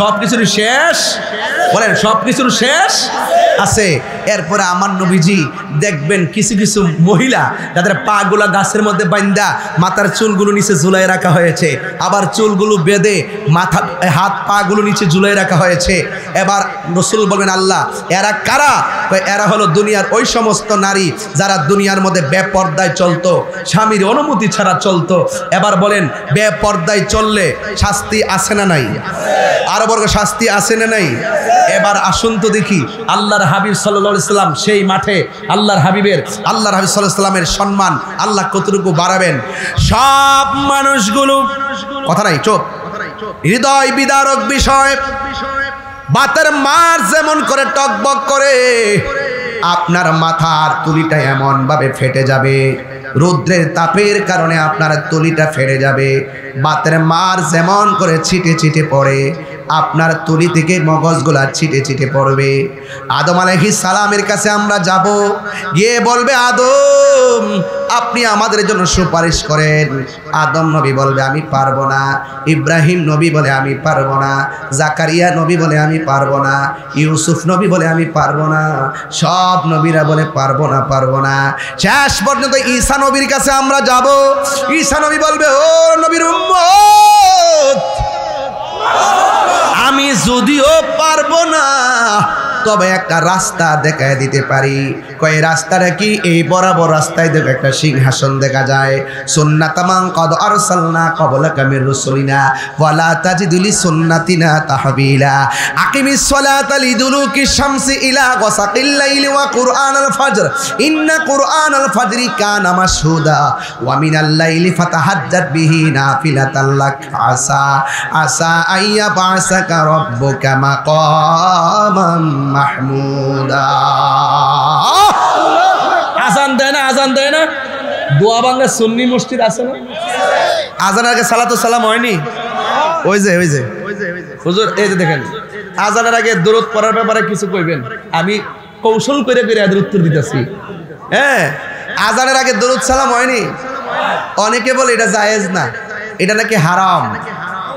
সবকিছুর শেষ, বলেন সবকিছুর শেষ আছে। এরপরে আমার নবীজি দেখবেন কিছু কিছু মহিলা যাদের পা গুলা গাছের মধ্যে বান্ধা মাথার চুলগুলো নিচে ঝুলাই রাখা হয়েছে, আবার চুলগুলো বেঁধে মাথা হাত পা গুলো নিচে ঝুলাই রাখা হয়েছে। এবার রাসূল বলবেন আল্লাহ এরা কারা? এরা হলো দুনিয়ার ওই সমস্ত নারী যারা দুনিয়ার মধ্যে বেপর্দায় চলতো, স্বামীর অনুমতি ছাড়া চলতো। এবার বলেন বেপর্দায় চললে শাস্তি আছে না নাই? আরো বর্গ শাস্তি আছে না নাই? এবার আসুন তো দেখি আল্লাহর হাবিব সাল্লাল্লাহু আলাইহি সাল্লাম সেই মাঠে আল্লাহর হাবিব সাল্লাল্লাহু আলাইহি সাল্লামের সম্মান আল্লাহ কতটুকু বাড়াবেন। সব মানুষগুলো কথা নাই, চুপ, হৃদয় বিদারক বিষয়। বাতের মার যেমন করে টকবক করে, আপনার মাথার তুলিটা এমন ভাবে ফেটে যাবে, রৌদ্রের তাপের কারণে আপনার তুলিটা ফেটে যাবে। বাতের মার যেমন করে ছিটে ছিটে পড়ে, আপনার তুলি থেকে মগজগুলা ছিটে ছিটে পড়বে। আদম আলাইহিস সালামের কাছে আমরা যাব, গিয়ে বলবে আদম আপনি আমাদের জন্য সুপারিশ করেন। আদম নবী বলবে আমি পারবো না, ইব্রাহিম নবী বলে আমি পারবো না, জাকারিয়া নবী বলে আমি পারবো না, ইউসুফ নবী বলে আমি পারবো না, সব নবীরা বলে পারবো না পারবো না। শেষ পর্যন্ত ঈসা নবীর কাছে আমরা যাব, ঈসা নবী বলবে ও নবীর উম্মত আমি যদিও পারবো না তবে একটা রাস্তা দেখায় দিতে পারি। কয় রাস্তাটা কি? এই বরাবর রাস্তায় দেখো একটা সিংহাসন দেখা যায়, সুন্নাতামান কদ আরসালনা ক্বাবলাকা মির রাসূলিনা ওয়ালা তাজিদু লিসুন্নাতিনা তাহবিলা। আকিমিস সালাতা লিদুলুকিশ শামসি ইলা গাসাকিল লাইলি ওয়া কুরআনাল ফাজর ইন্না কুরআনাল ফাজরি কানা মাশহুদা ওয়া মিনাল লাইলি ফাতাহাজ্জাত বিহি নাফিলাতাল লাক আসা আইয়া বাসাকা রাব্বুকা মাকামান মাহমুদা। আজান দেয় না, আজান দেয় না, দোয়া বাংলা সুন্নি মসজিদ আছে না? আজানের আগে সালাতু সালাম হয়নি? ওই যে হুজুর এই যে দেখেন, আজানের আগে দরুদ পড়ার ব্যাপারে কিছু কইবেন, আমি কৌশল করে করে এদের উত্তর দিতেছি। হ্যাঁ, আজানের আগে দরুদ সালাম হয়নি? অনেকে বলে এটা জায়েজ না, এটা নাকি হারাম,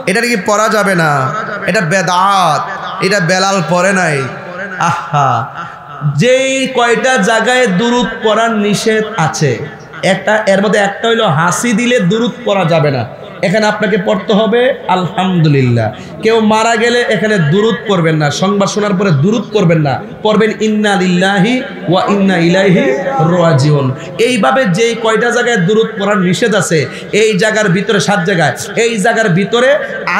এটা নাকি পড়া যাবে না, এটা বেদাত, এটা বেলাল পড়ে নাই। আহা, যেই কয়টা জায়গায় দুরুদ পড়ার নিষেধ আছে, একটা এর মধ্যে একটা হইলো হাসি দিলে দুরুদ পড়া যাবে না, এখানে আপনাকে পড়তে হবে আলহামদুলিল্লাহ। কেউ মারা গেলে এখানে দুরুদ পড়বেন না, সংবাদ শোনার পরে দুরুদ পড়বেন না, পড়বেন ইন্না লিল্লাহি ওয়া ইন্না ইলাইহি রাজিউন। এইভাবে যেই কয়টা জায়গায় দুরুদ পড়ার নিষেধ আছে, এই জায়গার ভিতরে 7 জায়গায়, এই জায়গার ভিতরে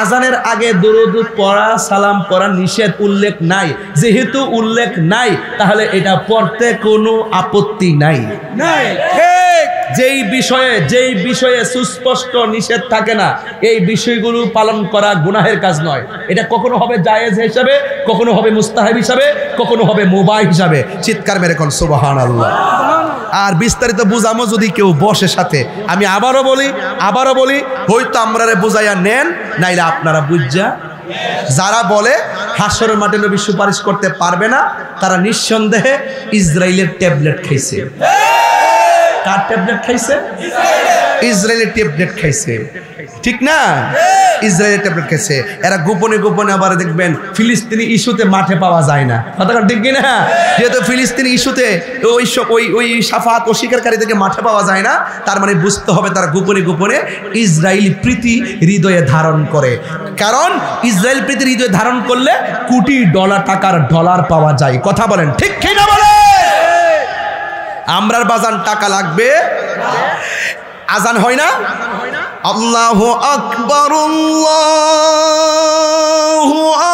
আজানের আগে দুরুদ পড়া সালাম পড়া নিষেধ উল্লেখ নাই। যেহেতু উল্লেখ নাই তাহলে এটা পড়তে কোনো আপত্তি নাই। যেই বিষয়ে সুস্পষ্ট নিষেধ থাকে না, এই বিষয়গুলো পালন করা গুনাহের কাজ নয়। এটা কখনো হবে জায়েজ হিসাবে, কখনো হবে মুস্তাহাব হিসাবে, কখনো হবে মুবাহ হিসাবে। চিৎকার মেরে কোন সুবহানাল্লাহ। আর বিস্তারিত বুঝামো যদি কেউ বসে সাথে, আমি আবারও বলি হয়তো আমরারে বুঝাইয়া নেন, নাইলে আপনারা বুঝা। যারা বলে হাসরের মাঠে নবী সুপারিশ করতে পারবে না, তারা নিঃসন্দেহে ইসরায়েলের ট্যাবলেট খাইছে। কার ট্যাবলেট খাইছে? ইসরায়েলের ট্যাবলেট খাইছে, ঠিক না? ইসরায়েলের ট্যাবলেট খাইছে। এরা গোপনে গোপনে আবার দেখবেন ফিলিস্তিনি ইস্যুতে মাঠে পাওয়া যায় না, কথা ঠিক কিনা? যেহেতু ফিলিস্তিনি ইস্যুতে ওই সাফাত ও স্বীকারকারীদেরকে মাঠে পাওয়া যায় না, তার মানে বুঝতে হবে তারা গোপনে গোপনে ইসরায়েলি প্রীতি হৃদয়ে ধারণ করে। কারণ ইসরায়েল প্রীতি হৃদয়ে ধারণ করলে কোটি টাকার ডলার পাওয়া যায়, কথা বলেন ঠিক কিনা বলে? আমরার বাজান টাকা লাগবে, আজান হয় না? আল্লাহু আকবার, আল্লাহু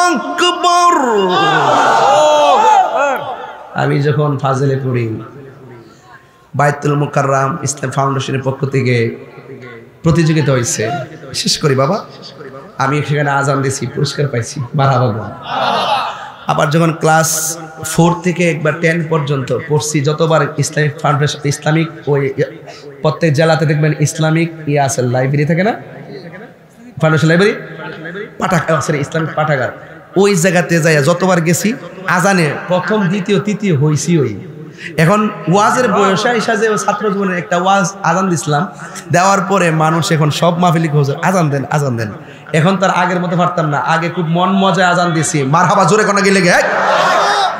আকবার। আমি যখন ফাজিলে পড়ি, বাইতুল মুকাররম ইসলাম ফাউন্ডেশনের পক্ষ থেকে প্রতিযোগিতা হয়েছে, শেষ করি বাবা, আমি সেখানে আজান দিয়েছি, পুরস্কার পাইছি, মারহাবা। আবার যখন ক্লাস 4 থেকে একবার 10 পর্যন্ত পড়ছি, যতবার ইসলামিক ফাউন্ডেশন, ইসলামিক ওই প্রত্যেক জেলাতে দেখবেন ইসলামিক আছে, লাইব্রেরি থাকে না, ফাউন্ডেশন লাইব্রেরি, ইসলামিক পাঠাগার, ওই জায়গাতে যাই যতবার গেছি আজানে প্রথম দ্বিতীয় তৃতীয় হয়েছি। ওই এখন ওয়াজের বয়সে এসে যে ছাত্র জীবনের একটা ওয়াজ আজান দিছিলাম, দেওয়ার পরে মানুষ এখন সব মাহফিলি হুজুর আজান দেন আজান দেন। এখন তার আগের মতো পারতাম না, আগে খুব মন মজায় আজান দিছি, মারহাবা জোরে কোনা গেলে গে,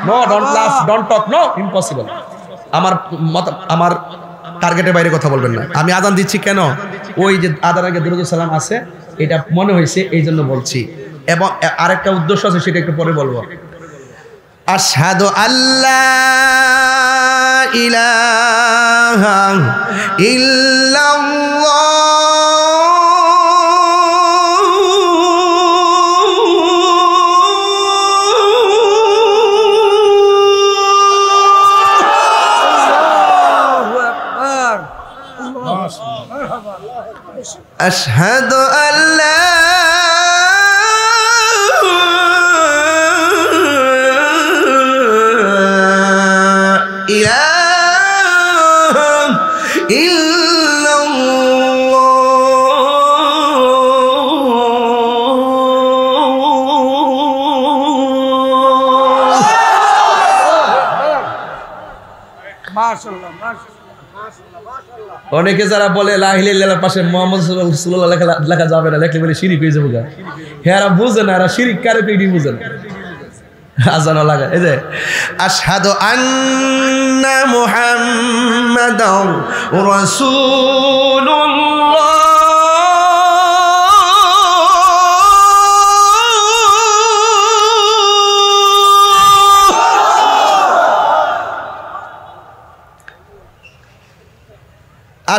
নো ডোন্ট লাফ ডোন্ট টক, নো ইম্পসিবল। আমার টার্গেটের বাইরে কথা বলবেন না। আমি আজান দিচ্ছি কেন? ওই যে আদার আগে দুরূদ সালাম আছে, এটা মনে হয়েছে এই জন্য বলছি, এবং আরেকটা উদ্দেশ্য আছে, সেটা একটু পরে বলবো। আশহাদু আল্লা ইলাহা ইল্লাল্লাহ أشهد أن لا إله إلا অনেকে যারা বলে লা ইলাহা ইল্লাল্লাহর পাশে মুহাম্মদ সাল্লাল্লাহু আলাইহি ওয়াসাল্লাম লেখা যাবে না, লেখলে বলে শিরক হয়ে যাবে। এরা বুঝে না, এরা শিরক কারে কইনি বুঝে না। আজানও লাগা, এই যে আশহাদু আন্না মুহাম্মাদার রাসূলুল্লাহ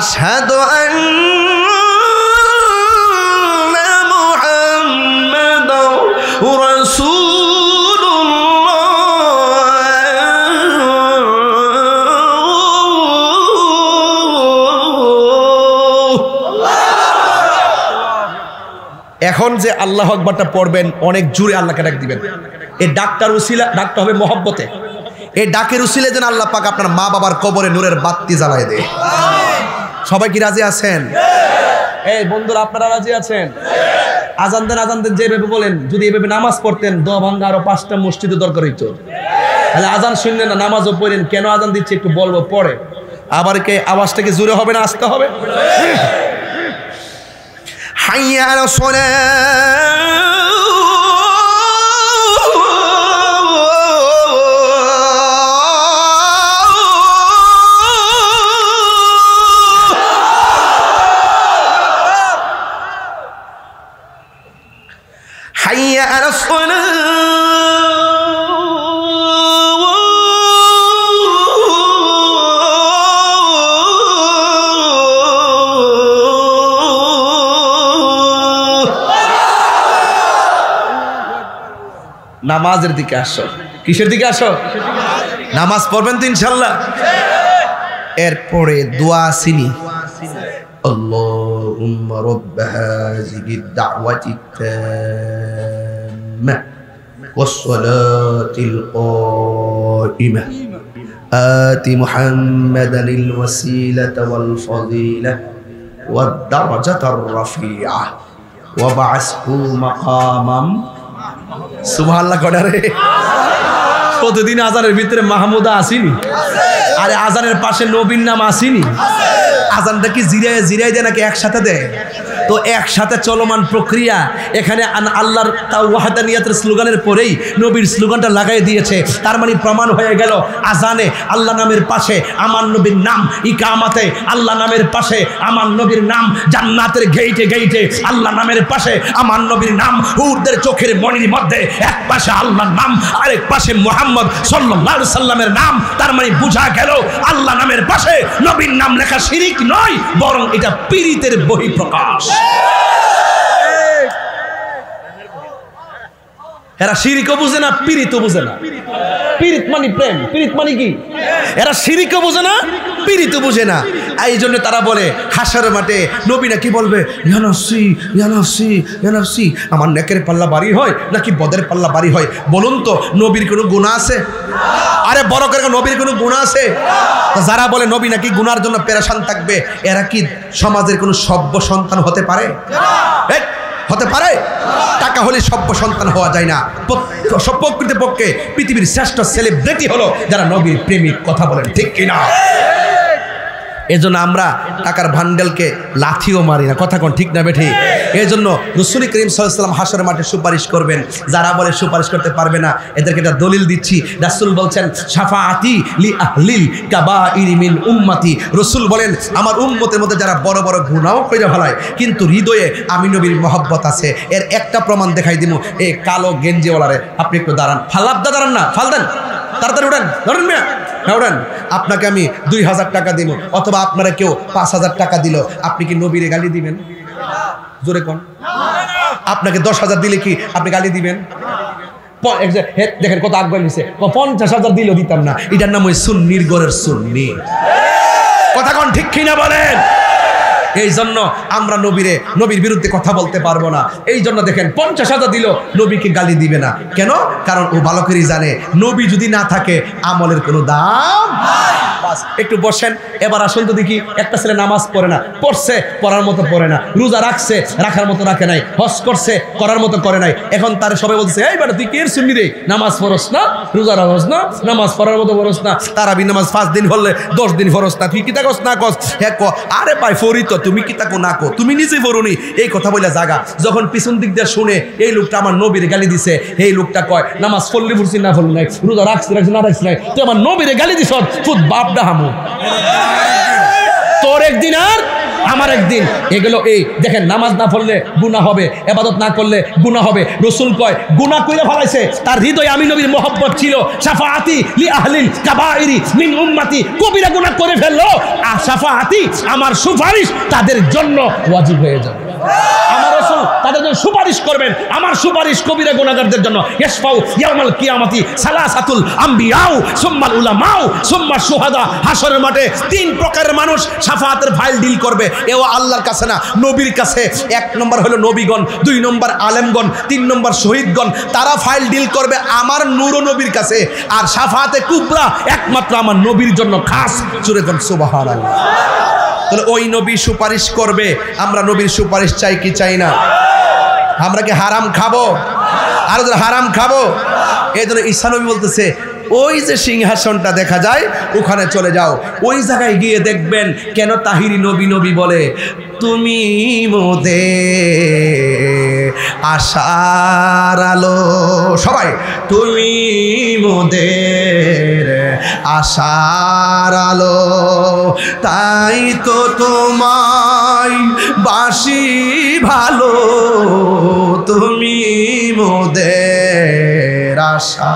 أشهد أن محمدا رسول এখন যে আল্লাহ আকবারটা পড়বেন, অনেক জোরে আল্লাহকে ডাক দিবেন। এই ডাকটার উসিলা, ডাকটা হবে মহব্বতে। এই ডাকের উসিলে যেন আল্লাহ পাক আপনার মা বাবার কবরে নূরের বাতি জ্বালায় দেয়। সবাই কি রাজি আছেন? এই বন্ধুরা, আপনারা রাজি আছেন? আজান দেন আজান দেন যেভাবে বলেন, যদি এভাবে নামাজ পড়তেন দোয়া ভাঙ্গা আরো 5টা মসজিদে দরকার হইতো। তাহলে আজান শুনলেন না, নামাজও পড়েন, কেন আজান দিচ্ছে একটু বলবো পরে। আবার কে আওয়াজটা কি জোরে হবে না আসতে হবে? হাইয়া আলাস সালাহ, حي على الصلاة নামাজের দিকে আসো। কিসের দিকে আসো? নামাজ পড়বেন তো ইনশাআল্লাহ। এরপরে দোয়া সিনি, اللهم رب هذه الدعوة التامة والصلاة القائمة آت محمدا الوسيلة والفضيلة والدرجة الرفيعة وابعثه مقاما سبحان الله قدره প্রতিদিন আজানের ভিতরে মাহমুদা আসেনি? আরে আজানের পাশে নবীর নাম আসেনি? আজানটা কি জিরায় জিরায় দেয় নাকি একসাথে দেয়? তো একসাথে চলমান প্রক্রিয়া। এখানে আল্লাহর ওয়াহদানিয়াতের স্লোগানের পরেই নবীর স্লোগানটা লাগাই দিয়েছে। তার মানে প্রমাণ হয়ে গেল আজানে আল্লাহ নামের পাশে আমার নবীর নাম, ইকামাতে আল্লাহ নামের পাশে আমার নবীর নাম, জান্নাতের গেইটে গেইটে আল্লাহ নামের পাশে আমার নবীর নাম, হুরদের চোখের মনির মধ্যে এক পাশে আল্লাহর নাম, আরেক পাশে মুহাম্মদ সাল্লাল্লাহু আলাইহি সাল্লামের নাম। তার মানে বোঝা গেল আল্লাহ নামের পাশে নবীর নাম লেখা শিরিক নয়, বরং এটা পীরিতের বহিঃপ্রকাশ। এরা শিরিকও বুঝে না, পীরিতও বুঝে না। পীরিত মানে প্রেম, পীরিত মানে কি? এরা শিরিকও বুঝে না, পীরিতও বুঝে না। এই জন্য তারা বলে হাসরের মাঠে নবী নাকি বলবে ইয়া নাফসি ইয়া নাফসি ইয়া নাফসি। আমার নেকের পাল্লা বাড়ি হয় নাকি বদের পাল্লা বাড়ি হয়? বলুন তো, নবীর কোনো গুনাহ আছে? আরে বড় করে নবীর কোনো গুনাহ আছে? যারা বলে নবী নাকি গুনার জন্য পেরেশান থাকবে, এরা কি সমাজের কোনো সভ্য সন্তান হতে পারে? হতে পারে? টাকা হলে সভ্য সন্তান হওয়া যায় না। প্রকৃতপক্ষে পৃথিবীর শ্রেষ্ঠ সেলিব্রিটি হলো যারা নবীর প্রেমিক। কথা বলেন ঠিক কিনা? এজন্য আমরা টাকার ভান্ডেলকে লাথিও মারি না। কথা কোন ঠিক না বেঠি? এই জন্য রাসূল করিম সাল্লাল্লাহু আলাইহি ওয়াসাল্লাম হাসরের মাঠে সুপারিশ করবেন। যারা বলে সুপারিশ করতে পারবে না, এদেরকে একটা দলিল দিচ্ছি। রাসূল বলছেন শাফাআতি লি আহলিল কাবাইরি মিন উম্মতি। রাসূল বলেন আমার উম্মতের মধ্যে যারা বড় বড় গুনাহ কইরা ফেলায় কিন্তু হৃদয়ে আমি নবীর মহব্বত আছে, এর একটা প্রমাণ দেখাই দিব। এই কালো গেঞ্জিওয়ালারে আপনি একটু দাঁড়ান, ফালাবদা দাঁড়ান না, ফাল দেন, তাড়াতাড়ি উঠেন, ধরেন মিয়া, উঠেন। আপনাকে আমি 2000 টাকা দিব, অথবা আপনারা কেউ 5000 টাকা দিল, আপনি কি নবীরে গালি দিবেন? জোরে কোন? আপনাকে 10,000 দিলে কি আপনি গালি দিবেন? দেখেন কত আগ্রহ নিছে, 50,000 দিলেও দিতাম না। এটার নাম ওই সুন্নির গরের সুন্নি। কথা কোন ঠিক কিনা বলেন? এই জন্য আমরা নবীর বিরুদ্ধে কথা বলতে পারবো না। এই জন্য দেখেন 50,000 দিল, নবীকে গালি দিবে না। কেন? কারণ ও ভালো করেই জানে নবী যদি না থাকে আমলের কোনো দাম। একটু বসেন, এবার আসুন তো দেখি। একটা ছেলে নামাজ পড়ে না, পড়ছে পড়ার মতো পড়ে না, রোজা রাখছে রাখার মতো রাখে নাই, হজ করছে করার মতো করে নাই। এখন তার সবাই বলছে এই বেটা তুই কে শুনবি রে, নামাজ পড়স না, রোজা রাখস না, নামাজ পড়ার মতো পড়স না, তারাবি নামাজ 5 দিন পড়লে 10 দিন পড়স না, তুই কি তাকস না কস? হ্যাঁ ক। আরে ভাই ফরি তো, তুমি কি তাকো না কো, তুমি নিজে পড়ুনি। এই কথা বলে জাগা যখন পিছন দিক দিয়ে শুনে এই লোকটা আমার নবীর গালি দিছে, এই লোকটা কয় নামাজ পড়লি পড়ছি না পড়লি নাই, রোজা রাখছি রাখছি না রাখছি নাই, তুই আমার নবীর গালি দিছ, ফুট বাপ ডাহামু, তোর একদিন আর আমার একদিন। এগুলো এই দেখেন, নামাজ না পড়লে গুনাহ হবে, ইবাদত না করলে গুনাহ হবে। রাসূল কয় গুনাহ কইরা ফলাইছে, তার হৃদয়ে আমি নবীর মহব্বত ছিল। শাফাআতি লি আহলিল কাবাইরি মিন উম্মতি, কবিরা গুনাহ করে ফেললো, আর শাফাআতি আমার সুপারিশ তাদের জন্য ওয়াজিব হয়ে যাবে। আমার রাসূল তাদের জন্য সুপারিশ করবেন, আমার সুপারিশ কবিরা গুনাহগারদের জন্য। ইসফাউ ইয়াউমাল কিয়ামতি সালাসাতুল আম্বিয়াউ সুম্মাল উলামাউ সুম্মা শুহাদা। হাসরের মাঠে 3 প্রকারের মানুষ শাফাআতের ফাইল ডিল করবে। এও আল্লাহর কাছে না, নবীর কাছে। 1 নম্বর হলো নবীগণ, 2 নম্বর আলেমগণ, 3 নম্বর শহীদগণ। তারা ফাইল ডিল করবে আমার নূর নবীর কাছে। আর শাফাআতে কুবরা একমাত্র আমার নবীর জন্য খাস। জোরে কোন সুবহানাল্লাহ। তাহলে ওই নবী সুপারিশ করবে, আমরা নবীর সুপারিশ চাই কি চাই না? আমরা কি হারাম খাবো? আর হারাম খাবো? এই জন্য ঈসা নবী বলতেছে ওই যে সিংহাসনটা দেখা যায় ওখানে চলে যাও, ওই জায়গায় গিয়ে দেখবেন কেন তাহিরি নবী নবী বলে তুমি মোদের আশার আলো। সবাই তুমি মোদের আশার আলো, তাই তো তোমায় বাসি ভালো, তুমি মোদের আশা।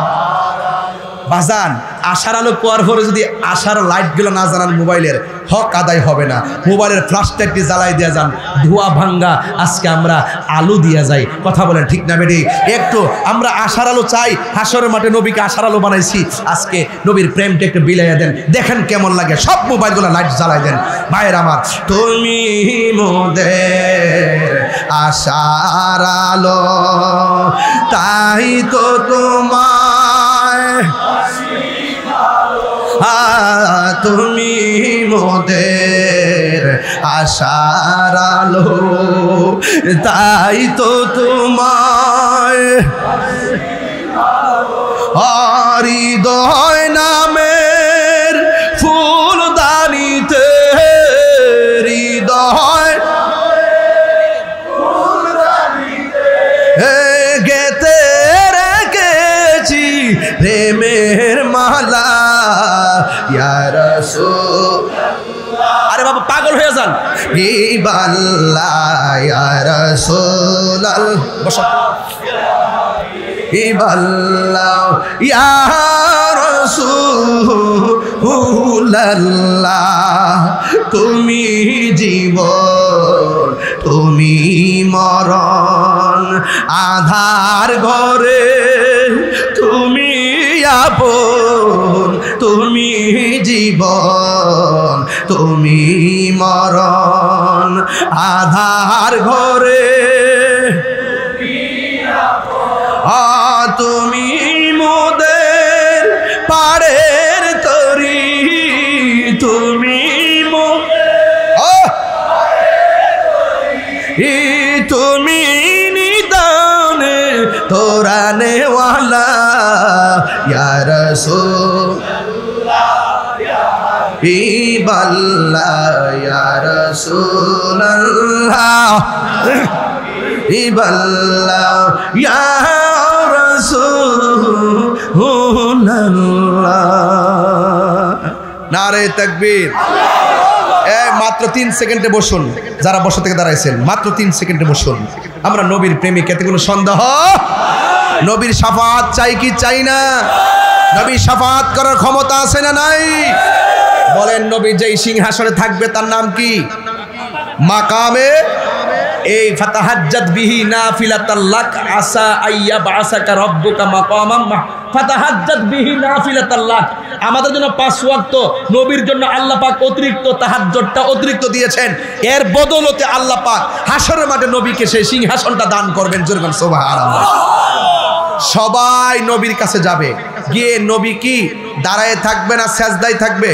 বাজান আশার আলো পাওয়ার পরে যদি আশার লাইটগুলো না জানান, মোবাইলের হক আদায় হবে না। মোবাইলের ফ্ল্যাশ লাইটটি জ্বালাই দিয়ে যান, ধোয়া ভাঙ্গা আজকে আমরা আলো দিয়ে যাই। কথা বলেন ঠিক না বেটি? একটু আমরা আশার আলো চাই। হাসরের মাঠে নবীকে আশার আলো বানাইছি, আজকে নবীর প্রেমটা একটু বিলাইয়া দেন, দেখেন কেমন লাগে। সব মোবাইলগুলো লাইট জ্বালাই দেন। ভাইয়ের আমার, তুমি মোদের আশার আলো, তাই তো তোমায় তুমি মোদের আশার আলো, তাই তো তোমায় হৃদয় নামের ফুলদানিতে হৃদয় গেতে রেখেছি প্রেমের মালা ইয়া রাসূল। আরে বাবা পাগল হয়ে যান। ইবাল্লাহ ইয়া রাসূলাল্লাহ, বসো। ইবাল্লাহ ইয়া রাসূলাল্লাহ, তুমি জীবন তুমি মরণ, আধার ঘরে তুমি আপন, তুমি জীবন তুমি মরণ, আধার ঘরে তুমি মোদের পাড়ের তরি, তুমি তুমি নিদানে তোরানে ওয়ালা ইয়া রাসূলুল্লাহ ইবাল্লাহ ইয়া রাসূলুল্লাহ ইবাল্লাহ ইয়া রাসূলুল্লাহ। নারে তাকবীর। মাত্র 3 সেকেন্ডে বসুন, যারা বসা থেকে দাঁড়াইছেন মাত্র 3 সেকেন্ডে বসুন। আমরা নবীর প্রেমিক, এতে কোনো সন্দেহ? নবীর শাফাত চাই কি চাই না? নবীর শাফাত করার ক্ষমতা আছে না নাই? বলেন, নবী যেই সিংহাসনে থাকবে তার নাম কি? মাকামে এই ফাতাহাজ্জাত বিহি নাফিলাতাল লাক আসা আইয়া বাসাকা রাব্বুকা মাকামাম ফাতাহাজ্জাত বিহি নাফিলাতাল লাক। আমাদের জন্য 5 ওয়াক্ত, নবীর জন্য আল্লাহ পাক অতিরিক্ত তাহাজ্জুদটা অতিরিক্ত দিয়েছেন। এর বদৌলতে আল্লাহ পাক হাশরের মাঠে নবীকে সেই সিংহাসনটা দান করবেন। জোরে বলেন সুবহানাল্লাহ। সবাই নবীর কাছে যাবে, গিয়ে নবী কি দাঁড়ায় থাকবে না সেজদায় থাকবে?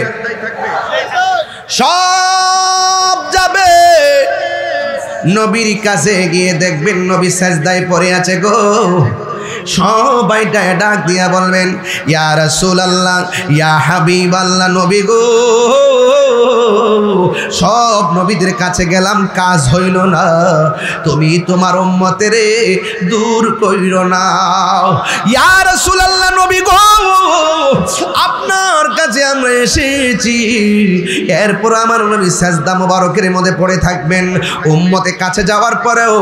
সব যাবে নবীর কাছে, গিয়ে দেখবেন নবী সেজদায় পড়ে আছে গো। সবাই ডাক দিয়া বলবেন ইয়া রাসূলুল্লাহ ইয়া হাবিবাল্লাহ, নবী গো। সব নবীদের কাছে গেলাম, কাজ হইল না, তুমি তোমার উম্মতের দূর কইরো না। ইয়া রাসূলুল্লাহ, নবী গো আপনার কাছে আমরা এসেছি। এরপর আমার নবী সেজদা মুবারকের মধ্যে পড়ে থাকবেন। উম্মতে কাছে যাওয়ার পরেও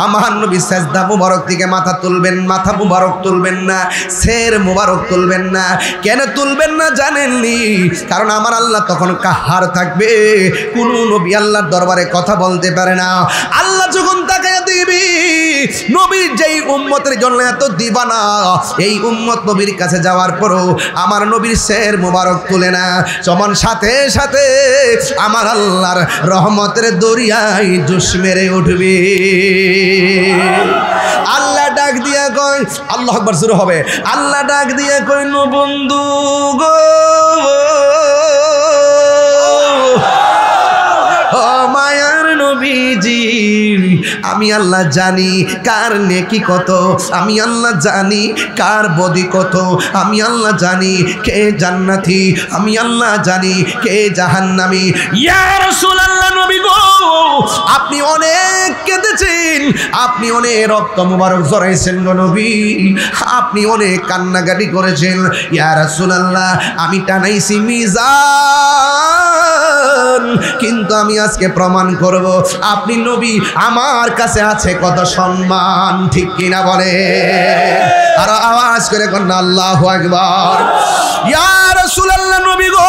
আমার নবী সেজদা মুবারক থেকে মাথা তুলবেন, মাথা মুবারক তুলবেন না, সের মুবারক তুলবেন না। কেন তুলবেন না জানেননি? কারণ আমার আল্লাহ তখন কাহার থাকবে, কোন নবী আল্লাহর দরবারে কথা বলতে পারে না। আল্লাহ যখন তাকায়া দিবি, নবীর যেই উম্মতের জন্য এত দিবানা, এই উম্মত নবীর কাছে যাওয়ার পরও আমার নবীর সের মুবারক তুলে না, সমান সাথে সাথে আমার আল্লাহর রহমতের দরিয়ায় জোশ মেরে উঠবে। আল্লাহ ডাক দিয়া কয়, আল্লাহু আকবার শুরু হবে। আল্লাহ ডাক দিয়া কয়, নো বন্ধু গো, ও মায়ার নবীজি, আমি আল্লাহ জানি কার নেকি কত, আমি আল্লাহ জানি কার বদি কত, আমি আল্লাহ জানি কে জান্নাতি, আমি আল্লাহ জানি কে জাহান্নামী। ইয়া রাসূলুল্লাহ, নবী গো আপনি অনেক কেঁদেছেন, আপনি অনেক রক্ত মুবারক ঝরাইছেন গো নবী, আপনি অনেক কান্নাকাটি করেছেন। ইয়া রাসূলুল্লাহ, আমি টানাইছি মিজান, কিন্তু আমি আজকে প্রমাণ করব আপনি নবী, আমার কাছে আছে কত সম্মান, ঠিক কিনা বলে? আর আওয়াজ করে কোন আল্লাহু আকবার। ইয়া রাসূলুল্লাহ, নবী গো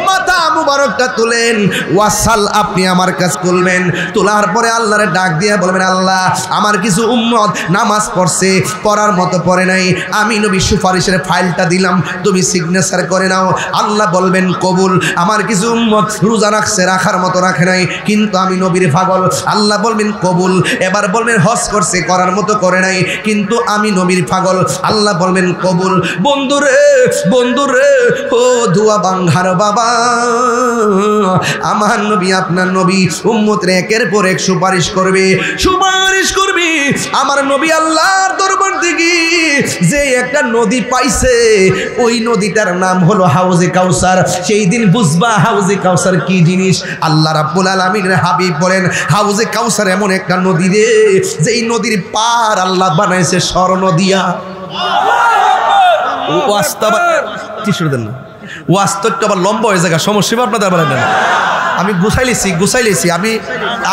মাথা মুবারকটা তুলেন, ওয়াসাল, আপনি আমার কাছ তুলবেন। তোলার পরে আল্লাহরে ডাক দিয়ে বলবেন, আল্লাহ আমার কিছু উম্মত নামাজ পড়ছে, পড়ার মতো পড়ে নাই, আমি নবী সুপারিশের ফাইলটা দিলাম, তুমি সিগনেচার করে নাও। আল্লাহ বলবেন কবুল। আমার কিছু উম্মত রোজা রাখছে, রাখার মতো রাখে নাই, কিন্তু আমি নবীর পাগল। আল্লাহ বলবেন কবুল। এবার বলবেন হজ করছে, করার মতো করে নাই, কিন্তু আমি নবীর পাগল। আল্লাহ বলবেন কবুল। বন্ধুরে বন্ধুরে ও দুয়া বাংহার বাবা, আমার নবী আপনার নবী উম্মতের একের পর এক সুপারিশ করবে, সুপারিশ করবে। আমার নবী আল্লাহর দরবার থেকে যে একটা নদী পাইছে, ওই নদীটার নাম হলো হাউজে কাউসার। সেই দিন বুঝবা হাউজে কাউসার কি জিনিস। আল্লাহ রাব্বুল আলামিনের হাবিব বলেন, হাউজে কাউসার এমন একটা নদী রে, যেই নদীর পার আল্লাহ বানাইছে স্বর্ণ দিয়া। ওয়াস্তবটা আবার লম্বা হয়ে যায়, সমস্যা আপনাদের বলেন না। আমি গুছাইলেছি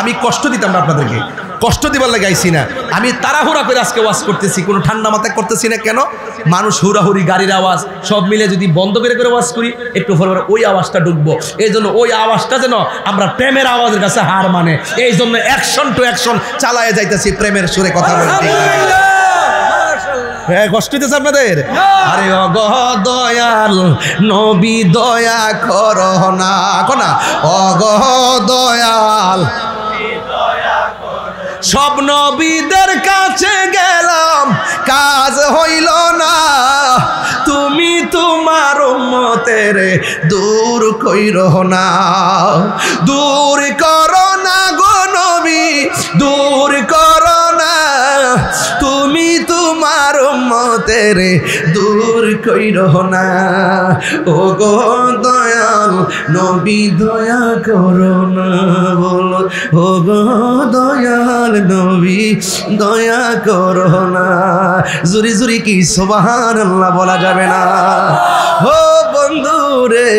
আমি কষ্ট দিতাম না আপনাদেরকে, কষ্ট দিবার লাগে আইছি না। আমি তাড়াহুড়া করে আজকে ওয়াজ করতেছি, কোনো ঠান্ডা মাথায় করতেছি না। কেন? মানুষ হুড়াহুড়ি, গাড়ির আওয়াজ সব মিলে যদি বন্ধ করে ওয়াজ করি, একটু পরে ওই আওয়াজটা ঢুকবো। এই জন্য ওই আওয়াজটা যেন আমরা প্রেমের আওয়াজের কাছে হার মানে, এই জন্য অ্যাকশন টু অ্যাকশন চালায় যাইতেছি, প্রেমের সুরে কথা বলতে। হ্যাঁ, কষ্ট হইতেছে আপনাদের? আরে অগহ দয়াল নবী দয়া করো না, কোনা অগহ দয়াল। সব নবীদের কাছে গেলাম, কাজ হইল না, তুমি তোমার উম্মতের দূর কইরো না, দূর করো না গো নবী, দূর করো না, তুমি তোমার উম্মতের দূর কইরো না। ও গো দয়াল নবী দয়া করো না, বলো ও গো দয়াল নবী দয়া করো না। জুরি জুরি কি সুবহানাল্লাহ বলা যাবে না? ও বন্ধু রে,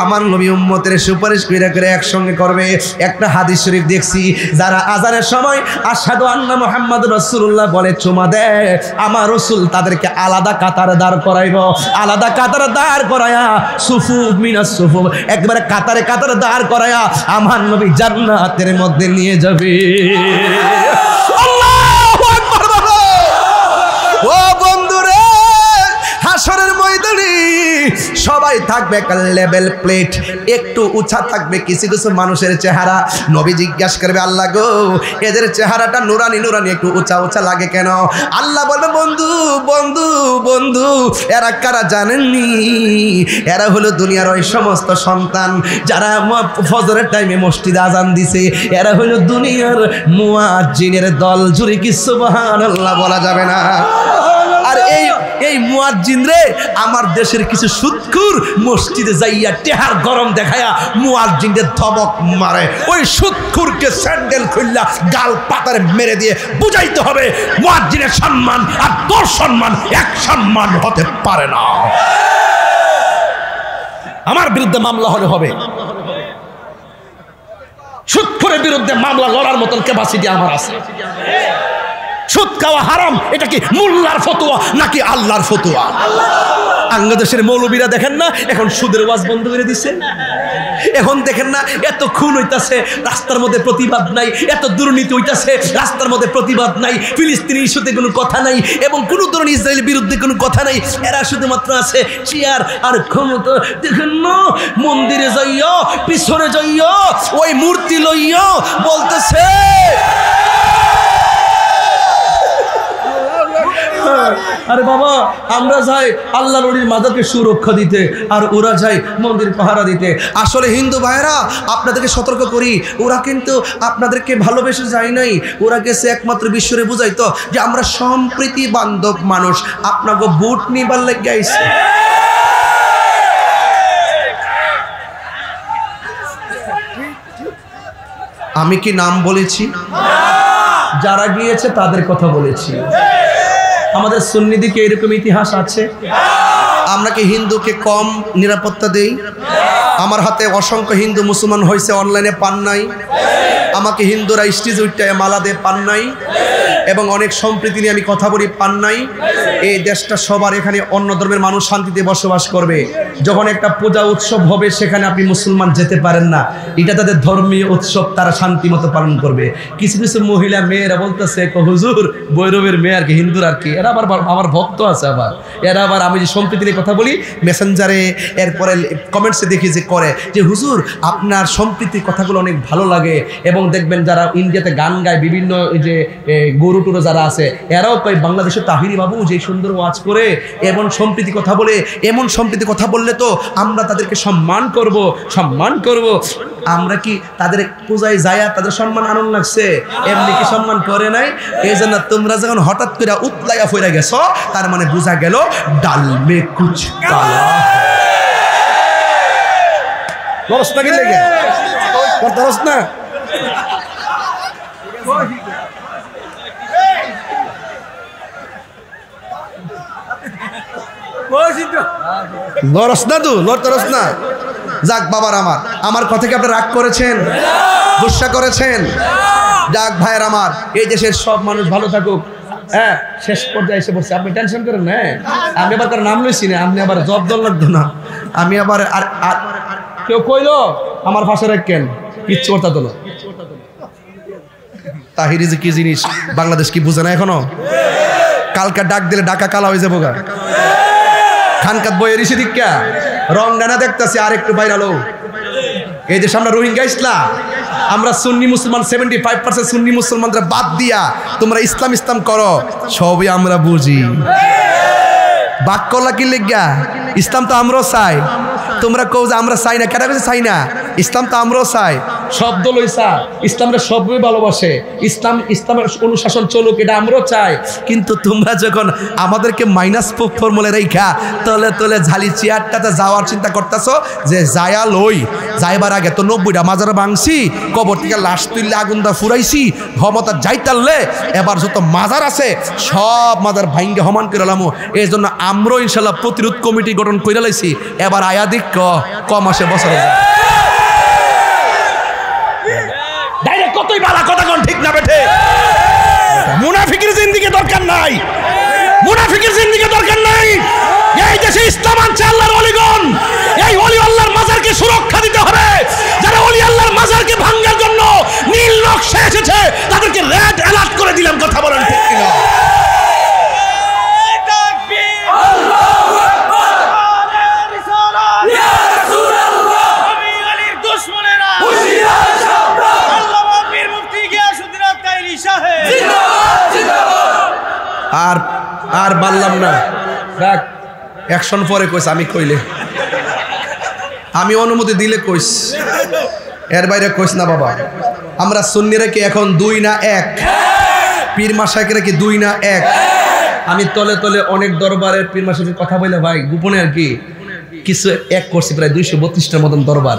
আমার নবী উম্মতের সুপারিশ করে একসঙ্গে করবে। একটা হাদিস শরীফ দেখছি, যারা আজানের সময় আশহাদু আন্না মুহাম্মাদুর রাসূলুল্লাহ বলে চুমা দেয়, আমার রাসূল তাদেরকে আলাদা কাতারে দাঁড় করাইব, আলাদা কাতারে দাঁড় করায়া সুফুফ মিনাস সুফুফ, একবারে কাতারে কাতারে দাঁড় করায়া আমার নবী জান্নাতের মধ্যে নিয়ে যাবে। আল্লাহু আকবার বলো। ও বন্ধুরে, হাসরের ময়দানে সবাই থাকবে একটা লেভেল প্লেট, একটু উঁচা থাকবে কিছু কিছু মানুষের চেহারা। নবী জিজ্ঞাসা করবে, আল্লাহ গো এদের চেহারাটা নুরানি নুরানি, একটু উঁচা উঁচা লাগে কেন? আল্লাহ বলবে, বন্ধু বন্ধু বন্ধু, এরা কারা জানেননি? এরা হলো দুনিয়ার ওই সমস্ত সন্তান যারা ফজরের টাইমে মসজিদে আজান দিছে, এরা হলো দুনিয়ার মুয়াজ্জিনের দল। জুরে কি সুবহানাল্লাহ বলা যাবে না? আর এই মুয়াজ্জিন রে, আমার দেশের কিছু সুদখোর মসজিদে যাইয়া টেহার গরম দেখায়া মুয়াজ্জিনদের ধমক মারে। ওই সুদখোরকে স্যান্ডেল খুললা গাল পাতারে মেরে দিয়ে বুঝাইতে হবে মুয়াজ্জিনের সম্মান আর তোর সম্মান এক সম্মান হতে পারে না। আমার বিরুদ্ধে মামলা হলে হবে, সুদখোরের বিরুদ্ধে মামলা লড়ার মতন ক্যাপাসিটি আমার আছে। সুদ খাওয়া হারাম, এটা কি মোল্লার ফতোয়া নাকি আল্লাহর ফতোয়া? বাংলাদেশের মৌলবীরা দেখেন না এখন সুদের ওয়াজ বন্ধ করে দিচ্ছে। এখন দেখেন না এত খুন হইতাছে, রাস্তার মধ্যে প্রতিবাদ নাই, এত দুর্নীতি হইতাছে, রাস্তার মধ্যে প্রতিবাদ নাই, ফিলিস্তিনি ইস্যুতে কোনো কথা নাই, এবং কোনো ধরনের ইসরায়েলের বিরুদ্ধে কোনো কথা নাই। এরা শুধুমাত্র আছে চেয়ার আর ক্ষমতা। দেখেন না মন্দিরে যাইয়া, পিছনে যাইয়া ওই মূর্তি লইয়া বলতেছে আরে বাবা আমরা যাই আল্লাহ নবীর মাজারকে সুরক্ষা দিতে, আর ওরা যায় মন্দির পাহারা দিতে। আসলে হিন্দু ভাইরা আপনাদেরকে সতর্ক করি, ওরা কিন্তু আপনাদেরকে ভালোবেসে যায় নাই, ওরা গেছে একমাত্র বিশ্বরে বুঝাইতো যে আমরা সম্প্রীতি বান্ধব মানুষ, আপনাকে ভোট নিবার লেগে আইছে। আমি কি নাম বলেছি? যারা গিয়েছে তাদের কথা বলেছি। আমাদের সুন্নিদিকে এরকম ইতিহাস আছে। আমরা কি হিন্দুকে কম নিরাপত্তা দেই? আমার হাতে অসংখ্য হিন্দু মুসলমান হয়েছে, অনলাইনে পান নাই। আমাকে হিন্দুরা স্টেজ উঠতে মালা দিয়ে পান নাই, এবং অনেক সম্প্রীতি নিয়ে আমি কথা বলি পান নাই। এই দেশটা সবার, এখানে অন্য ধর্মের মানুষ শান্তিতে বসবাস করবে। যখন একটা পূজা উৎসব হবে সেখানে আপনি মুসলমান যেতে পারেন না, এটা তাদের ধর্মীয় উৎসব, তারা শান্তি মতো পালন করবে। কিছু কিছু মহিলা মেয়েরা বলতেছে হুজুর বৈরবের মেয়ে আর কি, হিন্দুর আর কি, এরা আবার আমার ভক্ত আছে, আবার এরা আবার আমি যে সম্প্রীতি নিয়ে কথা বলি মেসেঞ্জারে, এরপরে কমেন্টসে দেখি যে করে যে হুজুর আপনার সম্প্রীতির কথাগুলো অনেক ভালো লাগে, এবং দেখবেন যারা ইন্ডিয়াতে গান গায় বিভিন্ন যে গরু টুরো যারা আছে এরাও কয় বাংলাদেশের তাহিরি বাবু যে সুন্দর ওয়াজ করে এমন সম্প্রীতি কথা বলে, এমন সম্প্রীতি কথা বললে তো আমরা তাদেরকে সম্মান করব, সম্মান করব। আমরা কি তাদের পূজায় যায় তাদের সম্মান আনন্দ লাগছে? এমনি কি সম্মান করে নাই? এই জন্য তোমরা যখন হঠাৎ করে উতলাইয়া ফিরে গেছো তার মানে বোঝা গেল ডাল মে কুছ কালা। রসনা কি লেগে করতে রসনা লড়স না, তু লড়তে রস না। যাক বাবার আমার কথা কি আপনি রাগ করেছেন, গুসা করেছেন? যাক ভাইয়ের আমার, এই দেশের সব মানুষ ভালো থাকুক। হ্যাঁ, শেষ পর্যায়ে এসে বসছে, আপনি টেনশন করেন না। আমি আবার তার নাম লইছি না, আপনি আবার জব দল লাগতো না। আমি আবার আর কেউ কইলো আমার পাশে রাখেন, কিচ্ছু করতে তো না। তাহিরি যে কি জিনিস বাংলাদেশ কি বুঝে না এখনো? কালকা ডাক দিলে ডাকা কালা হয়ে যাবো গা। খানকাত বইয়ের ইসে দিকা রং ডানা দেখতেছি আর একটু বাইরালো। এই দেশে আমরা রোহিঙ্গা ইসলাম, আমরা সুন্নি মুসলমান 75% সুন্নি মুসলমানরা বাদ দিয়া তোমরা ইসলাম ইসলাম করো, সবই আমরা বুঝি। বাক্যলা কি লেগা? ইসলাম তো আমরাও চাই, তোমরা কও যে আমরা চাই না, কেন চাই না? ইসলাম তো আমরাও চাই, শব্দ লইসা ইসলামরা সবই ভালোবাসে, ইসলামের অনুশাসন চলুক এটা আমরাও চাই। কিন্তু তোমরা যখন আমাদেরকে মাইনাস ফর্মুলা রেখা তলে তলে ঝালি চেয়ারটাতে যাওয়ার চিন্তা করতেছো যে যায়া লই, যাইবার আগে তো 90টা মাজার ভাঙছি, কবর থেকে লাশ তুললে আগুন দা ফুরাইছি, ক্ষমতা যাইতাললে এবার যত মাজার আছে সব মাজার ভাঙ্গে সমান করে লামো। এই জন্য আমরাও ইনশাল্লাহ প্রতিরোধ কমিটি গঠন করে লাইছি। এবার আয়াদিক কম আসে বছরে ডাইরেক্ট কতই বালা কথা কোন ঠিক না বেঠে। মুনাফিকের জিন্দেগি দরকার নাই, মুনাফিকের জিন্দেগি দরকার নাই। এই দেশে ইসলাম আনছে আল্লাহর ওলিগণ, এই ওলি আল্লাহর মাজারকে সুরক্ষা দিতে হবে। যারা ওলি আল্লাহর মাজারকে ভাঙার জন্য নীল নকশা এসেছে তাদেরকে রেড অ্যালার্ট করে দিলাম। কথা বলেন ঠিক কিনা? আর বললাম না, দেখ অ্যাকশন পরে কইস, আমি কইলে আমি অনুমতি দিলে কইস, এর বাইরে কইস না বাবা। আমরা সুন্নিরা কি এখন 2 না 1? পীর মাশায়েখরা কি 2 না 1? আমি তলে তলে অনেক দরবারের পীর মাশায়েখের কথা বলে ভাই গোপনে আর কি কিছু এক করছি, প্রায় 232টার মতন দরবার,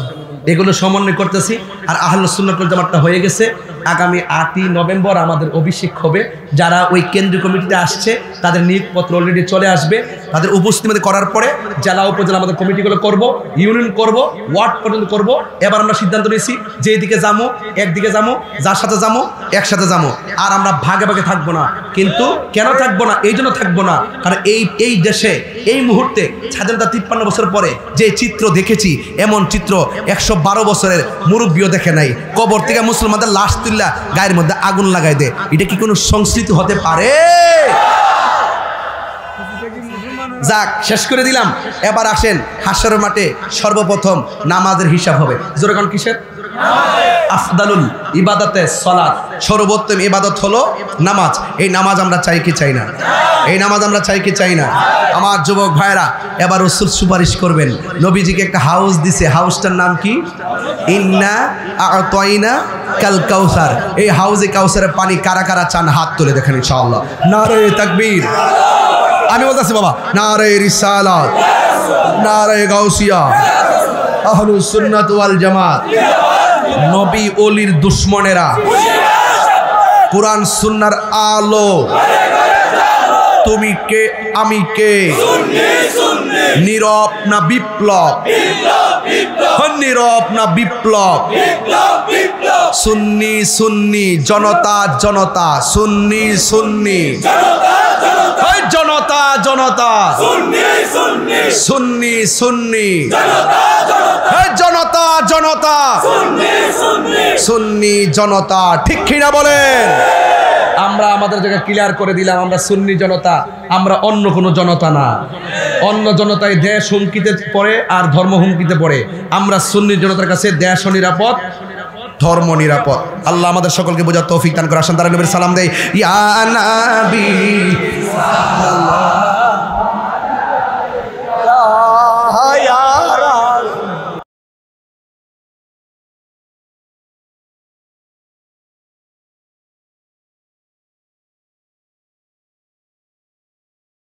এগুলো সমন্বয় করতেছি। আর আহলুস সুন্নাত ওয়াল জামাতটা হয়ে গেছে। আগামী 8ই নভেম্বর আমাদের অভিষেক হবে। যারা ওই কেন্দ্রীয় কমিটিতে আসছে তাদের নিয়োগপত্র অলরেডি চলে আসবে। তাদের উপস্থিতি করার পরে জেলা উপজেলা আমাদের কমিটিগুলো করব, ইউনিয়ন করব, ওয়ার্ড পর্যন্ত করব। এবার আমরা সিদ্ধান্ত নিয়েছি যে এইদিকে যাবো, একদিকে যাবো, যার সাথে যাবো একসাথে যাবো, আর আমরা ভাগে ভাগে থাকবো না। কিন্তু কেন থাকবো না? এই জন্য থাকবো না কারণ এই দেশে এই মুহূর্তে স্বাধীনতা 53 বছর পরে যে চিত্র দেখেছি এমন চিত্র 112 বছরের মুরব্বীও দেখে নাই। কবর থেকে মুসলমানদের লাশ তুল্লা গায়ের মধ্যে আগুন লাগাই দেয়, এটা কি কোনো সংস্কৃতি হতে পারে? যাক, শেষ করে দিলাম। এবার আসেন হাশরের মাঠে সর্বপ্রথম নামাজের হিসাব হবে। জোরে কোন কিসের? আফদালুল ইবাদাতে সালাত, সর্বোত্তম ইবাদত হলো নামাজ। এই নামাজ আমরা চাই কি চাই না? এই নামাজ আমরা চাই কি চাই না? আমার যুবক ভাইরা এবার রাসূল সুপারিশ করবেন। নবীজিকে একটা হাউস দিছে, হাউসটার নাম কি? ইন্না আ'তাইনা কাল কাউসার। এই হাউজে কাউসারের পানি কারা কারা চান হাত তুলে দেখেন ইনশাআল্লাহ। নারে তাকবীর। আমি বলতেছি বাবা, নারে রিসালাত, নারে গাউসিয়া, আহলুস সুন্নাত ওয়াল জামাত। নবী ওলির দুশমনেরা কোরআন সুন্নাহর আলো, তুমি কে আমি কে? নীরব না বিপ্লব? নীরব না বিপ্লব? সুন্নি সুন্নি, জনতা জনতা, সুন্নি সুন্নি। ওই জনতা জনতা, সুন্নি সুন্নি, ওই জনতা জনতা, সুন্নি জনতা, ঠিক কিনা বলেন? আমরা আমাদের জায়গায় ক্লিয়ার করে দিলাম, আমরা সুন্নি জনতা, আমরা অন্য কোনো জনতা না। অন্য জনতায় দেশ হুমকিতে পড়ে আর ধর্ম হুমকিতে পড়ে, আমরা সুন্নি জনতার কাছে দেশও নিরাপদ, ধর্ম নিরাপদ। আল্লাহ আমাদের সকলকে বোঝার তৌফিক দান করে। আসেন তারা নবীর সালাম দেই। ইয়া নবী